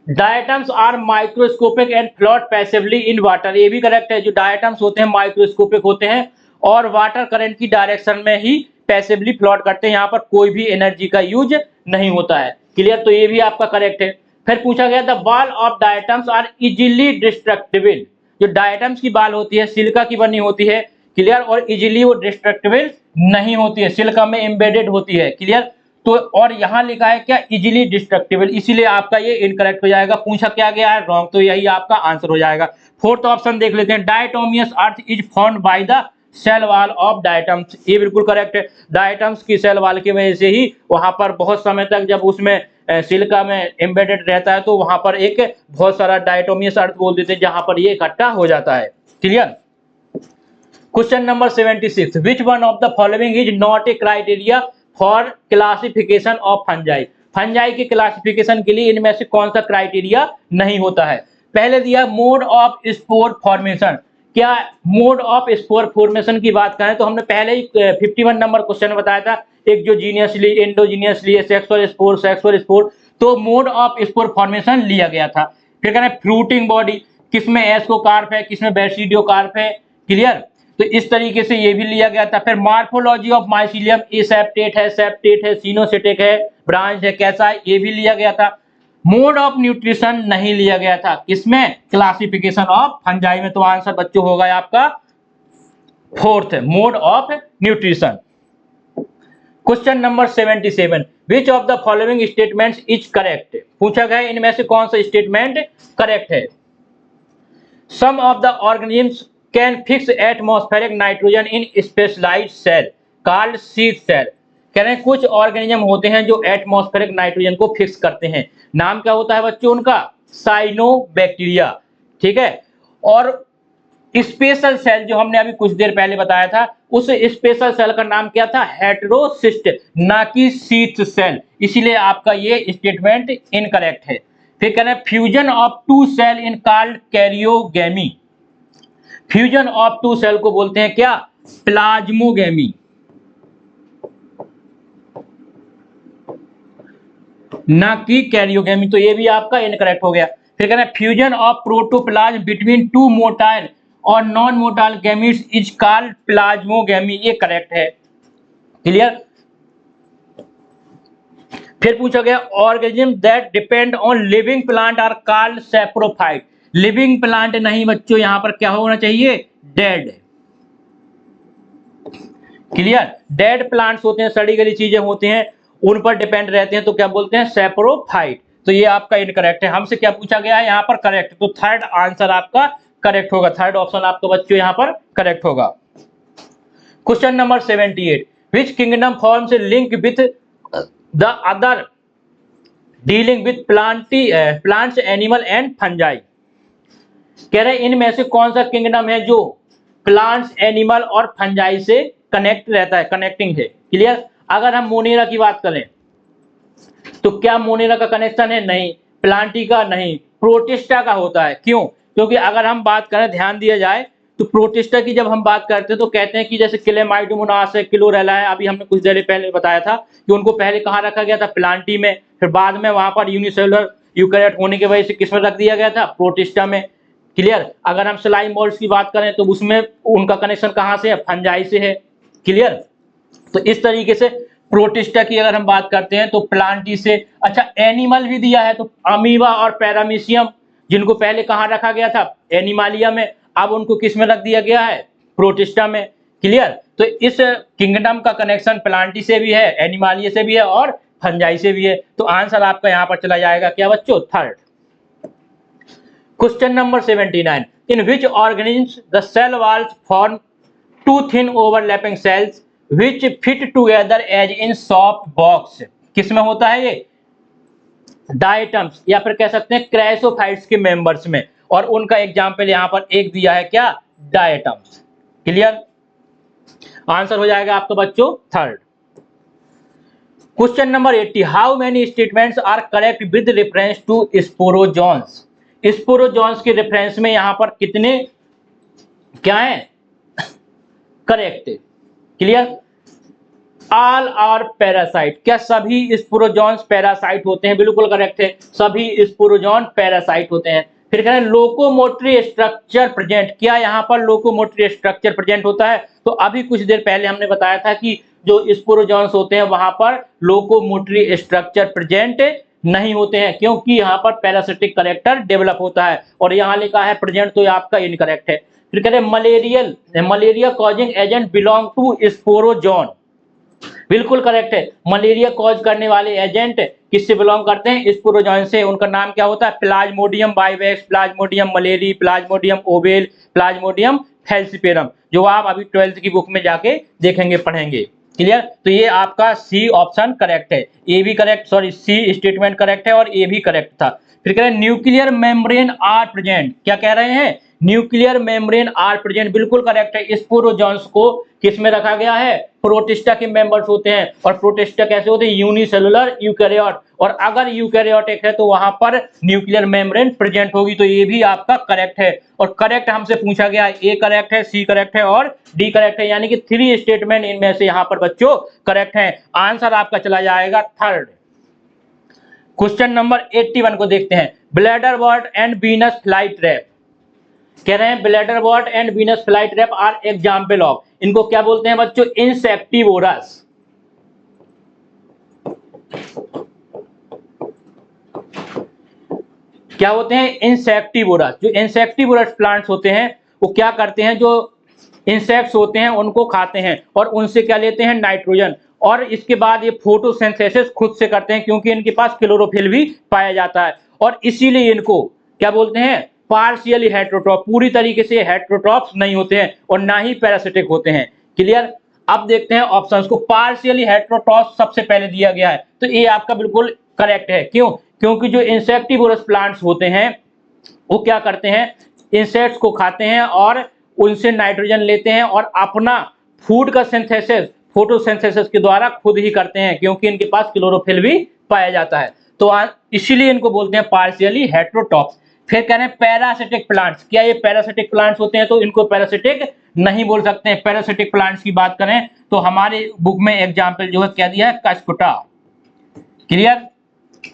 Diatoms are microscopic and float passively in water, ये भी करेक्ट है। जो डायटम्स होते हैं माइक्रोस्कोपिक होते हैं और वाटर करंट की डायरेक्शन में ही पैसिवली फ्लोट करते हैं, यहाँ पर कोई भी एनर्जी का यूज नहीं होता है। क्लियर? तो ये भी आपका करेक्ट है। फिर पूछा गया the wall of diatoms are easily destructible, जो डायटम्स की बाल होती है सिलिका की बनी होती है, क्लियर, और इजीली वो डिस्ट्रक्टिबल नहीं होती है, सिलिका में एम्बेडेड होती है। क्लियर? तो और यहां लिखा है क्या? इजीली डिस्ट्रक्टिबल, इसीलिए आपका ये इनकरेक्ट हो जाएगा। पूछा क्या गया है? रॉन्ग, तो यही आपका आंसर हो जाएगा। फोर्थ ऑप्शन देख लेते हैं, diatomaceous earth is found by the cell wall of diatoms, ये बिल्कुल करेक्ट है। डायटम्स की सेल वॉल की वजह से ही वहां पर बहुत समय तक जब उसमें सिलिका में एम्बेडेड रहता है तो वहां पर एक बहुत सारा डायटोमियस अर्थ बोल देते हैं जहां पर ये इकट्ठा हो जाता है। Clear? Question number 76, which one of the following is not a criteria for classification of fungi, fungi की क्लासिफिकेशन के लिए इनमें से कौन सा क्राइटेरिया नहीं होता है? पहले दिया मोड ऑफ स्पोर फॉर्मेशन, क्या मोड ऑफ स्पोर फॉर्मेशन की बात करें तो हमने पहले ही 51 नंबर क्वेश्चन बताया था, एक जो जीनियसली एंडोजीनियसली सेक्सुअल स्पोर, तो मोड ऑफ स्पोर फॉर्मेशन लिया गया था। फिर कहना फ्रूटिंग बॉडी, किसमें एस्कोकार्प है, किसमें बेसिडियोकार्प है। क्लियर? तो इस तरीके से ये भी लिया गया था। फिर morphology of mycelium, aseptate है, सिनोसिटिक है, ब्रांच है, कैसा है, ये भी लिया गया था। मोड ऑफ न्यूट्रिशन नहीं लिया गया था, किसमें? क्लासिफिकेशन ऑफ फंजाई में। तो आंसर बच्चों होगा आपका fourth, mode of nutrition. Question number 77, which of the following statements is correct, पूछा गया इनमें से कौन सा स्टेटमेंट करेक्ट है? Some of the organisms can fix atmospheric nitrogen in specialized cell called seed cell, कह रहे हैं कुछ ऑर्गेनिज्म होते हैं जो एटमॉस्फेरिक नाइट्रोजन को फिक्स करते हैं, नाम क्या होता है बच्चों उनका? साइनोबैक्टीरिया। ठीक है? और स्पेशल सेल जो हमने अभी कुछ देर पहले बताया था, उस स्पेशल सेल का नाम क्या था? हेटेरोसिस्ट, ना कि शीथ सेल, इसीलिए आपका ये स्टेटमेंट इनकरेक्ट है। फिर कह रहे हैं fusion of two cell in called karyogamy, fusion of two cell को बोलते हैं क्या? प्लाज्मोगेमी, ना कि कैरियोगेमी, तो ये भी आपका इनकरेक्ट हो गया। फिर कहना है fusion of protoplasm between two motile और non motile gametes is called plasmogamy, ये करेक्ट है। क्लियर? फिर पूछा गया organism that depend on living plant are called saprophyte, living plant नहीं बच्चों, यहां पर क्या होना चाहिए? डेड। क्लियर? डेड प्लांट्स होते हैं, सड़ी गली चीजें होती हैं, उन पर डिपेंड रहते हैं, तो क्या बोलते हैं? सैप्रोफाइट। तो ये आपका इनकरेक्ट है। हमसे क्या पूछा गया है यहाँ पर? करेक्ट, तो थर्ड आंसर आपका करेक्ट होगा, थर्ड ऑप्शन आपका बच्चों यहाँ पर करेक्ट होगा। Question number 78, which kingdom forms a link with the other dealing with plants animal and fungi, कह रहे हैं इनमें से कौन सा किंगडम है जो प्लांट्स एनिमल और फंजाई से कनेक्ट रहता है, कनेक्टिंग है। क्लियर? अगर हम मोनेरा की बात करें तो क्या मोनेरा का कनेक्शन है? नहीं। प्लांटी का नहीं, प्रोटिस्टा का होता है। क्यों? क्योंकि अगर हम बात करें, ध्यान दिया जाए तो प्रोटिस्टा की जब हम बात करते हैं तो कहते हैं कि जैसे क्लेमाइडोमोनास है, क्लोरेला है, अभी हमने कुछ देर पहले बताया था कि उनको पहले कहाँ रखा गया था? प्लांटी में, फिर बाद में वहां पर यूनिसेलुलर यूकैरियोट होने की वजह से किसमें रख दिया गया था? प्रोटिस्टा में। क्लियर? अगर हम स्लाइम मोल्ड्स की बात करें तो उसमें उनका कनेक्शन कहां से है? फंजाई से है। क्लियर? तो इस तरीके से प्रोटिस्टा की अगर हम बात करते हैं तो प्लांटी से, अच्छा एनिमल भी दिया है तो अमीबा और पैरामीशियम, जिनको पहले कहाँ रखा गया था, एनिमालिया में, अब उनको किस में रख दिया गया है, प्रोटिस्टा में। क्लियर? तो इस किंगडम का कनेक्शन प्लांटी से भी है, एनिमालिया से भी है और फंजाई से भी है। तो आंसर आपका यहाँ पर चला जाएगा क्या बच्चों, third. Question number 79, in which organism the cell walls form two thin overlapping cells which fit together as in soft box. किस में होता है ये, डायटम्स या फिर कह सकते हैं क्रैसोफाइट्स के मेंबर्स में, और उनका एग्जांपल यहां पर एक दिया है क्या, डायटम्स। क्लियर? आंसर हो जाएगा आपका बच्चों third. Question number 80, how many statements are correct with reference to sporozoans. Sporozoans के रेफरेंस में यहां पर कितने क्या है correct. Clear? All are parasite, क्या सभी स्पोरोजोन्स पैरासाइट होते हैं, बिल्कुल करेक्ट है, सभी स्पोरोजोन पैरासाइट होते हैं। फिर कह रहे हैं लोकोमोटरी स्ट्रक्चर प्रेजेंट, क्या यहाँ पर लोकोमोटरी स्ट्रक्चर प्रेजेंट होता है, तो अभी कुछ देर पहले हमने बताया था कि जो स्पोरोजोन्स होते हैं वहां पर लोकोमोटरी स्ट्रक्चर प्रेजेंट नहीं होते हैं, क्योंकि यहाँ पर पैरासिटिक कैरेक्टर डेवलप होता है, और यहाँ लिखा है प्रेजेंट, तो आपका इनकरेक्ट है। फिर कह रहे हैं malaria causing agent belong to sporozoan, बिल्कुल करेक्ट है, मलेरिया कॉज करने वाले एजेंट किससे बिलोंग करते हैं, स्पोरोजोन से। उनका नाम क्या होता है, Plasmodium vivax, Plasmodium malariae, Plasmodium ovale, Plasmodium falciparum, जो आप अभी 12th की बुक में जाके देखेंगे पढ़ेंगे। क्लियर? तो ये आपका सी ऑप्शन करेक्ट है, ए भी correct, sorry C statement correct है और ए भी करेक्ट था। फिर कह रहे हैं न्यूक्लियर मेम्ब्रेन आर प्रेजेंट, क्या कह रहे हैं, न्यूक्लियर मेम्ब्रेन आर प्रेजेंट, बिल्कुल करेक्ट है। स्पोरोजोन्स को किस में रखा गया है, प्रोटिस्टा के मेंबर्स होते हैं, और प्रोटिस्टा कैसे होते हैं, यूनिसेलुलर यूकैरियोट, और अगर यूकैरियोटिक है तो वहां पर न्यूक्लियर मेम्ब्रेन प्रेजेंट होगी, तो ये भी आपका करेक्ट है। और करेक्ट हमसे पूछा गया, ए करेक्ट है, सी करेक्ट है और डी करेक्ट है, यानी कि 3 स्टेटमेंट इनमें से यहां पर बच्चों करेक्ट है। आंसर आपका चला जाएगा थर्ड। क्वेश्चन नंबर 81 को देखते हैं, bladderwort and Venus flytrap, कह रहे हैं bladderwort and Venus flytrap are example of, इनको क्या बोलते हैं बच्चों, इंसेक्टिवोरस। क्या होते हैं, इंसेक्टिवोरस। जो इंसेक्टिवोरस प्लांट्स होते हैं वो क्या करते हैं, जो इंसेक्ट्स होते हैं उनको खाते हैं और उनसे क्या लेते हैं, नाइट्रोजन, और इसके बाद ये फोटोसिंथेसिस खुद से करते हैं, क्योंकि इनके पास क्लोरोफिल भी पाया जाता है, और इसीलिए इनको क्या बोलते हैं, पार्शियली हेट्रोट्रॉप, पूरी तरीके से हेट्रोट्रॉप्स नहीं होते हैं और ना ही पैरासिटिक होते हैं। क्लियर? अब देखते हैं ऑप्शंस को, पार्शियली हेट्रोट्रॉप्स सबसे पहले दिया गया है, तो ये आपका बिल्कुल करेक्ट है। क्यों? क्योंकि जो इंसेक्टिवोरस प्लांट्स होते हैं वो क्या करते हैं, इंसेक्ट्स को खाते हैं और उनसे नाइट्रोजन लेते हैं और अपना फूड का सिंथेसिस फोटोसिंथेसिस के द्वारा खुद ही करते हैं, क्योंकि इनके पास क्लोरोफिल भी पाया जाता है, तो इसीलिए इनको बोलते हैं पार्शियली हेट्रोट्रॉप्स। फिर कह रहे हैं पैरासिटिक प्लांट्स, क्या ये पैरासिटिक प्लांट्स होते हैं, तो इनको पैरासिटिक नहीं बोल सकते हैं। पैरासिटिक प्लांट्स की बात करें तो हमारे बुक में एग्जाम्पल जो है क्या दिया है, कस्कुटा। क्लियर?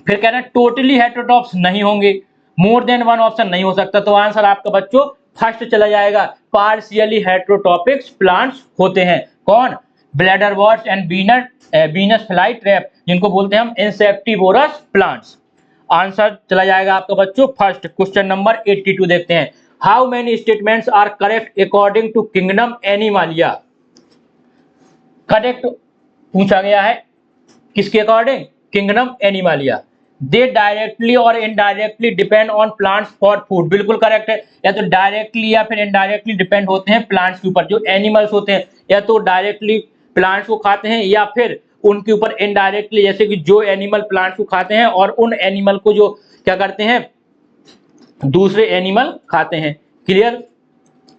फिर कह रहे हैं टोटली हेट्रोट्रॉप्स नहीं होंगे, मोर देन वन ऑप्शन नहीं हो सकता, तो आंसर आपका बच्चों फर्स्ट चला जाएगा, पार्शियली हेट्रोट्रॉपिक्स प्लांट्स होते हैं। कौन? Bladder warts and Venus fly trap, जिनको बोलते हैं हम इंसेक्टिवोरस प्लांट्स। आंसर चला जाएगा आपका बच्चों फर्स्ट। क्वेश्चन नंबर 82 देखते हैं, how many statements are correct according to kingdom Animalia. Correct पूछा गया है किसके according, kingdom Animalia. They directly और indirectly depend on plants for food, बिल्कुल करेक्ट है, या तो डायरेक्टली या फिर इनडायरेक्टली डिपेंड होते हैं प्लांट्स के ऊपर। जो एनिमल्स होते हैं या तो डायरेक्टली प्लांट्स को खाते हैं या फिर उनके ऊपर इनडायरेक्टली, जैसे कि जो एनिमल प्लांट्स को खाते हैं और उन एनिमल को जो क्या करते हैं, दूसरे एनिमल खाते हैं। क्लियर?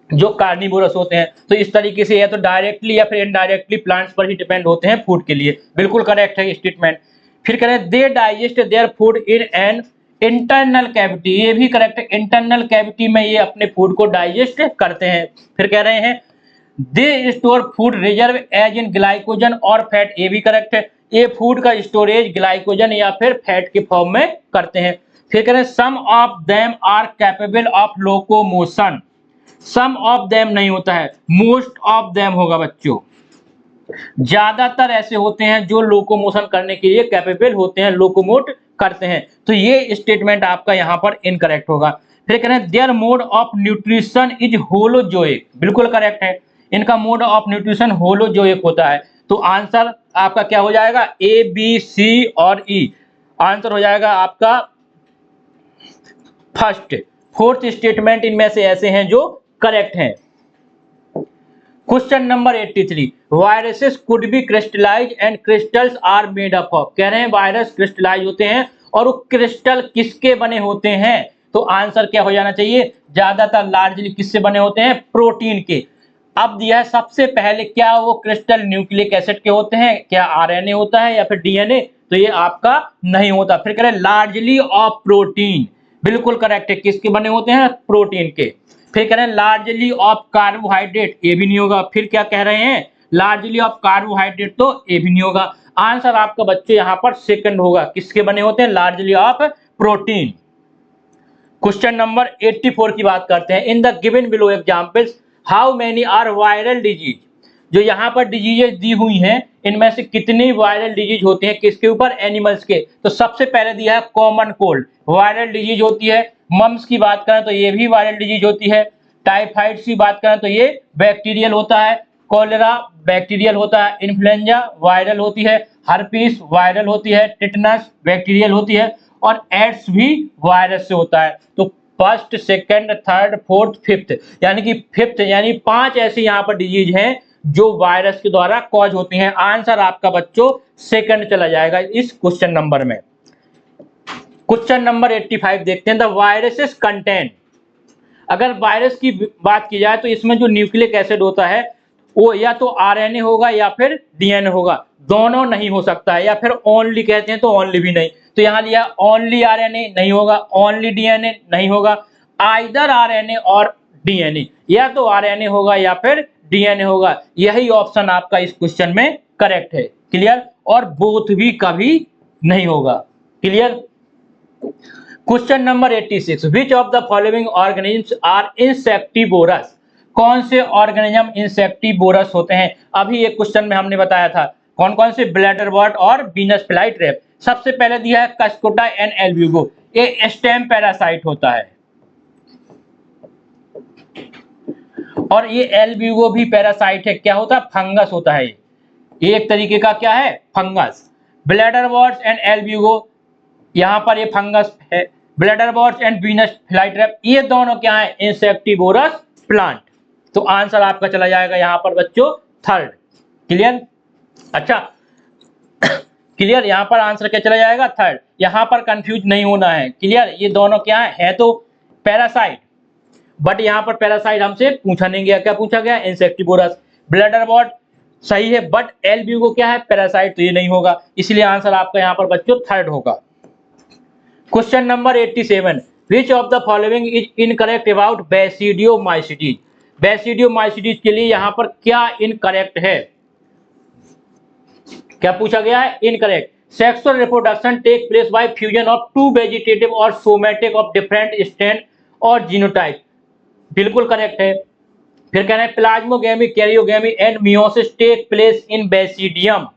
जो कार्निवोरस होते हैं, तो इस तरीके से या तो डायरेक्टली या फिर इनडायरेक्टली प्लांट्स पर ही डिपेंड होते हैं फूड के लिए, बिल्कुल करेक्ट है स्टेटमेंट। फिर कह रहे हैं they digest their food in an internal cavity, ये भी करेक्ट है, इंटरनल कैविटी में ये अपने फूड को डाइजेस्ट करते हैं। फिर कह रहे हैं they store food reserve as in glycogen और फैट, ये भी करेक्ट है, ये फूड का स्टोरेज ग्लाइकोजन या फिर फैट के फॉर्म में करते हैं। फिर कह रहे हैं some of them are capable of locomotion, some of them नहीं होता है, मोस्ट ऑफ देम होगा बच्चों। ज्यादातर ऐसे होते हैं जो लोकोमोशन करने के लिए कैपेबल होते हैं, लोकोमोट करते हैं। तो ये स्टेटमेंट आपका यहाँ पर इनकरेक्ट होगा। फिर कह रहे हैं their mode of nutrition is holozoic, बिल्कुल करेक्ट है, इनका मोड ऑफ न्यूट्रिशन होलोजोइक होता है। तो आंसर आपका क्या हो जाएगा, ए बी सी और ई, आंसर हो जाएगा आपका फर्स्ट। फोर्थ स्टेटमेंट इनमें से ऐसे हैं जो करेक्ट हैं। Question number 83, viruses could be crystallize and crystals are made up of. कह रहे हैं वायरस क्रिस्टलाइज होते हैं और वो क्रिस्टल किसके बने होते हैं। तो आंसर क्या हो जाना चाहिए, ज्यादातर लार्जली किससे बने होते हैं, प्रोटीन के। अब दिया है सबसे पहले, क्या वो क्रिस्टल न्यूक्लिक एसिड के होते हैं, क्या आरएनए होता है या फिर डीएनए, तो ये आपका नहीं होता। फिर कह रहे हैं लार्जली ऑफ प्रोटीन, बिल्कुल करेक्ट है, किसके बने होते हैं, प्रोटीन के। फिर कह रहे हैं लार्जली ऑफ कार्बोहाइड्रेट, ये भी नहीं होगा। फिर क्या कह रहे हैं, लार्जली ऑफ कार्बोहाइड्रेट, तो ये भी नहीं होगा। आंसर आपका बच्चों यहाँ पर सेकंड होगा, किसके बने होते हैं, largely of protein. Question number 84 की बात करते हैं। In the given below examples how many are viral disease. जो यहाँ पर डिजीजेज दी हुई हैं इनमें से कितनी वायरल डिजीज होती हैं, किसके ऊपर, एनिमल्स के। तो सबसे पहले दिया है कॉमन कोल्ड, वायरल डिजीज होती है। मम्स की बात करें तो ये भी वायरल डिजीज होती है। टाइफाइड की बात करें तो ये बैक्टीरियल होता है। कॉलेरा बैक्टीरियल होता है। इन्फ्लुएंजा वायरल होती है। हर्पीस वायरल होती है। टिटनस बैक्टीरियल होती है। और एड्स भी वायरस से होता है। तो first, second, third, fourth, fifth, यानी कि फिफ्थ, यानी 5 ऐसी यहाँ पर डिजीज हैं जो वायरस के द्वारा कॉज होती हैं। आंसर आपका बच्चों सेकंड चला जाएगा इस क्वेश्चन नंबर में। क्वेश्चन नंबर 85 देखते हैं। द वायरसेस कंटेंट, अगर वायरस की बात की जाए तो इसमें जो न्यूक्लिक एसिड होता है वो या तो आरएनए होगा या फिर डीएनए होगा, दोनों नहीं हो सकता है। या फिर ओनली कहते हैं तो ओनली भी नहीं। तो यहाँ लिया ओनली आरएनए नहीं होगा, ओनली डीएनए नहीं होगा, आइदर आरएनए और डीएनए, या तो आरएनए होगा या फिर डीएनए होगा। यही ऑप्शन आपका इस क्वेश्चन में करेक्ट है। क्लियर, और बोथ भी कभी नहीं होगा। Clear. Question number 86, which of the following organisms are insectivorous. कौन से ऑर्गेनिज्म इंसेक्टिवोरस होते हैं। अभी एक क्वेश्चन में हमने बताया था कौन कौन से, ब्लैडरवर्ट और वीनस फ्लाईट्रैप। सबसे पहले दिया है कस्कोटा एंड एल्ब्यूगो, ये स्टेम पैरासाइट होता है। और ये एल्ब्यूगो भी पैरासाइट है, क्या होता है, फंगस होता है। ये एक तरीके का क्या है, फंगस। ब्लैडरवर्ट एंड एल्ब्यूगो, यहाँ पर ये फंगस है। ब्लैडरवर्ट एंड वीनस फ्लाईट्रैप, ये दोनों क्या है, इंसेक्टिवोरस प्लांट। तो आंसर आपका चला जाएगा यहाँ पर बच्चों थर्ड। क्लियर। अच्छा क्लियर, यहाँ पर आंसर क्या चला जाएगा, थर्ड। यहाँ पर कंफ्यूज नहीं होना है। क्लियर, ये दोनों क्या है तो पैरासाइट, बट यहाँ पर पैरासाइट हमसे पूछा नहीं गया। क्या पूछा गया, इंसेक्टिवोरस। ब्लैडरवर्ट सही है, बट एल्ब्यूगो क्या है, पैरासाइट, तो ये नहीं होगा। इसलिए आंसर आपका यहाँ पर बच्चों थर्ड होगा। Question number 87, which of the following is incorrect about Basidiomycetes. Basidiomycetes के लिए यहाँ पर क्या इनकरेक्ट है, क्या पूछा गया है, incorrect. Sexual reproduction take place by fusion of two vegetative और सोमैटिक ऑफ डिफरेंट स्ट्रैंड और जीनोटाइप, बिल्कुल करेक्ट है। फिर कहना है plasmogamy, karyogamy and meiosis take place in basidium.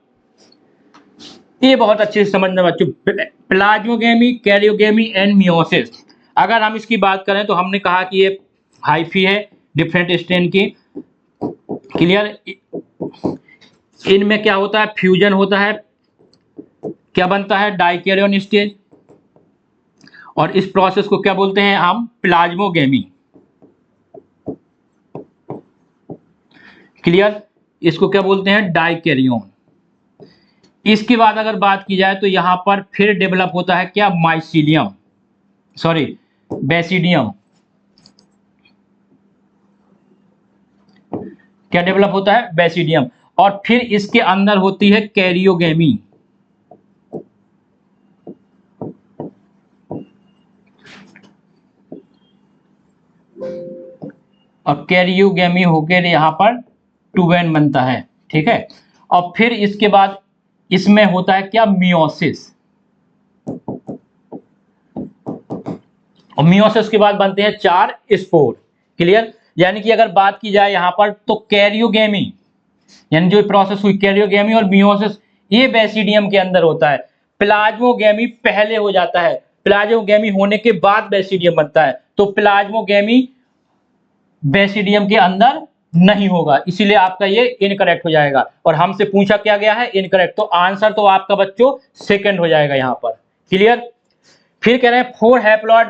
ये बहुत अच्छे से समझना बच्चों, प्लाज्मोगेमी, कैरियोगेमी एंड मियोसिस। अगर हम इसकी बात करें तो हमने कहा कि ये हाइफी है डिफरेंट स्ट्रेन की। क्लियर, इनमें क्या होता है, फ्यूजन होता है, क्या बनता है, डाइकैरियन स्टेज। और इस प्रोसेस को क्या बोलते हैं हम, प्लाज्मोगेमी। क्लियर, इसको क्या बोलते हैं, डाइकैरियन। इसके बाद अगर बात की जाए तो यहां पर फिर डेवलप होता है क्या, माइसीलियम, सॉरी बेसिडियम। क्या डेवलप होता है, बेसिडियम। और फिर इसके अंदर होती है कैरियोगेमी। और कैरियोगेमी होकर यहां पर टूवेन बनता है, ठीक है। और फिर इसके बाद इसमें होता है क्या, मियोसिस। और मियोसिस के बाद बनते हैं 4 स्पोर। क्लियर, यानी कि अगर बात की जाए यहां पर तो कैरियोगेमी, यानी जो प्रोसेस हुई कैरियोगेमी और मियोसिस, ये बेसिडियम के अंदर होता है। प्लाज्मोगेमी पहले हो जाता है, प्लाज्मोगेमी होने के बाद बेसिडियम बनता है, तो प्लाज्मोगेमी बेसिडियम के अंदर नहीं होगा, इसीलिए आपका ये इनकरेक्ट हो जाएगा। और हमसे पूछा क्या गया है, इनकरेक्ट, तो आंसर तो आपका बच्चों सेकंड हो जाएगा यहाँ पर। क्लियर। फिर कह रहे हैं 4 haploid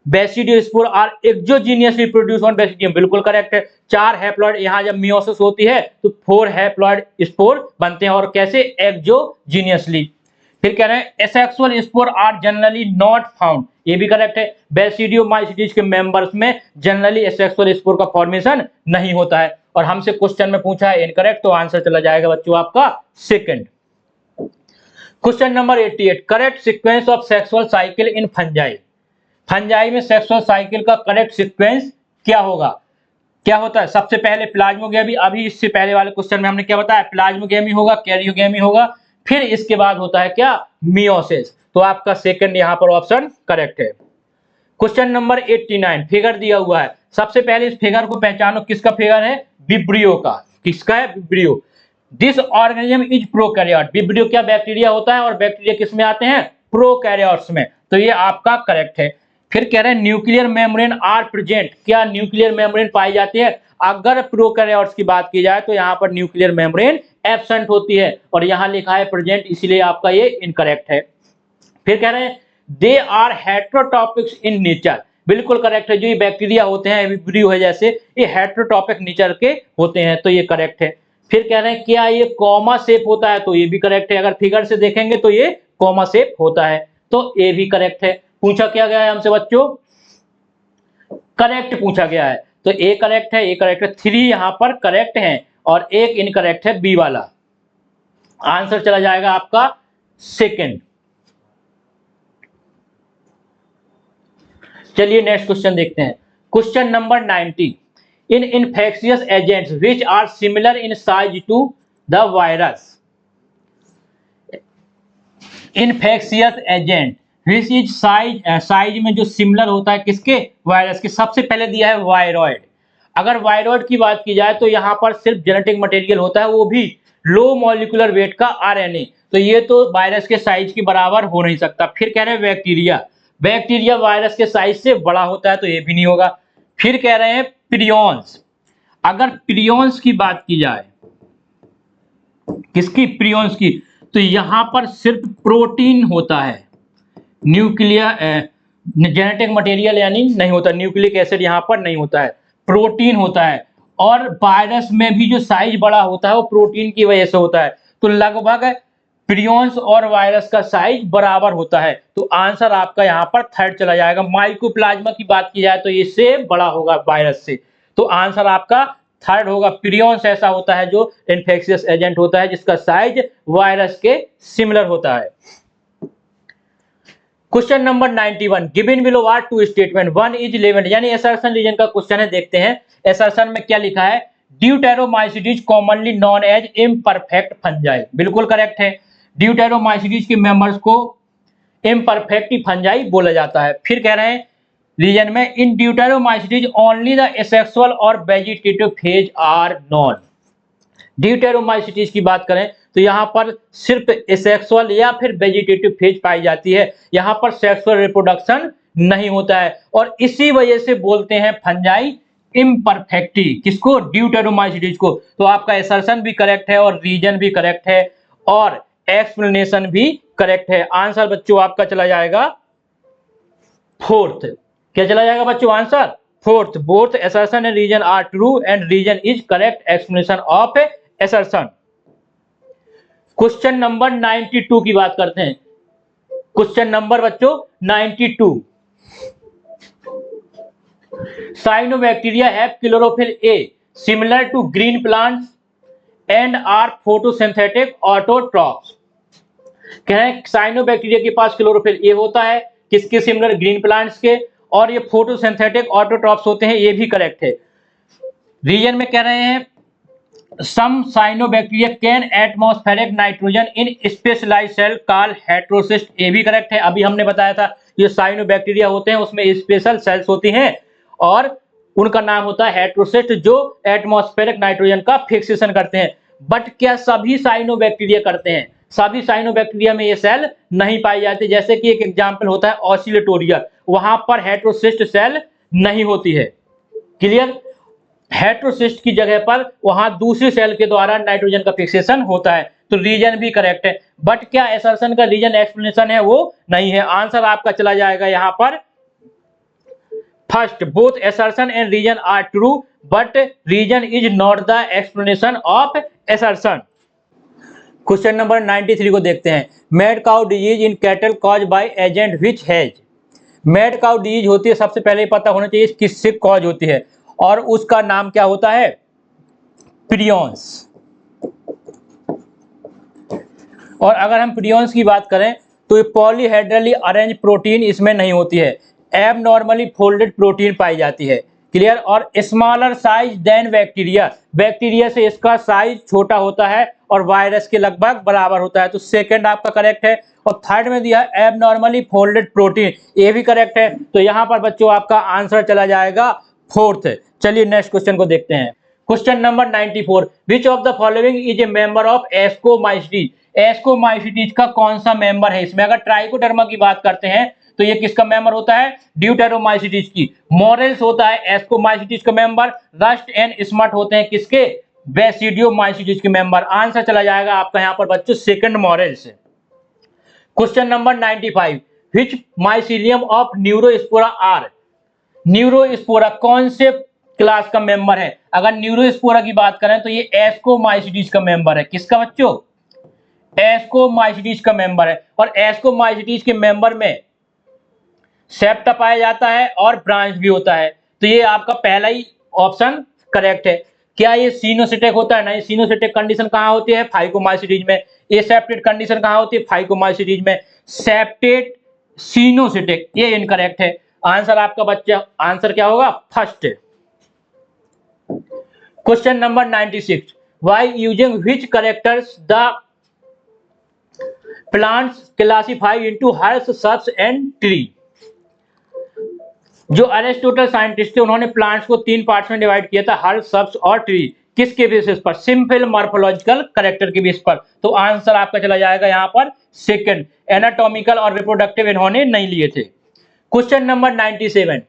basidiospore are exogenously produce on basidium, बिल्कुल करेक्ट है। 4 हैप्लॉइड, यहाँ जब मियोसिस होती है तो 4 हैप्लॉइड स्पोर बनते हैं, और कैसे, एक्सोजीनियसली। फिर कह रहे हैं asexual spore are generally not found, ये भी करेक्ट है। बेसिडियोमाइसीटीज के मेंबर्स में जनरली एसेक्सुअल स्पोर का फॉर्मेशन नहीं होता है, और हमसे क्वेश्चन में पूछा है इनकरेक्ट, तो आंसर चला जाएगा बच्चों आपका second. Question number 88, correct sequence of sexual cycle in fungi. Fungi में सेक्सुअल साइकिल का करेक्ट सीक्वेंस क्या होगा, क्या होता है? सबसे पहले प्लाज्मोगेमी, अभी इससे पहले वाले क्वेश्चन में हमने क्या बताया, प्लाज्मोगेमी होगा, कैरियोगेमी होगा, फिर इसके बाद होता है क्या, मियोसिस। तो आपका सेकंड यहाँ पर ऑप्शन करेक्ट है। क्वेश्चन नंबर 89, फिगर दिया हुआ है। सबसे पहले इस फिगर को पहचानो, किसका फिगर है, विब्रियो का। किसका है, vibrio. This organism is prokaryote, vibrio क्या बैक्टीरिया होता है, और बैक्टीरिया किस में आते हैं, प्रोकैरियोट्स में, तो ये आपका करेक्ट है। फिर कह रहे हैं न्यूक्लियर मेम्ब्रेन आर प्रेजेंट, क्या न्यूक्लियर मेम्ब्रेन पाई जाती है? अगर प्रोकैरियोट्स की बात की जाए तो यहाँ पर न्यूक्लियर मेम्ब्रेन एब्सेंट होती है, और यहाँ लिखा है प्रेजेंट, इसीलिए आपका ये इनकरेक्ट है। फिर कह रहे हैं दे आर हेट्रोटॉपिक्स इन नेचर, बिल्कुल करेक्ट है। जो ये बैक्टीरिया होते हैं, विब्रियो है जैसे, ये हेट्रोटॉपिक नेचर के होते हैं, तो ये करेक्ट है। फिर कह रहे हैं क्या ये कॉमा शेप होता है, तो ये भी करेक्ट है। अगर फिगर से देखेंगे तो ये कॉमा शेप होता है, तो ये भी करेक्ट है। पूछा क्या गया है हमसे बच्चों, करेक्ट पूछा गया है, तो ए करेक्ट है, ए करेक्ट है। 3 यहां पर करेक्ट है और एक इनकरेक्ट है, बी वाला। आंसर चला जाएगा आपका सेकंड। चलिए नेक्स्ट क्वेश्चन देखते हैं। Question number 90, in infectious agents which are similar in size to the virus. Infectious agent which is size में जो सिमिलर होता है किसके, वायरस के। सबसे पहले दिया है वायरॉइड। अगर वायरॉइड की बात की जाए तो यहाँ पर सिर्फ जेनेटिक मटेरियल होता है, वो भी लो मॉलिक्यूलर वेट का आरएनए, तो ये तो वायरस के साइज के बराबर हो नहीं सकता। फिर कह रहे हैं बैक्टीरिया, बैक्टीरिया वायरस के साइज से बड़ा होता है, तो ये भी नहीं होगा। फिर कह रहे हैं प्रियॉन्स, अगर प्रियॉन्स की बात की जाए, किसकी, प्रियॉन्स की, तो यहां पर सिर्फ प्रोटीन होता है, न्यूक्लियर जेनेटिक मटेरियल यानी नहीं होता, न्यूक्लिक एसिड यहां पर नहीं होता है, प्रोटीन होता है। और वायरस में भी जो साइज बड़ा होता है वो प्रोटीन की वजह से होता है, तो लगभग प्रियॉन्स और वायरस का साइज बराबर होता है, तो आंसर आपका यहाँ पर थर्ड चला जाएगा। माइकोप्लाज्मा की बात की जाए तो इससे बड़ा होगा वायरस से, तो आंसर आपका थर्ड होगा। प्रियॉन्स ऐसा होता है जो इन्फेक्शियस एजेंट होता है जिसका साइज वायरस के सिमिलर होता है। Question number 91, given below are two statement, one is 11, यानी असर्शन रीजन का क्वेश्चन है। देखते हैं असर्शन में क्या लिखा है, Deuteromycetes commonly known as imperfect fungi, बिल्कुल करेक्ट है। ड्यूटेरोमाइसीटीज के मेंबर्स को इम्परफेक्ट फंजाई बोला जाता है। फिर कह रहे हैं रीजन में इन ड्यूटेरोमाइसीटीज ओनली द एसेक्सुअल और वेजिटेटिव फेज आर नोन। ड्यूटेरोमाइसीटीज की बात करें तो यहाँ पर सिर्फ एसेक्सुअल या फिर वेजिटेटिव फेज पाई जाती है, यहाँ पर सेक्सुअल रिप्रोडक्शन नहीं होता है, और इसी वजह से बोलते हैं फंजाई इम्परफेक्टी, किसको, ड्यूटेरोमाइसीटीज को। तो आपका असर्शन भी करेक्ट है और रीजन भी करेक्ट है और एक्सप्लेनेशन भी करेक्ट है। आंसर बच्चों आपका चला जाएगा फोर्थ। क्या चला जाएगा बच्चों, answer fourth. Both assertion and reason are true and reason is correct explanation of assertion. Question number 92 की बात करते हैं। क्वेश्चन नंबर बच्चों 92, cyanobacteria have chlorophyll a similar to green plants and are photosynthetic autotrophs. कह रहे हैं cyanobacteria के पास chlorophyll A होता है, किसके सिमिलर, ग्रीन प्लांट्स के, और ये फोटोसिंथेटिक ऑटोट्रॉप्स होते हैं, ये भी करेक्ट है। रीजन में कह रहे हैं some cyanobacteria can atmospheric nitrogen in specialized cell called heterocyst, ये भी करेक्ट है। अभी हमने बताया था ये साइनोबैक्टीरिया होते हैं उसमें स्पेशल सेल्स होती हैं और उनका नाम होता है हेटेरोसिस्ट, जो एटमॉस्फेरिक नाइट्रोजन का फिक्सेशन करते हैं। बट क्या सभी साइनोबैक्टीरिया करते हैं? सभी साइनोबैक्टीरिया में ये सेल नहीं पाई जाती। जैसे कि एक एग्जांपल होता है ऑसिलेटोरिया, वहां पर हेटेरोसिस्ट सेल नहीं होती है। क्लियर? हेटेरोसिस्ट की जगह पर वहां दूसरी सेल के द्वारा नाइट्रोजन का फिक्सेशन होता है। तो रीजन भी करेक्ट है, बट क्या असर्शन का रीजन एक्सप्लेनेशन है? वो नहीं है। आंसर आपका चला जाएगा यहां पर first, both assertion and reason are true but reason is not the explanation of assertion। Question number 93 को देखते हैं। Mad cow disease in cattle cause by agent which has. Mad cow disease होती है, सबसे पहले पता होना चाहिए किससे कॉज होती है, और उसका नाम क्या होता है? प्रियॉन्स। और अगर हम प्रियॉन्स की बात करें तो ये पॉलीहेड्रली अरेंज प्रोटीन इसमें नहीं होती है, एबनॉर्मली फोल्डेड प्रोटीन पाई जाती है। क्लियर? और smaller size than bacteria, bacteria से इसका साइज छोटा होता है और वायरस के लगभग बराबर होता है। तो सेकंड आपका करेक्ट है। और थर्ड में दिया एबनॉर्मली फोल्डेड प्रोटीन, ये भी करेक्ट है। तो यहाँ पर बच्चों आपका आंसर चला जाएगा फोर्थ। चलिए नेक्स्ट क्वेश्चन को देखते हैं। Question number 94, which of the following is a member of Ascomycetes. Ascomycetes का कौन सा मेंबर है इसमें? अगर ट्राइकोडर्मा की बात करते हैं तो ये किसका मेंबर होता है? ड्यूटेरोमाइसीटीज की। मोरेल्स होता है एस्कोमाइसीटीज का मेंबर। रस्ट एंड स्मट होते हैं किसके? बेसिडियोमाइसीटीज के मेंबर। आंसर चला जाएगा आपका यहाँ पर बच्चों second, morels. Question number 95, which mycelium of Neurospora are. Neurospora कौन से क्लास का मेंबर है? अगर न्यूरोस्पोरा की बात करें तो ये एस्कोमाइसीटीज का मेंबर है। किसका बच्चों? एस्कोमाइसीटीज का मेंबर है। और एस्कोमाइसीटीज के मेंबर में सेप्टा पाया जाता है और ब्रांच भी होता है। तो ये आपका पहला ही ऑप्शन करेक्ट है। क्या ये सिनोसिटिक होता है? नहीं, सिनोसिटिक कंडीशन कहां होती है? फाइकोमाइसीटीज में। एसेप्टेट कंडीशन कहां होती है? फाइकोमाइसीटीज में। सेप्टेट सिनोसिटिक, ये इनकरेक्ट है। आंसर आपका बच्चा आंसर क्या होगा? First. Question number 96, why using which characters the plants classify into herbs, subs and tree. जो अरिस्टोटल साइंटिस्ट थे उन्होंने प्लांट्स को 3 पार्ट्स में डिवाइड किया था, हर्ब, सब्स और ट्री। किसके बेसिस पर? सिंपल मॉर्फोलॉजिकल कैरेक्टर के बेसिस पर। तो आंसर आपका चला जाएगा यहाँ पर सेकंड। एनाटॉमिकल और रिप्रोडक्टिव इन्होंने नहीं लिए थे। Question number 97,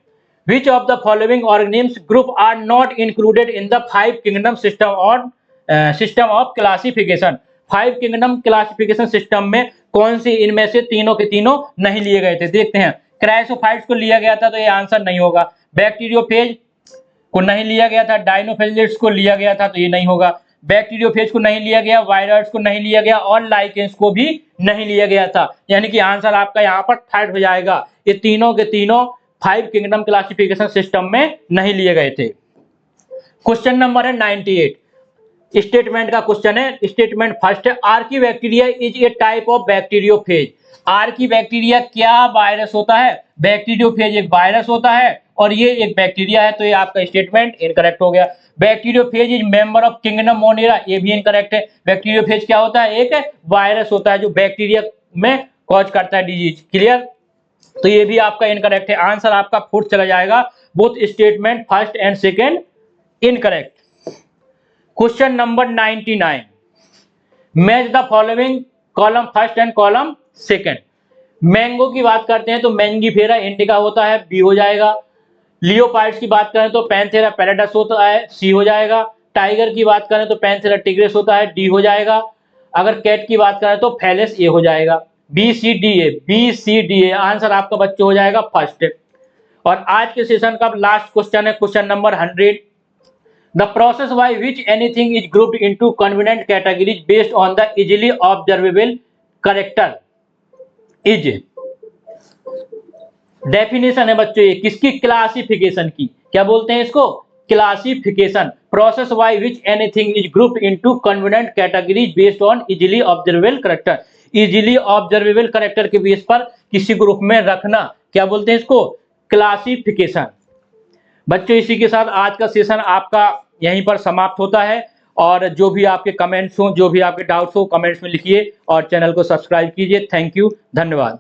which of the following organisms group are not included in the 5 kingdom system of classification. 5 kingdom classification system में कौन सी इनमें से तीनों के तीनों नहीं लिए गए थे? देखते हैं। क्राइसोफाइट्स को लिया गया था तो ये आंसर नहीं होगा। बैक्टीरियोफेज को नहीं लिया गया था। डायनोफिलिट्स को लिया गया था तो ये नहीं होगा। बैक्टीरियोफेज को नहीं लिया गया, वायरस को नहीं लिया गया और लाइकेंस को भी नहीं लिया गया था। यानी कि आंसर आपका यहाँ पर थर्ड हो जाएगा। ये तीनों के तीनों 5 किंगडम क्लासिफिकेशन सिस्टम में नहीं लिए गए थे। क्वेश्चन नंबर है 98, स्टेटमेंट का क्वेश्चन है। स्टेटमेंट फर्स्ट है, archaebacteria is a type of bacteriophage. Archaebacteria क्या वायरस होता है? बैक्टीरियोफेज एक वायरस होता है और ये एक बैक्टीरिया है। तो ये आपका स्टेटमेंट इनकरेक्ट हो गया। Bacteriophage is member of kingdom Monera, ये भी इनकरेक्ट है। बैक्टीरियोफेज क्या होता है? एक वायरस होता है जो बैक्टीरिया में कॉज करता है डिजीज। क्लियर? तो ये भी आपका इनकरेक्ट है। आंसर आपका फोर्थ चला जाएगा। Both statement first and second incorrect. Question number 99, match the following column first and column second. Mango की बात करते हैं तो मैंगीफेरा इंडिका होता है, बी हो जाएगा। लियोपार्ड्स की बात करें तो पैंथेरा पैराडस होता है, सी हो जाएगा। टाइगर की बात करें तो पैंथेरा टिग्रिस होता है, डी हो जाएगा। अगर कैट की बात करें तो फैलेस, ए हो जाएगा। B C D A answer आपका बच्चों हो जाएगा फर्स्ट। और आज के सेशन का लास्ट क्वेश्चन है question number 100, the process by which anything is grouped into convenient categories based on the easily observable character is. Definition है बच्चों ये किसकी? क्लासिफिकेशन की। क्या बोलते हैं इसको? Classification. Process by which anything is grouped into convenient categories based on easily observable character. Easily observable character के बेस पर किसी ग्रुप में रखना, क्या बोलते हैं इसको? क्लासिफिकेशन। बच्चों इसी के साथ आज का सेशन आपका यहीं पर समाप्त होता है। और जो भी आपके कमेंट्स हो, जो भी आपके डाउट्स हो, कमेंट्स में लिखिए और चैनल को सब्सक्राइब कीजिए। थैंक यू, धन्यवाद।